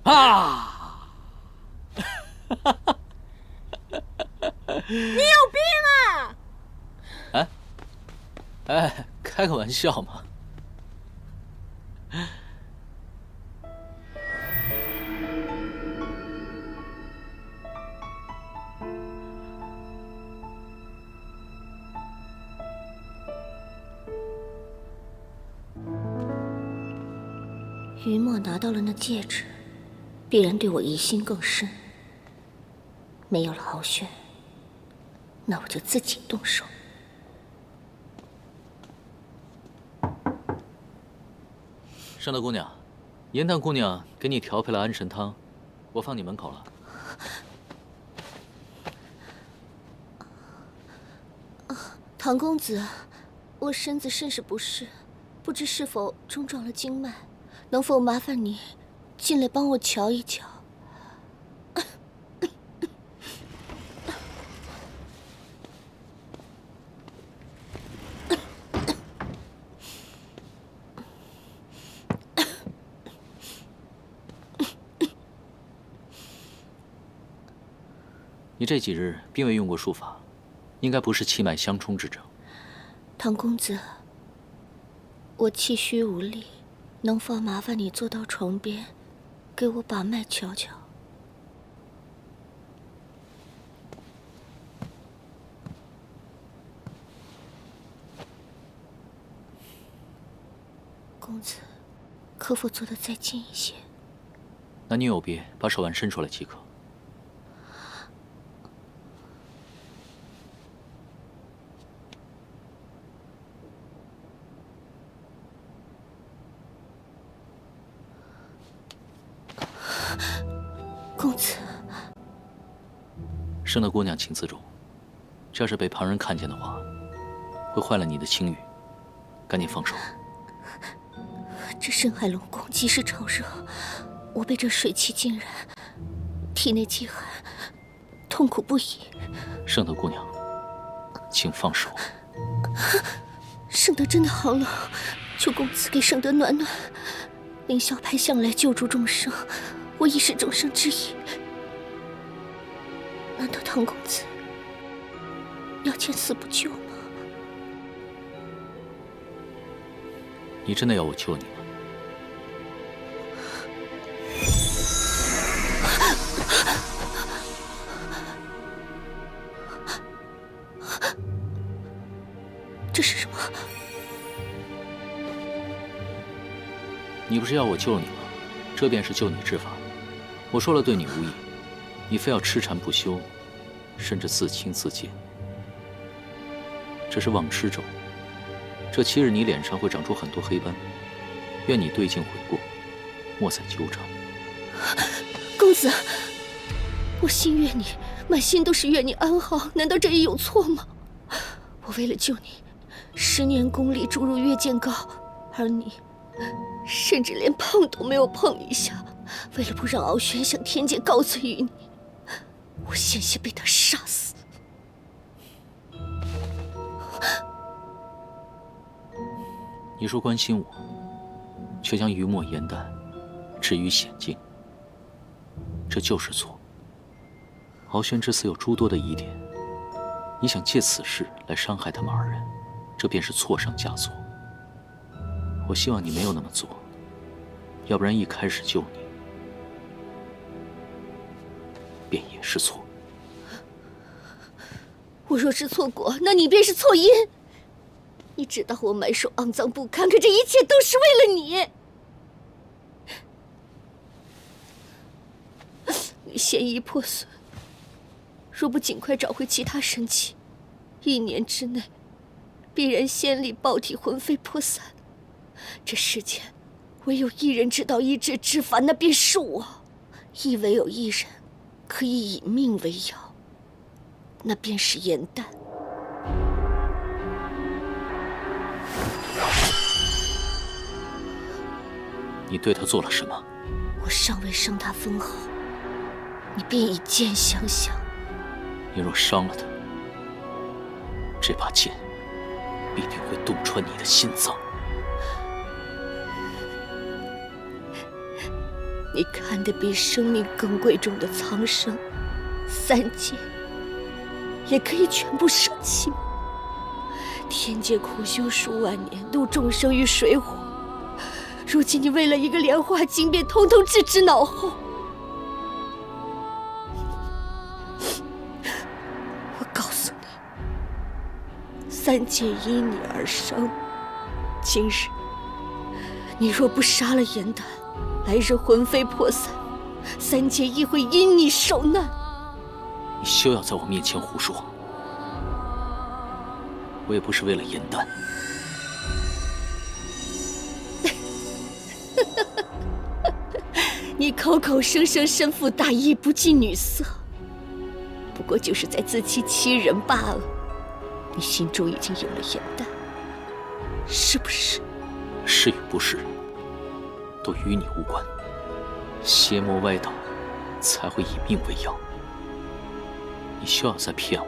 啊！你有病啊！哎，开个玩笑嘛。于墨拿到了那戒指，必然对我疑心更深。没有了敖轩，那我就自己动手。圣德姑娘，银檀姑娘给你调配了安神汤，我放你门口了。唐公子，我身子甚是不适，不知是否中撞了经脉，能否麻烦你进来帮我瞧一瞧？你这几日并未用过术法，应该不是气脉相冲之症。唐公子，我气虚无力，能否麻烦你坐到床边，给我把脉瞧瞧？公子，可否坐得再近一些？那你有别，把手腕伸出来即可。公子，圣德姑娘，请自重。这要是被旁人看见的话，会坏了你的清誉。赶紧放手。这深海龙宫极是潮热，我被这水汽浸染，体内极寒，痛苦不已。圣德姑娘，请放手。圣德真的好冷，求公子给圣德暖暖。凌霄派向来救助众生，我亦是众生之一。难道唐公子要见死不救吗？你真的要我救你吗？这是什么？你不是要我救你吗？这便是救你之法。我说了对你无益，你非要痴缠不休，甚至自轻自贱。这是忘痴咒，这7日你脸上会长出很多黑斑。愿你对镜悔过，莫再纠缠。公子，我心悦你，满心都是愿你安好，难道这也有错吗？我为了救你，10年功力注入月剑膏，而你甚至连碰都没有碰一下。为了不让敖轩向天界告罪于你，我险些被他杀死。你说关心我，却将于墨、颜淡置于险境，这就是错。敖轩之死有诸多的疑点，你想借此事来伤害他们二人，这便是错上加错。我希望你没有那么做，要不然一开始救你，便也是错。我若是错过，那你便是错因。你知道我埋首肮脏不堪，可这一切都是为了你。你嫌疑破损，若不尽快找回其他神器，1年之内，必然仙力爆体，魂飞魄散。这世间唯有一人知道医治之法，那便是我。亦唯有一人可以以命为药，那便是颜淡。你对他做了什么？我尚未伤他分毫，你便以剑相向。你若伤了他，这把剑必定会洞穿你的心脏。你看得比生命更贵重的苍生、三界，也可以全部舍弃吗？天界苦修数万年，度众生于水火，如今你为了一个莲花经，便统统置之脑后。我告诉你，三界因你而生，今日你若不杀了颜淡，来日魂飞魄散，三界亦会因你受难。你休要在我面前胡说，我也不是为了颜淡。你口口声声身负大义，不近女色，不过就是在自欺欺人罢了。你心中已经有了颜淡，是不是？是与不是，都与你无关。邪魔歪道，才会以命为药。你休要再骗我。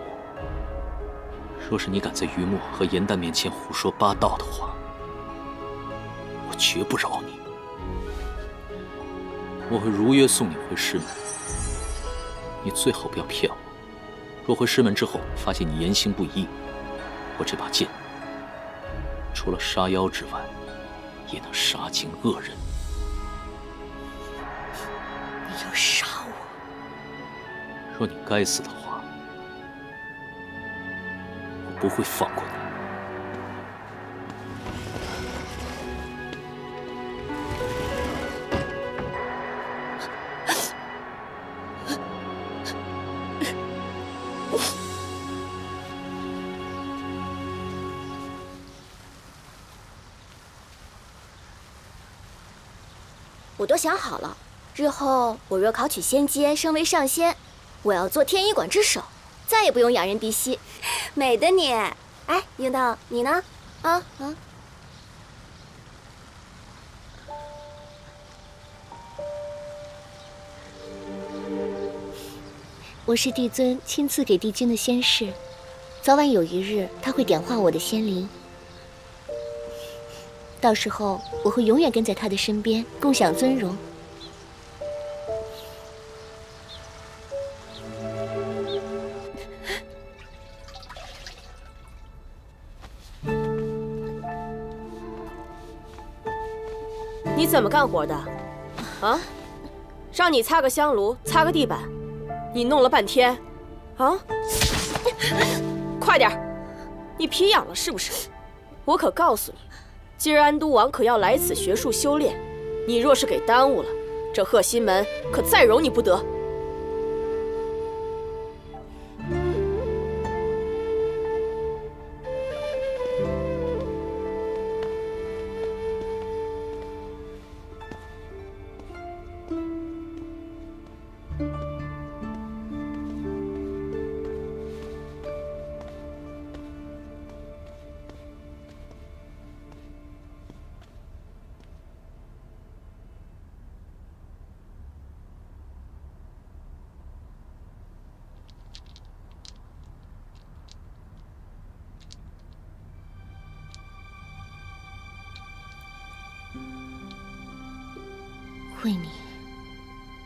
若是你敢在于墨和颜淡面前胡说八道的话，我绝不饶你。我会如约送你回师门。你最好不要骗我。若回师门之后发现你言行不一，我这把剑除了杀妖之外，也能杀尽恶人。你要杀我？若你该死的话，我不会放过你。我都想好了，日后我若考取仙阶，升为上仙，我要做天医馆之首，再也不用仰人鼻息。美的你！哎，樱桃，你呢？我是帝尊亲自给帝君的仙侍，早晚有一日他会点化我的仙灵。到时候我会永远跟在他的身边，共享尊荣。你怎么干活的？啊？让你擦个香炉，擦个地板，你弄了半天，啊？快点！你皮痒了是不是？我可告诉你。今日安都王可要来此学术修炼，你若是给耽误了，这鹤心门可再容你不得。为你，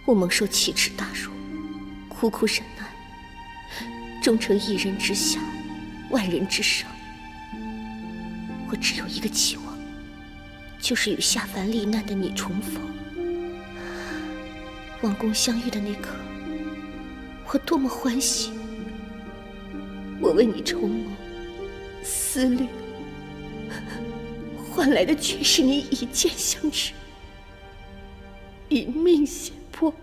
我蒙受奇耻大辱，苦苦忍耐，终成一人之下，万人之上。我只有一个期望，就是与下凡历难的你重逢。王宫相遇的那刻，我多么欢喜！我为你筹谋、思虑，换来的却是你一剑相知，一命血泊。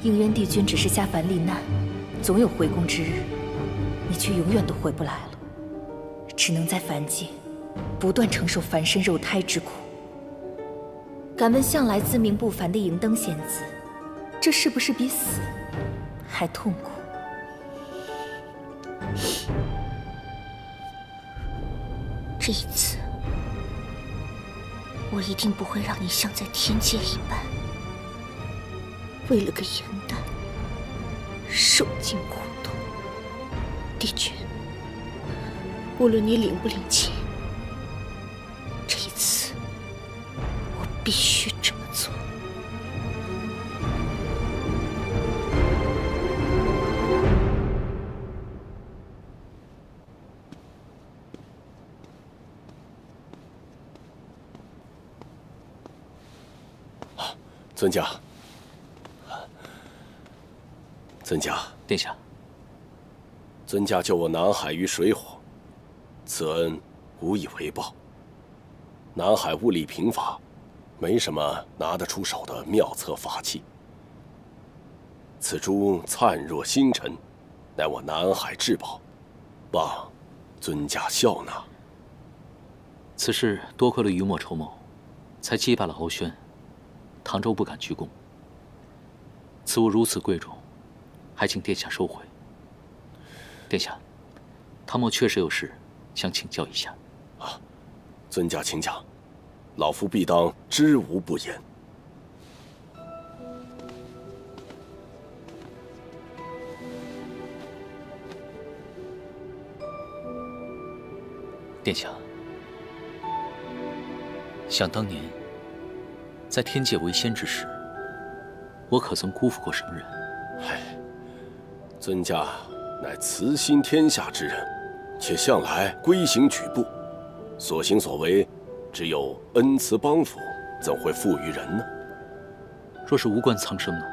应渊帝君只是下凡历难，总有回宫之日，你却永远都回不来了，只能在凡界不断承受凡身肉胎之苦。敢问向来自命不凡的银灯仙子，这是不是比死还痛苦？这一次，我一定不会让你像在天界一般，为了个颜丹受尽苦痛。帝君，无论你领不领情，这一次我必须这么做。尊驾，尊驾，殿下，尊驾救我南海于水火，此恩无以为报。南海物理贫乏，没什么拿得出手的妙策法器。此珠灿若星辰，乃我南海至宝，望尊驾笑纳。此事多亏了于墨筹谋，才击败了敖轩，唐州不敢居功。此物如此贵重，还请殿下收回。殿下，唐某确实有事想请教一下。啊，尊驾请讲，老夫必当知无不言。殿下，想当年，在天界为仙之时，我可曾辜负过什么人？唉，尊驾乃慈心天下之人，且向来规行矩步，所行所为，只有恩慈帮扶，怎会负于人呢？若是无关苍生呢？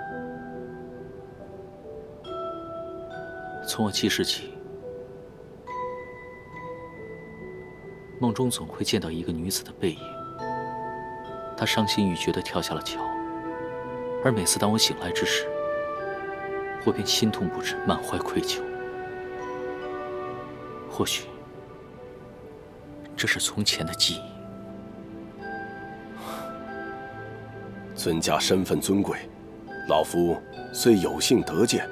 从我记事起，梦中总会见到一个女子的背影。她伤心欲绝地跳下了桥，而每次当我醒来之时，我便心痛不止，满怀愧疚。或许这是从前的记忆。尊驾身份尊贵，老夫虽有幸得见，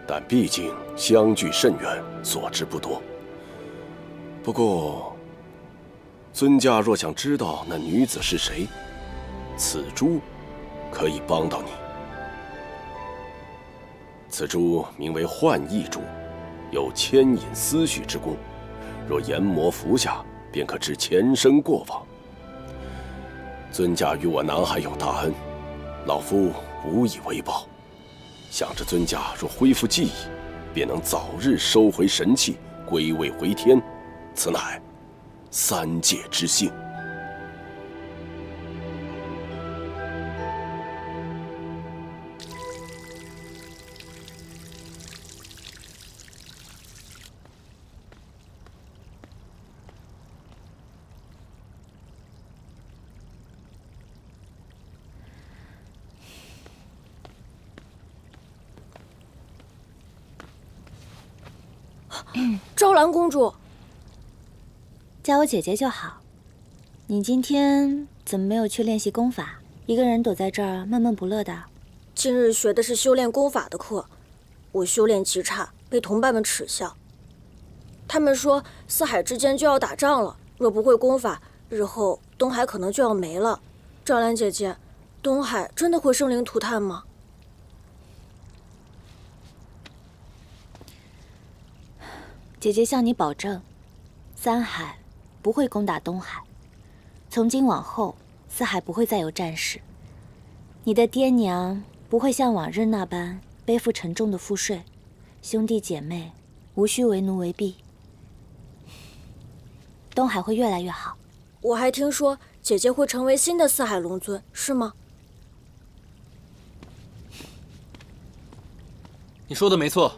但毕竟相距甚远，所知不多。不过，尊驾若想知道那女子是谁，此珠可以帮到你。此珠名为幻意珠，有牵引思绪之功，若研磨服下，便可知前生过往。尊驾与我南海有大恩，老夫无以为报。想着尊驾若恢复记忆，便能早日收回神器，归位回天，此乃三界之幸。昭兰公主，叫我姐姐就好。你今天怎么没有去练习功法？一个人躲在这儿闷闷不乐的。今日学的是修炼功法的课，我修炼极差，被同伴们耻笑。他们说四海之间就要打仗了，若不会功法，日后东海可能就要没了。赵兰姐姐，东海真的会生灵涂炭吗？姐姐向你保证，三海不会攻打东海。从今往后，四海不会再有战事。你的爹娘不会像往日那般背负沉重的赋税，兄弟姐妹无需为奴为婢。东海会越来越好。我还听说姐姐会成为新的四海龙尊，是吗？你说的没错。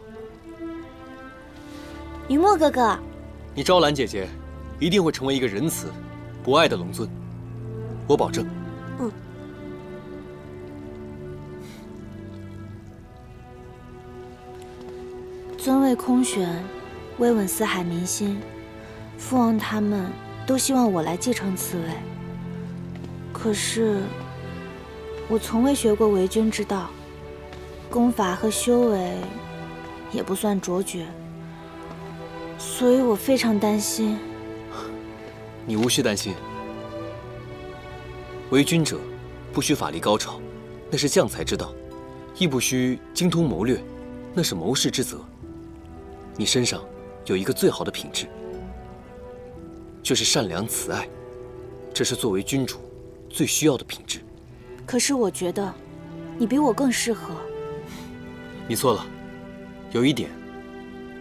雨墨哥哥，你昭兰姐姐一定会成为一个仁慈、博爱的龙尊，我保证。尊位空悬，慰问四海民心，父王他们都希望我来继承此位。可是，我从未学过为君之道，功法和修为也不算卓绝，所以我非常担心。你无需担心，为君者不需法力高超，那是将才之道；亦不需精通谋略，那是谋士之责。你身上有一个最好的品质，就是善良慈爱，这是作为君主最需要的品质。可是我觉得，你比我更适合。你错了，有一点，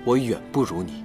我远不如你。